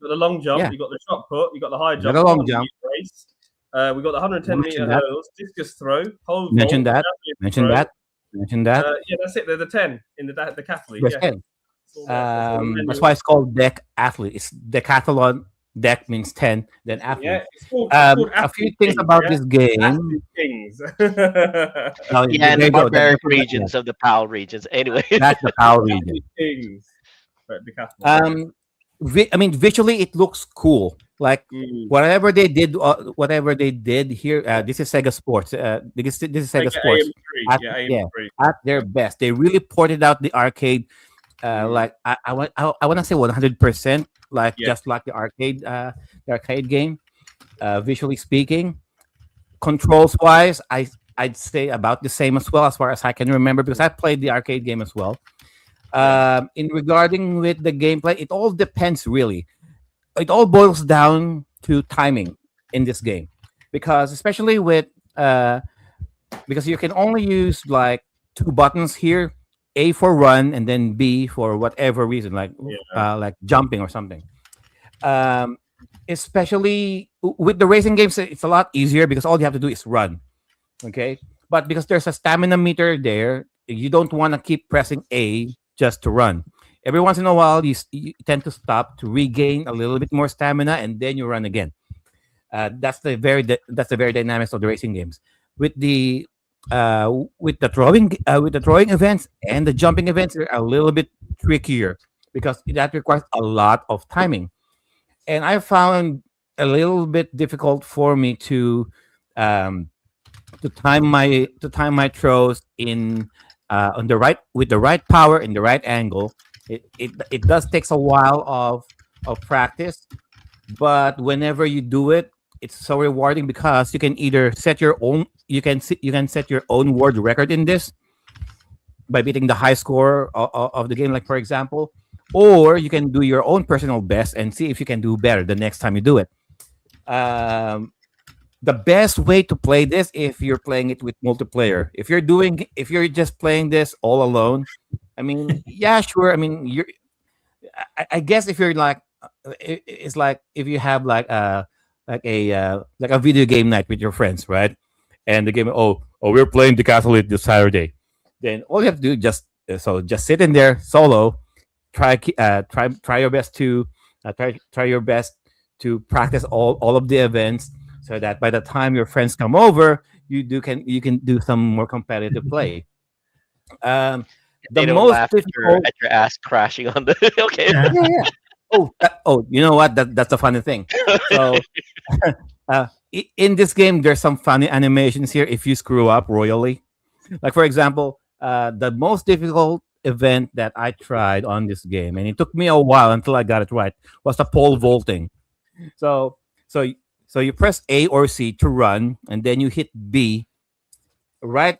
the long jump, Yeah. you got the shot put, you got the high got jump, the long 100-meter jump. race. We got the 110-meter Mention that. hurdles, discus throw, pole vault, Mention that. javelin Mention throw. that. Mention that. Yeah, that's it. They're the 10 in the decathlete. There's Yeah. 10. That's all there. That's all the That's menu. why it's called deck athlete. It's decathlon. Deck means 10. Then athlete. Yeah, it's called A few Athlete things Kings, about yeah? this game. Athlete Kings. Oh, Yeah, and there the you go. barbaric regions of the PAL regions. Anyway, That's the PAL region. Athlete Kings. Right, decathlon. Visually it looks cool. Like Mm. whatever they did here. This is Sega Sports. This is Sega Like Sports AM3. at, Yeah, yeah, AM3. at their best. They really ported out the arcade. Mm. Like I want to say 100%. Like Yeah. just like the arcade game. Visually speaking, controls wise, I'd say about the same as well as far as I can remember because I played the arcade game as well. In regarding with the gameplay, it all depends really. It all boils down to timing in this game, because especially with because you can only use like two buttons here, A for run and then B for whatever reason, like jumping or something. Um, Especially with the racing games, it's a lot easier because all you have to do is run. Okay, but because there's a stamina meter there, you don't want to keep pressing A just to run. Every once in a while, you tend to stop to regain a little bit more stamina, and then you run again. That's the very dynamics of the racing games. With the with the throwing events and the jumping events are a little bit trickier because that requires a lot of timing, and I found a little bit difficult for me um, to time my throws in on the right with the right power and the right angle. It does takes a while of practice, but whenever you do it, it's so rewarding because you can either set your own you can set your own world record in this by beating the high score of the game, like for example, or you can do your own personal best and see if you can do better the next time you do it. Um, the best way to play this if you're playing it with multiplayer. If you're just playing this all alone, I mean, yeah, sure. I mean, I guess if you're like, it's like if you have like a video game night with your friends, right? And the game, we're playing the Catholic this Saturday. Then all you have to do just sit in there solo, try your best to try your best to practice all of the events so that by the time your friends come over, you can do some more competitive play. Um, the they don't most laugh difficult, at your ass crashing on the. Okay. Yeah. yeah. You know what? That's a funny thing. So, in this game, there's some funny animations here. If you screw up royally, like for example, the most difficult event that I tried on this game, and it took me a while until I got it right, was the pole vaulting. So, so, so you press A or C to run, and then you hit B right.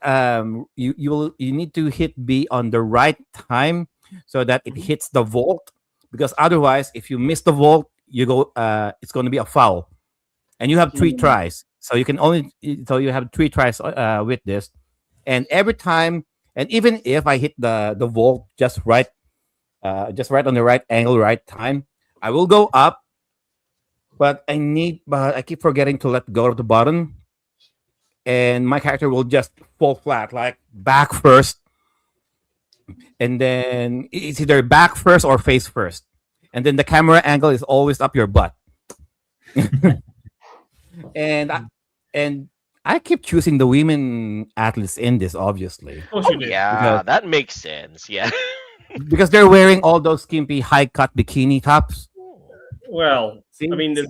You need to hit B on the right time so that it hits the vault. Because otherwise, if you miss the vault, you go. It's going to be a foul, and you have three Mm. tries. So you can only so you have three tries with this, and every time, and even if I hit the vault just right on the right angle, right time, I will go up. But I keep forgetting to let go of the button, and my character will just fall flat, like back first, and then it's either back first or face first, and then the camera angle is always up your butt, and and I keep choosing the women athletes in this, obviously, Of course Oh you do. yeah, that makes sense. Yeah. because they're wearing all those skimpy high cut bikini tops. Well, See, I mean, there's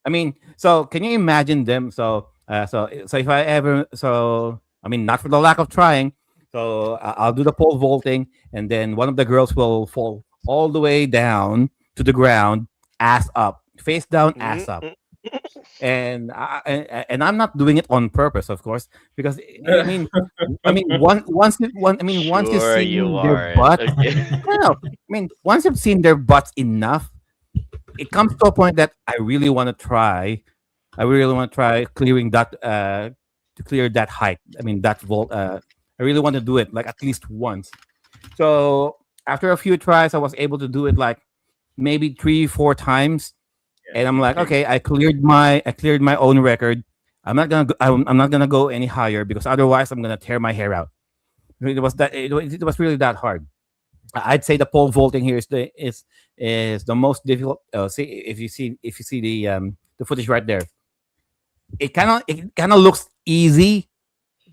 I mean, so can you imagine them? So if I ever, so I mean, not for the lack of trying. So I'll do the pole vaulting, and then one of the girls will fall all the way down to the ground, ass up, face down, ass up, Mm-mm. and I'm not doing it on purpose, of course, because I mean, once you've Sure, you seen their aren't. butt, Okay. no, I mean, once you've seen their butts enough, it comes to a point that I really want to try. I really want to try clearing that to clear that height. I mean that vault. I really want to do it like at least once. So after a few tries, I was able to do it like maybe 3, 4 times, yeah, and I'm like, okay. okay, I cleared my own record. I'm not gonna go any higher because otherwise I'm gonna tear my hair out. It was really that hard. I'd say the pole vaulting here is the most difficult. See if you see the footage right there, it kind of looks easy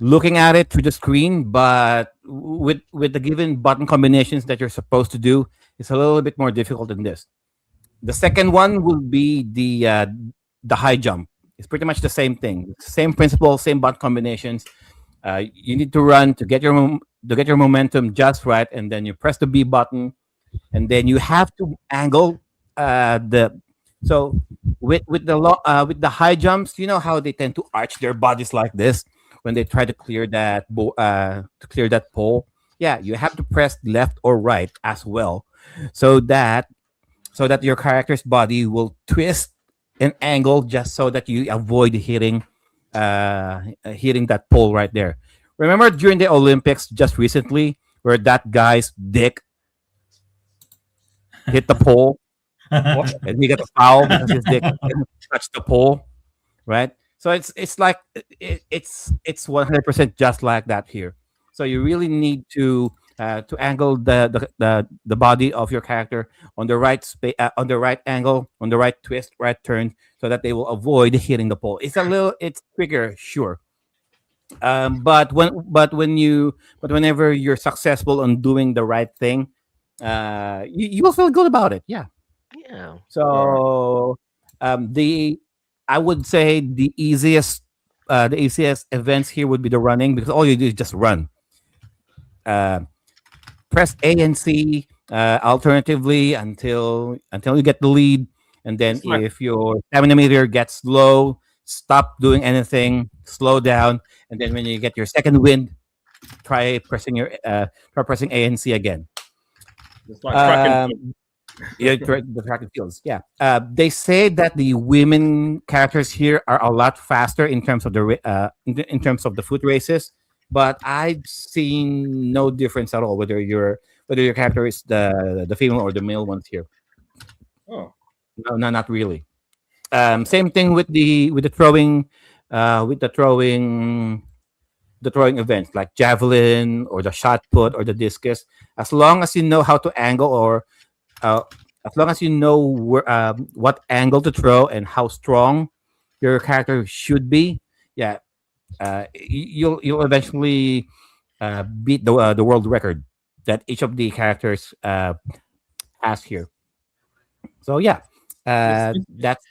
looking at it through the screen, but with the given button combinations that you're supposed to do, it's a little bit more difficult than this. The second one will be the high jump. It's pretty much the same thing, same principle, same button combinations. You need to run to get your momentum just right, and then you press the B button, and then you have to angle the so with the high jumps, you know how they tend to arch their bodies like this when they try to clear that pole. Yeah, you have to press left or right as well, so that your character's body will twist and angle just so that you avoid hitting that pole right there. Remember during the Olympics just recently where that guy's dick hit the pole and he got a foul because his dick didn't touch the pole, right? So it's like it's 100% just like that here. So you really need to angle the body of your character on the on the right angle, on the right twist, right turn, so that they will avoid hitting the pole. It's trickier, sure. But whenever you're successful on doing the right thing, you will feel good about it. Yeah. Yeah. So the I would say the easiest events here would be the running because all you do is just run. Uh, Press A and C alternatively until you get the lead, and then Smart. if your stamina meter gets low, stop doing anything, slow down, and then when you get your second wind, try pressing A and C again. It's like track and field. Um, yeah, the track and fields. Yeah, they say that the women characters here are a lot faster in terms of in terms of the foot races, but I've seen no difference at all whether your character is the female or the male ones here. Oh, No, no, not really. Same thing with the throwing, with the throwing events like javelin or the shot put or the discus. As long as you know how to angle or uh, as long as you know what angle to throw and how strong your character should be, yeah, you'll eventually beat the world record that each of the characters has here. So yeah, that's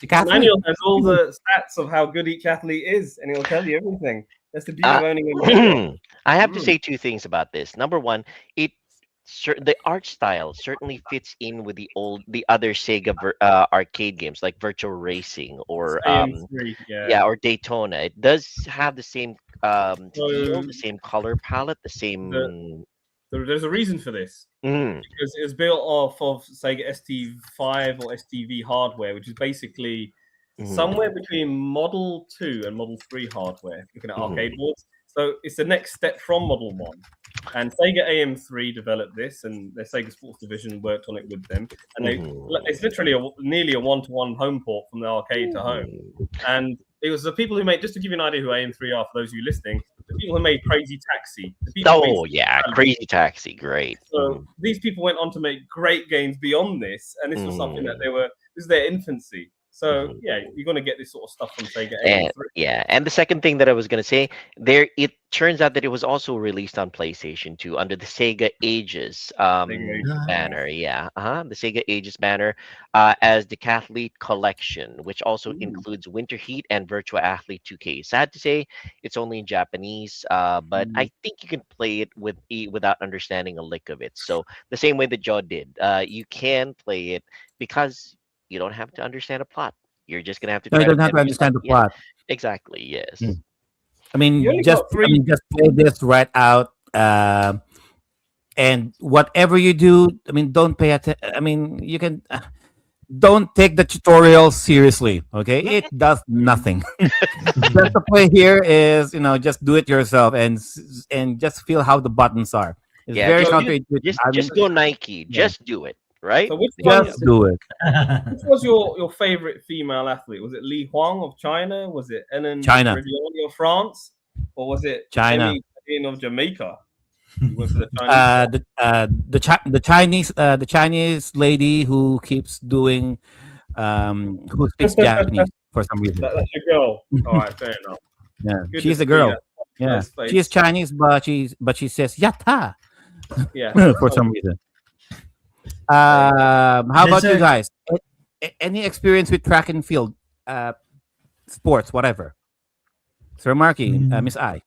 the athlete. Manuel has all the stats of how good each athlete is, and he'll tell you everything. That's the beauty Uh, of owning a manual. I have to Mm. say two things about this. Number one, the art style certainly fits in with the other Sega arcade games like Virtual Racing or AM3, yeah. yeah, or Daytona. It does have the same feel, So the same color palette, the the, same. there's a reason for this. Mm, Because it was built off of Sega ST5 or STV hardware, which is basically somewhere between Model 2 and Model 3 hardware, looking at arcade boards. So it's the next step from Model 1. And Sega AM3 developed this, and their Sega Sports Division worked on it with them. And it's literally nearly a one-to-one home port from the arcade to home. And it was the people who made, just to give you an idea who AM3 are for those of you listening, the people who made Crazy Taxi. The people who made Crazy Taxi, great. So these people went on to make great games beyond this, and this was something that this is their infancy. So yeah, you're gonna get this sort of stuff from Sega. And the second thing that I was gonna say, it turns out that it was also released on PlayStation 2 under the Sega Ages banner. Yeah, the Sega Ages banner as the Decathlete Collection, which also includes Winter Heat and Virtua Athlete 2K. Sad to say, it's only in Japanese, but I think you can play it without understanding a lick of it. So the same way that Joe did, you can play it because you don't have to understand a plot. You're just gonna have to. No, you don't have to understand the plot. Exactly. Yes. I mean, just play this right out, and whatever you do, I mean, don't pay attention. I mean, you can. Don't take the tutorial seriously. Okay, it does nothing. Just the play here is, just do it yourself and just feel how the buttons are. It's very counterintuitive. Just go Nike. Yeah. Just do it. Right? So just do it. Which was your favorite female athlete? Was it Li Huang of China? Was it Ellen China Rivioli of France? Or was it China of Jamaica? The Chinese lady who keeps doing who speaks Japanese for some reason. That's your girl. All right, fair enough. Yeah, Good she's to a girl. see Yeah, that. she is Chinese, but she says yatta. Yeah, for some reason. How about you guys? Any experience with track and field, sports, whatever? Sir Marky, Miss I.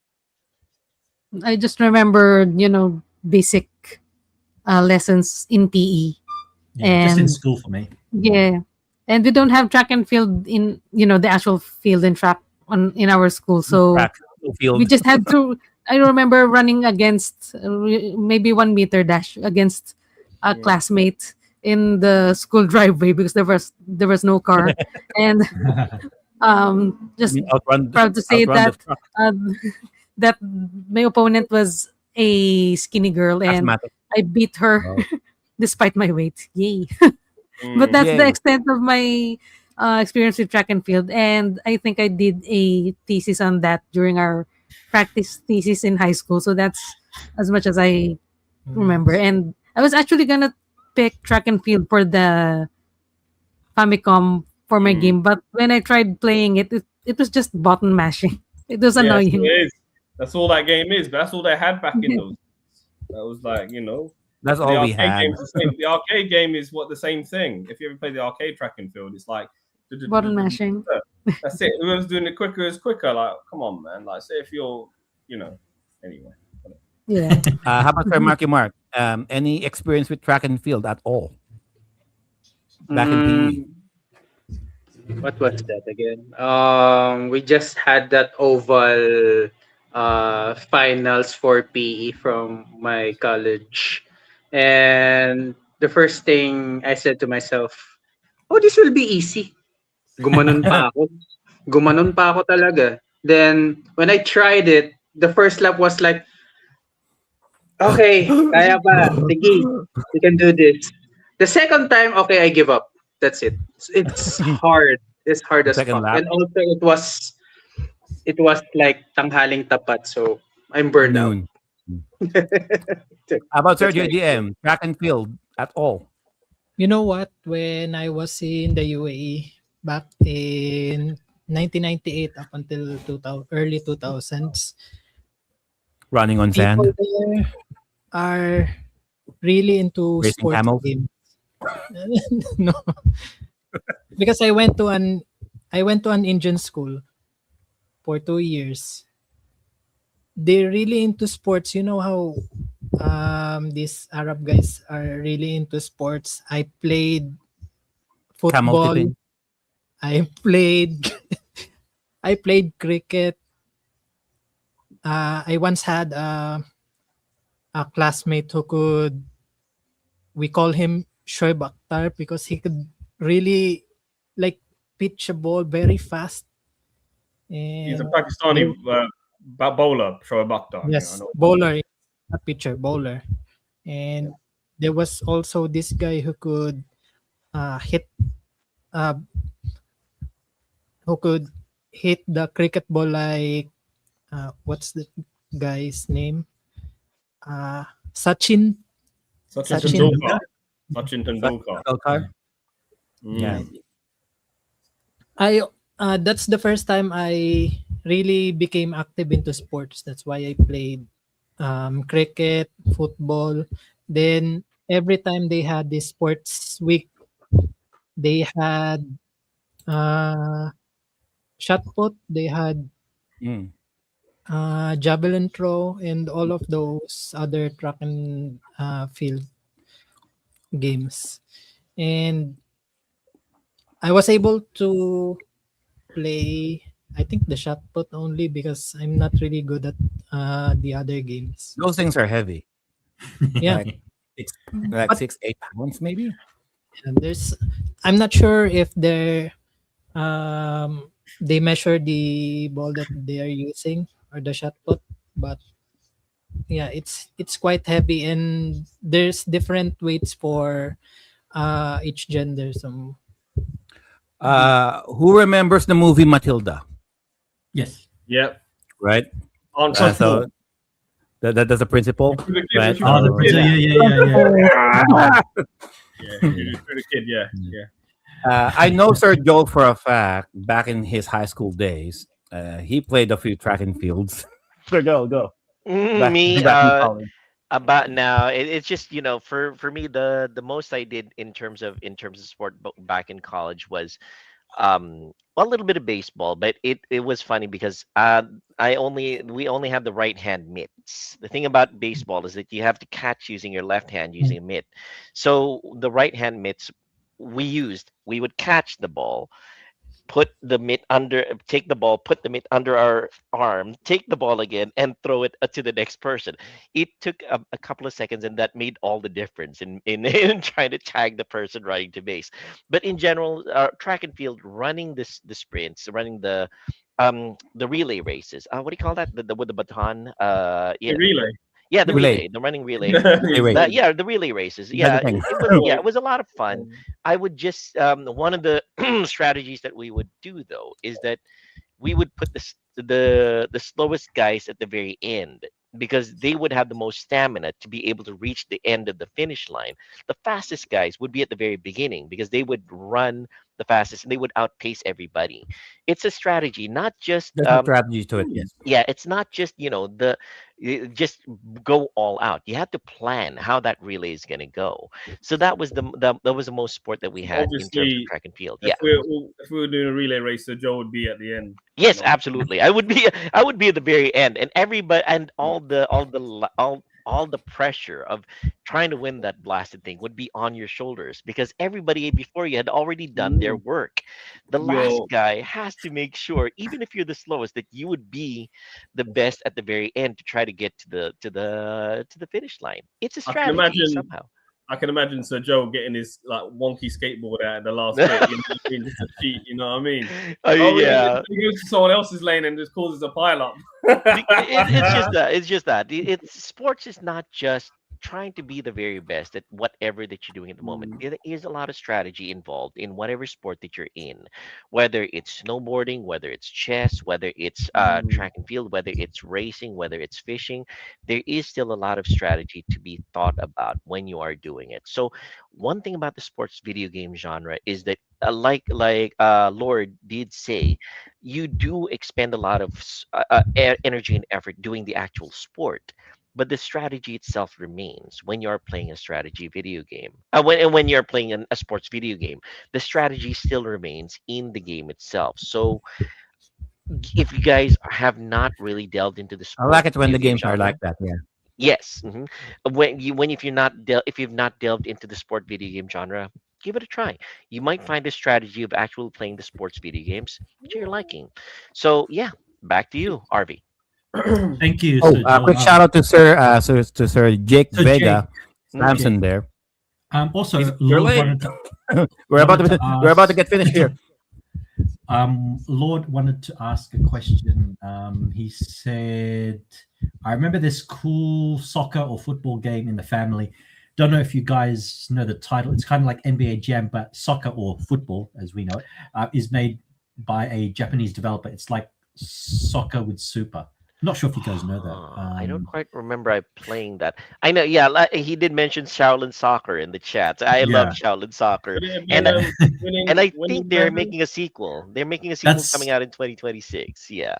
I just remember, basic lessons in PE. Just in school for me. Yeah. And we don't have track and field in, the actual field and track in our school. So we just had to, I remember running against maybe 1 meter dash against a classmate in the school driveway because there was no car. And just proud to say that that my opponent was a skinny girl and I beat her despite my weight. Yay. But that's the extent of my experience with track and field. And I think I did a thesis on that during our practice thesis in high school. So that's as much as I remember. And I was actually going to pick track and field for the Famicom for my game. But when I tried playing it was just button mashing. It was annoying. It is. That's all that game is. But that's all they had back in those. That was like, That's all we had. The arcade game is the same thing. If you ever play the arcade track and field, it's like button mashing. That's it. Whoever's doing it quicker is quicker. Like, come on, man. Like, say if you're, anyway. Yeah. How about Sir Marky Mark? Any experience with track and field at all? Back in PE. What was that again? We just had that oval finals for PE from my college. And the first thing I said to myself, oh, this will be easy. Gumanon pa ako. Gumanon pa ako talaga. Then, when I tried it, the first lap was like, okay, kaya pa. Sige, you can do this. The second time, okay, I give up. That's it. It's hard. It's hard as fuck. And also, it was like tanghaling tapat. So, I'm burned out. How about Sir JDM? Track and field at all? You know what? When I was in the UAE back in 1998 up until early 2000s, running on sand. People there are really into racing sports camels? games. No, because I went to an Indian school for 2 years. They're really into sports. You know how these Arab guys are really into sports. I played football. I played cricket. I once had a classmate who could, we call him Shoaib Akhtar, because he could really like pitch a ball very fast. He's a And Pakistani bowler, Shoaib Akhtar. Yeah, I yes, know. bowler, not pitcher, bowler. And there was also this guy hit uh, who could hit the cricket ball like, what's the guy's name? Uh, Sachin. Sachin Sachin. Tendulkar. Sachin Tendulkar. Golkar? Yeah. Mm. I That's the first time I really became active into sports. That's why I played cricket, football. Then every time they had this sports week, they had uh, shot put, they had Mm. javelin throw, and all of those other track and field games. And I was able to play, I think, the shot put only because I'm not really good at the other games. Those things are heavy. Yeah, Like it's like but 6, 8 pounds, maybe. there's, I'm not sure if they measure the ball that they are using or the shot put, but yeah, it's quite heavy, and there's different weights for each gender. So Who remembers the movie Matilda? Yes. Yep. Right. Answer So four. that's the principle, For the kid, right? for Oh, the the kid. yeah. Yeah, for the kid, yeah, yeah. I know Sir Joel for a fact. Back in his high school days, he played a few track and fields. Sir Joel, go Me, back in college. about now, it's just, for me, the most I did in terms of sport back in college was a little bit of baseball, but it was funny because we only have the right hand mitts. The thing about baseball is that you have to catch using your left hand using a mitt. So the right hand mitts we would catch the ball, put the mitt under, take the ball, put the mitt under our arm, take the ball again, and throw it to the next person. It took a couple of seconds, and that made all the difference in trying to tag the person running to base. But in general, track and field, running the sprints, running the relay races. What do you call that? The with the baton. The relay. Yeah, the Relay. relay, the running relay. Anyway, Yeah, the relay races. that's the Yeah, thing. it was a lot of fun. I would just one of the strategies that we would do though is that we would put the slowest guys at the very end because they would have the most stamina to be able to reach the end of the finish line. The fastest guys would be at the very beginning because they would run the fastest and they would outpace everybody. It's a strategy, not just There's a strategy to it. Yes. yeah, it's not just just go all out. You have to plan how that relay is going to go. So that was the most sport that we had in terms of Obviously, track and field. if Yeah. we were doing a relay race, so Joe would be at the end. Yes, You know. absolutely. I would be at the very end, and everybody and all the pressure of trying to win that blasted thing would be on your shoulders because everybody before you had already done their work. The last Yo, guy has to make sure, even if you're the slowest, that you would be the best at the very end to try to get to the finish line. It's a I can strategy imagine. somehow. I can imagine Sir Joe getting his like wonky skateboard out at the last bit, you know what I mean? Just to cheat, you know what I mean? Oh Oh, yeah. he goes to someone else's lane and just causes a pile up. It's just that. It's just that. It's sports is not just trying to be the very best at whatever that you're doing at the moment. There is a lot of strategy involved in whatever sport that you're in, whether it's snowboarding, whether it's chess, whether it's track and field, whether it's racing, whether it's fishing. There is still a lot of strategy to be thought about when you are doing it. So one thing about the sports video game genre is that Lord did say, you do expend a lot of energy and effort doing the actual sport, but the strategy itself remains when you're playing a strategy video game. When you're playing a sports video game, the strategy still remains in the game itself. So if you guys have not really delved into the I like sports it when video the game games are genre, like that. Yeah. yes, when if you've not delved into the sport video game genre, give it a try. You might find the strategy of actually playing the sports video games to your liking. So yeah, back to you, RV. Thank you. Oh, Sir Joel. quick shout out to Sir Jake Sir Vega Jake. Samson there. Also, You're Lord late. wanted to, We're about wanted to to we're about to ask- get finished here. Lord wanted to ask a question. He said, I remember this cool soccer or football game in the family. Don't know if you guys know the title. It's kind of like NBA Jam, but soccer or football, as we know it, is made by a Japanese developer. It's like soccer with super. Not sure if you guys know that. I don't quite remember I playing that. I know, yeah, he did mention Shaolin Soccer in the chat. I love Shaolin Soccer. Could it have And been, I- winning, And I winning think they're 11? making a sequel. They're making a sequel That's- coming out in 2026. Yeah.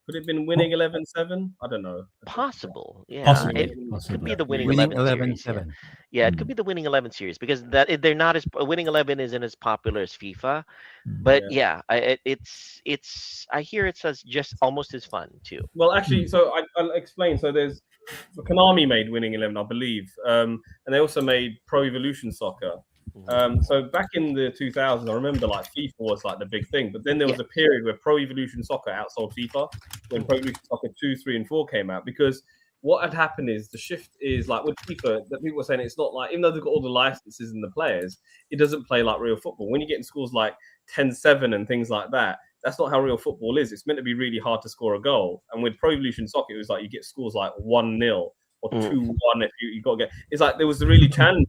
Could it have been winning 11-7? I don't know. Possible. Yeah. Possibly. It could Possibly. be the winning, Winning 11 series. 11-7. Yeah, it could be the winning 11 series because they're not as winning 11 isn't as popular as FIFA. But yeah, it's I hear it's just almost as fun too. Well, actually, so I'll explain. So there's Konami made Winning 11, I believe, and they also made Pro Evolution Soccer. So back in the 2000s, I remember like FIFA was like the big thing, but then there was a period where Pro Evolution Soccer outsold FIFA when Pro Evolution Soccer 2, 3, and 4 came out, because what had happened is the shift is like with FIFA that people were saying it's not like, even though they've got all the licenses and the players, it doesn't play like real football. When you get in scores like 10-7 and things like that, that's not how real football is. It's meant to be really hard to score a goal. And with Pro Evolution Soccer, it was like you get scores like 1-0 or 2-1 if you got to get. It's like there was really challenging.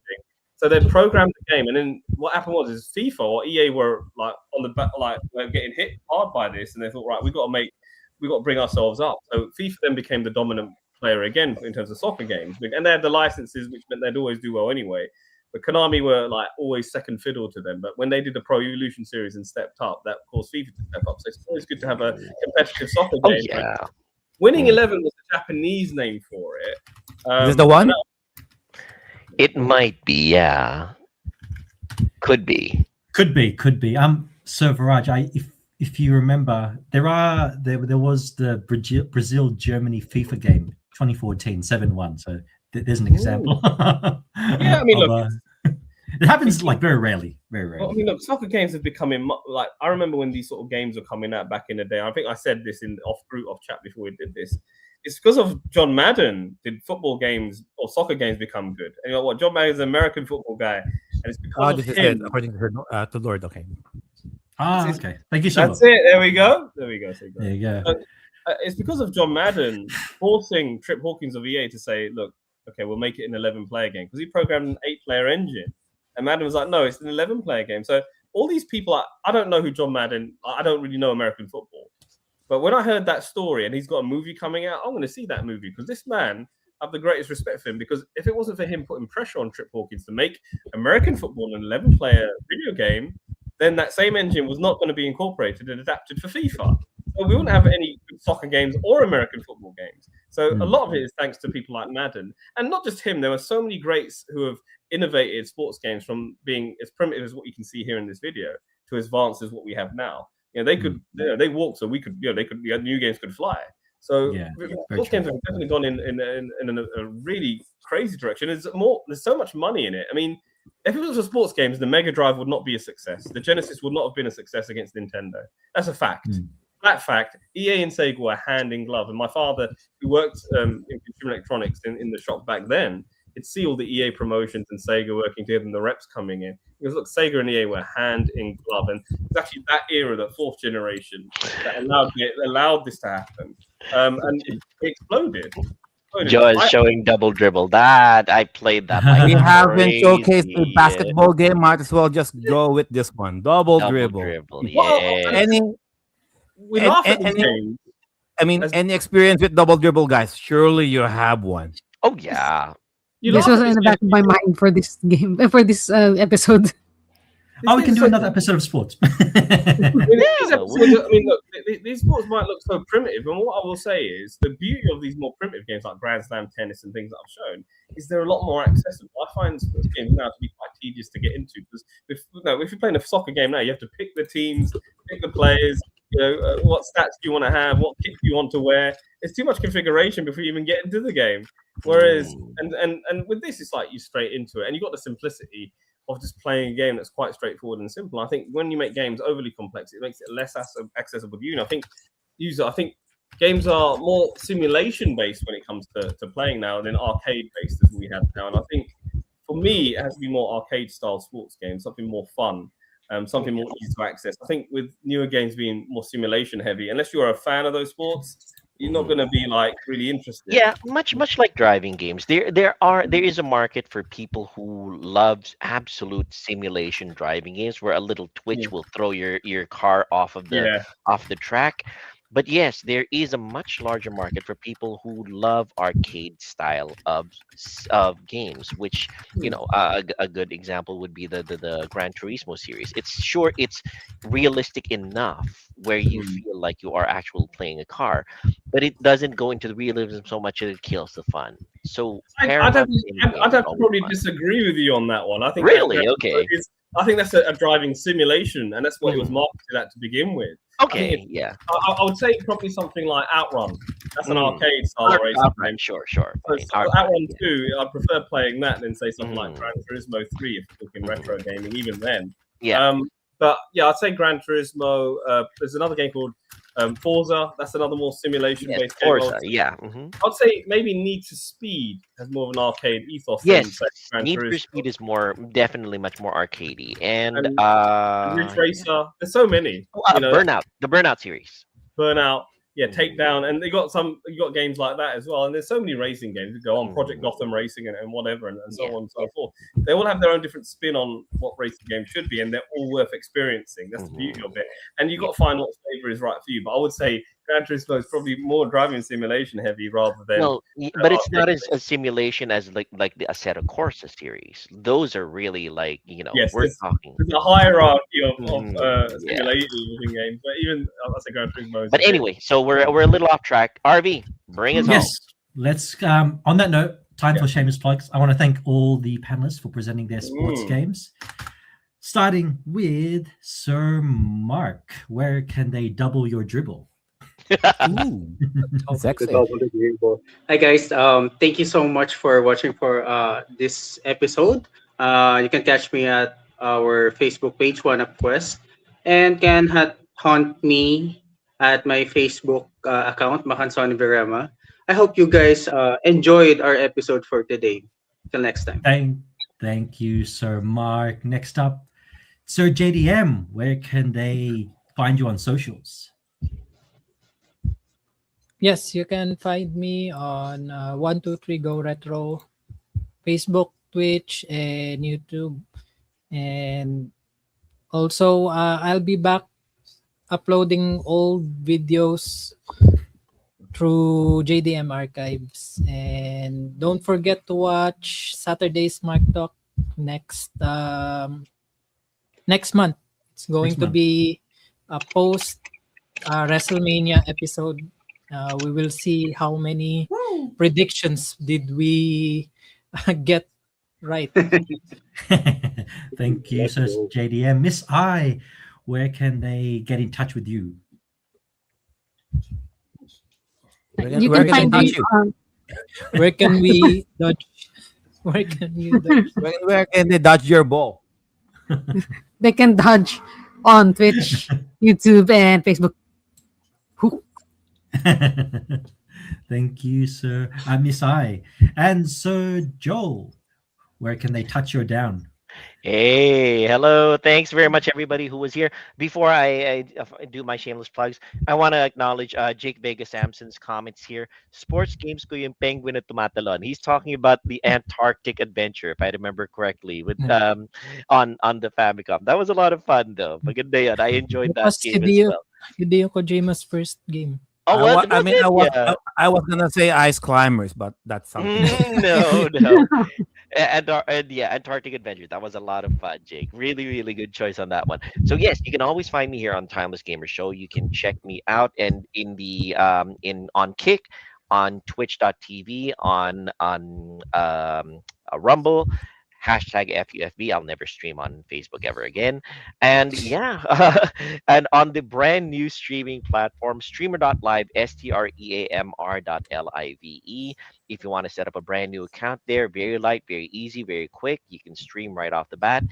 So they programmed the game, and then what happened was FIFA or EA were like on the back, like they're getting hit hard by this, and they thought, right, we got to bring ourselves up. So FIFA then became the dominant player again in terms of soccer games, and they had the licenses, which meant they'd always do well anyway. But Konami were like always second fiddle to them. But when they did the Pro Evolution series and stepped up, that caused FIFA to step up. So it's always good to have a competitive soccer game. Oh yeah. Winning 11 was the Japanese name for it. Is this the one? It might be, yeah. Could be. Could be. So Viraj, if you remember, there was the Brazil Germany FIFA game 2014 7-1. So there's an example. Yeah, I mean, look, it happens like very rarely. Very rarely. Well, I mean, look, soccer games have becoming like, I remember when these sort of games were coming out back in the day. I think I said this in off chat before we did this. It's because of John Madden did football games or soccer games become good. And you know what? John Madden is an American football guy, and it's because This of is him. it, according to Lord. Okay. Okay. Thank you so much. That's it. There we go. There you go. It's because of John Madden forcing Trip Hawkins of EA to say, look, okay, we'll make it an 11-player game, because he programmed an 8-player engine. And Madden was like, no, it's an 11-player game. So all these people, I don't know who John Madden, I don't really know American football. But when I heard that story and he's got a movie coming out, I'm going to see that movie, because this man, I have the greatest respect for him, because if it wasn't for him putting pressure on Trip Hawkins to make American football an 11-player video game, then that same engine was not going to be incorporated and adapted for FIFA. So we wouldn't have any soccer games or American football games. So a lot of it is thanks to people like Madden. And not just him, there are so many greats who have innovated sports games from being as primitive as what you can see here in this video to as advanced as what we have now. You know, they could, they walk, so we could, new games could fly. So sports games have definitely gone in a really crazy direction. There's so much money in it. I mean, if it was for sports games, the Mega Drive would not be a success. The Genesis would not have been a success against Nintendo. That's a fact. That fact, EA and Sega were hand in glove. And my father, who worked in consumer electronics in the shop back then, he'd see all the EA promotions and Sega working together and the reps coming in. Because look, Sega and EA were hand in glove. And it's actually that era, that fourth generation, that allowed this to happen. And it exploded. Joe is showing Double Dribble. That I played that. Like We haven't showcased a crazy. basketball game. Might as well just go with this one. Double dribble. Yeah. Any experience with double dribble, guys? Surely you have one. Oh yeah. This was in the back of my mind for this game, for this episode. We can do another episode of sports. These sports might look so primitive, and what I will say is the beauty of these more primitive games like Grand Slam tennis and things that I've shown is they're a lot more accessible. I find sports games now to be quite tedious to get into, because if you're playing a soccer game now, you have to pick the teams, pick the players, what stats do you want to have, what kit do you want to wear. It's too much configuration before you even get into the game. Whereas, and with this, it's like you straight into it, and you've got the simplicity of just playing a game that's quite straightforward and simple. I think when you make games overly complex, it makes it less accessible to you. And I think games are more simulation based when it comes to playing now than arcade based as we have now. And I think for me, it has to be more arcade style sports games, something more fun, something more easy to access. I think with newer games being more simulation heavy, unless you're a fan of those sports, you're not going to be like really interested. Yeah, much like driving games. There is a market for people who loves absolute simulation driving games where a little twitch will throw your car Yeah. off the track. But yes, there is a much larger market for people who love arcade style of games, which a good example would be the Gran Turismo series. It's realistic enough where you feel like you are actually playing a car, but it doesn't go into the realism so much that it kills the fun. So I'd Paramount have, gaming I'd games have are to always probably fun. disagree with you on that one. I think Really? Okay. I think that's a driving simulation, and that's what it was marketed at to begin with. Okay, yeah. I would say probably something like Outrun. That's an arcade style racing Outrun, game. sure. So Fine. Outrun 2, I prefer playing that than say something like Gran Turismo 3 if you're talking retro gaming, even then. Yeah. But yeah, I'd say Gran Turismo. There's another game called Forza. That's another more simulation-based game. Forza, yeah. I'd say maybe Need for Speed has more of an arcade ethos. Yes, than, say, Gran Need for Turismo. Speed is definitely much more arcadey, and Ridge Racer. There's so many. Burnout, the Burnout series. Burnout, Takedown, and you got games like that as well. And there's so many racing games that go on, Project Gotham Racing and whatever, and so on and so forth. They all have their own different spin on what racing games should be, and they're all worth experiencing. That's the beauty of it. And you've got to find what flavor is right for you. But I would say Gran Turismo is probably more driving simulation heavy rather than. Well, but it's not as a simulation as like the Assetto Corsa series. Those are really like we're talking. There's a hierarchy of simulation games, but even I say Gran Turismo. But anyway, so we're a little off track. RV, bring us home. Yes, let's. On that note, time for shameless plugs. I want to thank all the panelists for presenting their sports games. Starting with Sir Mark, where can they double your dribble? Ooh, sexy. Hi guys, thank you so much for watching for this episode. You can catch me at our Facebook page, One Up Quest, and can hunt me at my Facebook account, Makansoni Verema. I hope you guys enjoyed our episode for today. Till next time. Thank you, Sir Mark. Next up, Sir JDM, where can they find you on socials? Yes, you can find me on 123 Go Retro, Facebook, Twitch, and YouTube. And also, I'll be back uploading old videos through JDM Archives. And don't forget to watch Saturday's Mark Talk next month. It's going to be a post WrestleMania episode. We will see how many predictions did we get right. Thank you, Sir JDM. Miss I, where can they get in touch with you? You can find me. Where can we dodge? Where can you dodge? Where can they dodge your ball? They can dodge on Twitch, YouTube, and Facebook. Thank you, Sir Miss I. And Sir Joel, where can they touch you down? Hey, hello. Thanks very much, everybody who was here. Before I do my shameless plugs, I want to acknowledge Jake Vega Samson's comments here. Sports games ko yung penguin at tumatalon. He's talking about the Antarctic adventure, if I remember correctly, with on the Famicom. That was a lot of fun, though. Maganda yan. I enjoyed that game as well. Hideo Kojima's first game. Oh, I was gonna say Ice Climbers, but that's something. No. Antarctic Adventure. That was a lot of fun, Jake. Really, really good choice on that one. So yes, you can always find me here on Timeless Gamer Show. You can check me out and in the on Kick, on Twitch.tv, on Rumble. #FUFB. I'll never stream on Facebook ever again. And and on the brand new streaming platform, streamer.live, streamr.live. If you want to set up a brand new account there, very light, very easy, very quick. You can stream right off the bat.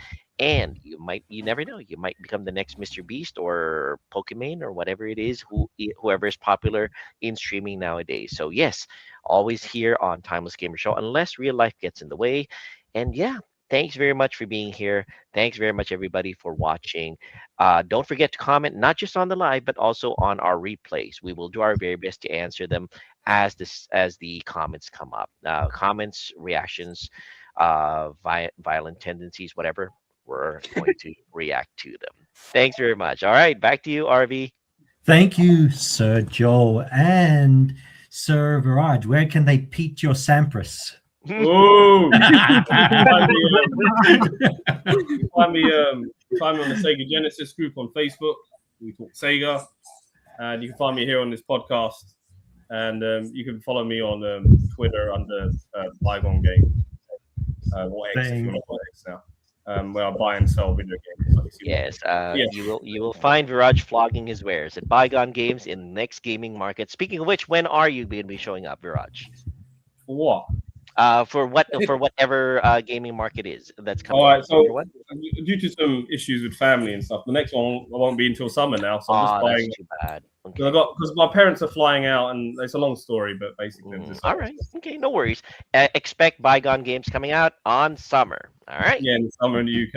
And you never know, you might become the next Mr. Beast or Pokemon or whatever it is, whoever is popular in streaming nowadays. So yes, always here on Timeless Gamer Show, unless real life gets in the way. And yeah, thanks very much for being here. Thanks very much, everybody, for watching. Don't forget to comment, not just on the live, but also on our replays. We will do our very best to answer them as the comments come up. Comments, reactions, violent tendencies, whatever, we're going to react to them. Thanks very much. All right, back to you, RV. Thank you, Sir Joel and Sir Viraj. Where can they peat your Sampras? Ooh. Find me on the Sega Genesis group on Facebook. We talk Sega. And you can find me here on this podcast. And you can follow me on Twitter under Bygone Game. Or X if you want to call it X now. Where I buy and sell video games. Yes, you will find Viraj flogging his wares at Bygone Games in the next gaming market. Speaking of which, when are you going to be showing up, Viraj? For what? For whatever gaming market is that's coming. All right, so what? due to some issues with family and stuff, the next one won't be until summer now. So I'm just buying. That's too bad. Okay. Because my parents are flying out, and it's a long story, but basically, all right, okay, no worries. Expect Bygone Games coming out on summer. All right. Yeah, in summer in the UK.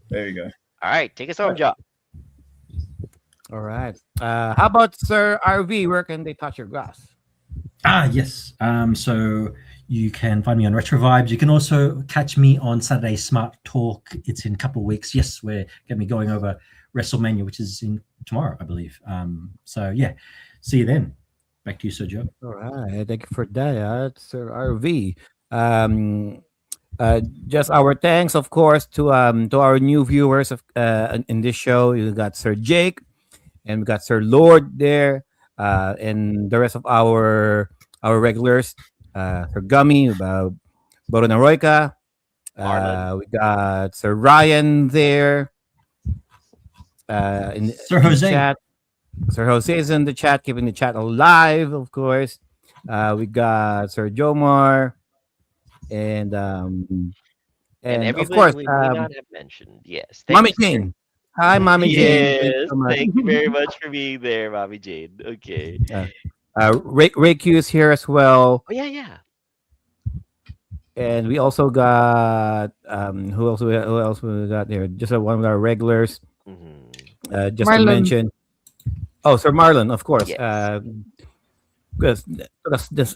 There you go. All right, take us home, Joe. All right. How about Sir RV? Where can they touch your grass? Yes. So you can find me on Retro Vibes. You can also catch me on Saturday Smart Talk. It's in a couple of weeks. Yes, we're going to be going over WrestleMania, which is in tomorrow, I believe. So yeah, see you then. Back to you, Sir Joe. All right. Thank you for that, Sir RV. Just our thanks, of course, to our new viewers in this show. You got Sir Jake, and we got Sir Lord there, and the rest of our regulars. Sir Gummy, Boro Naroyka. We got Sir Ryan there. In Sir Jose. the chat. Sir Jose is in the chat, keeping the chat alive, of course. We got Sir Jomar, and everybody of course, we may not have mentioned. Yes, Mommy Jane. Hi, Mommy Jane. Yes, thank you very much for being there, Mommy Jane. Okay. Ray Q is here as well. Oh yeah. And we also got who else we got there? Just one of our regulars. Just Marlon. to mention. Oh, Sir Marlon, of course. Yes. Because this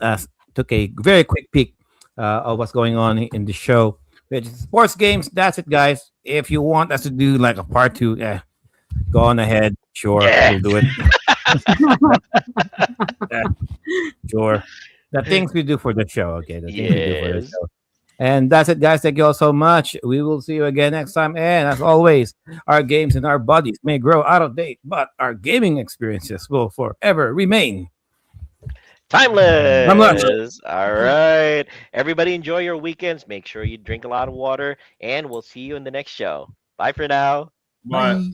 took a very quick peek of what's going on in the show. Which is sports games. That's it, guys. If you want us to do like a part 2, go on ahead. Sure, we'll do it. Sure. The things we do for the show. Okay. The things we do for the show. And that's it, guys. Thank you all so much. We will see you again next time. And as always, our games and our bodies may grow out of date, but our gaming experiences will forever remain timeless. All right. Everybody enjoy your weekends. Make sure you drink a lot of water, and we'll see you in the next show. Bye for now. Bye.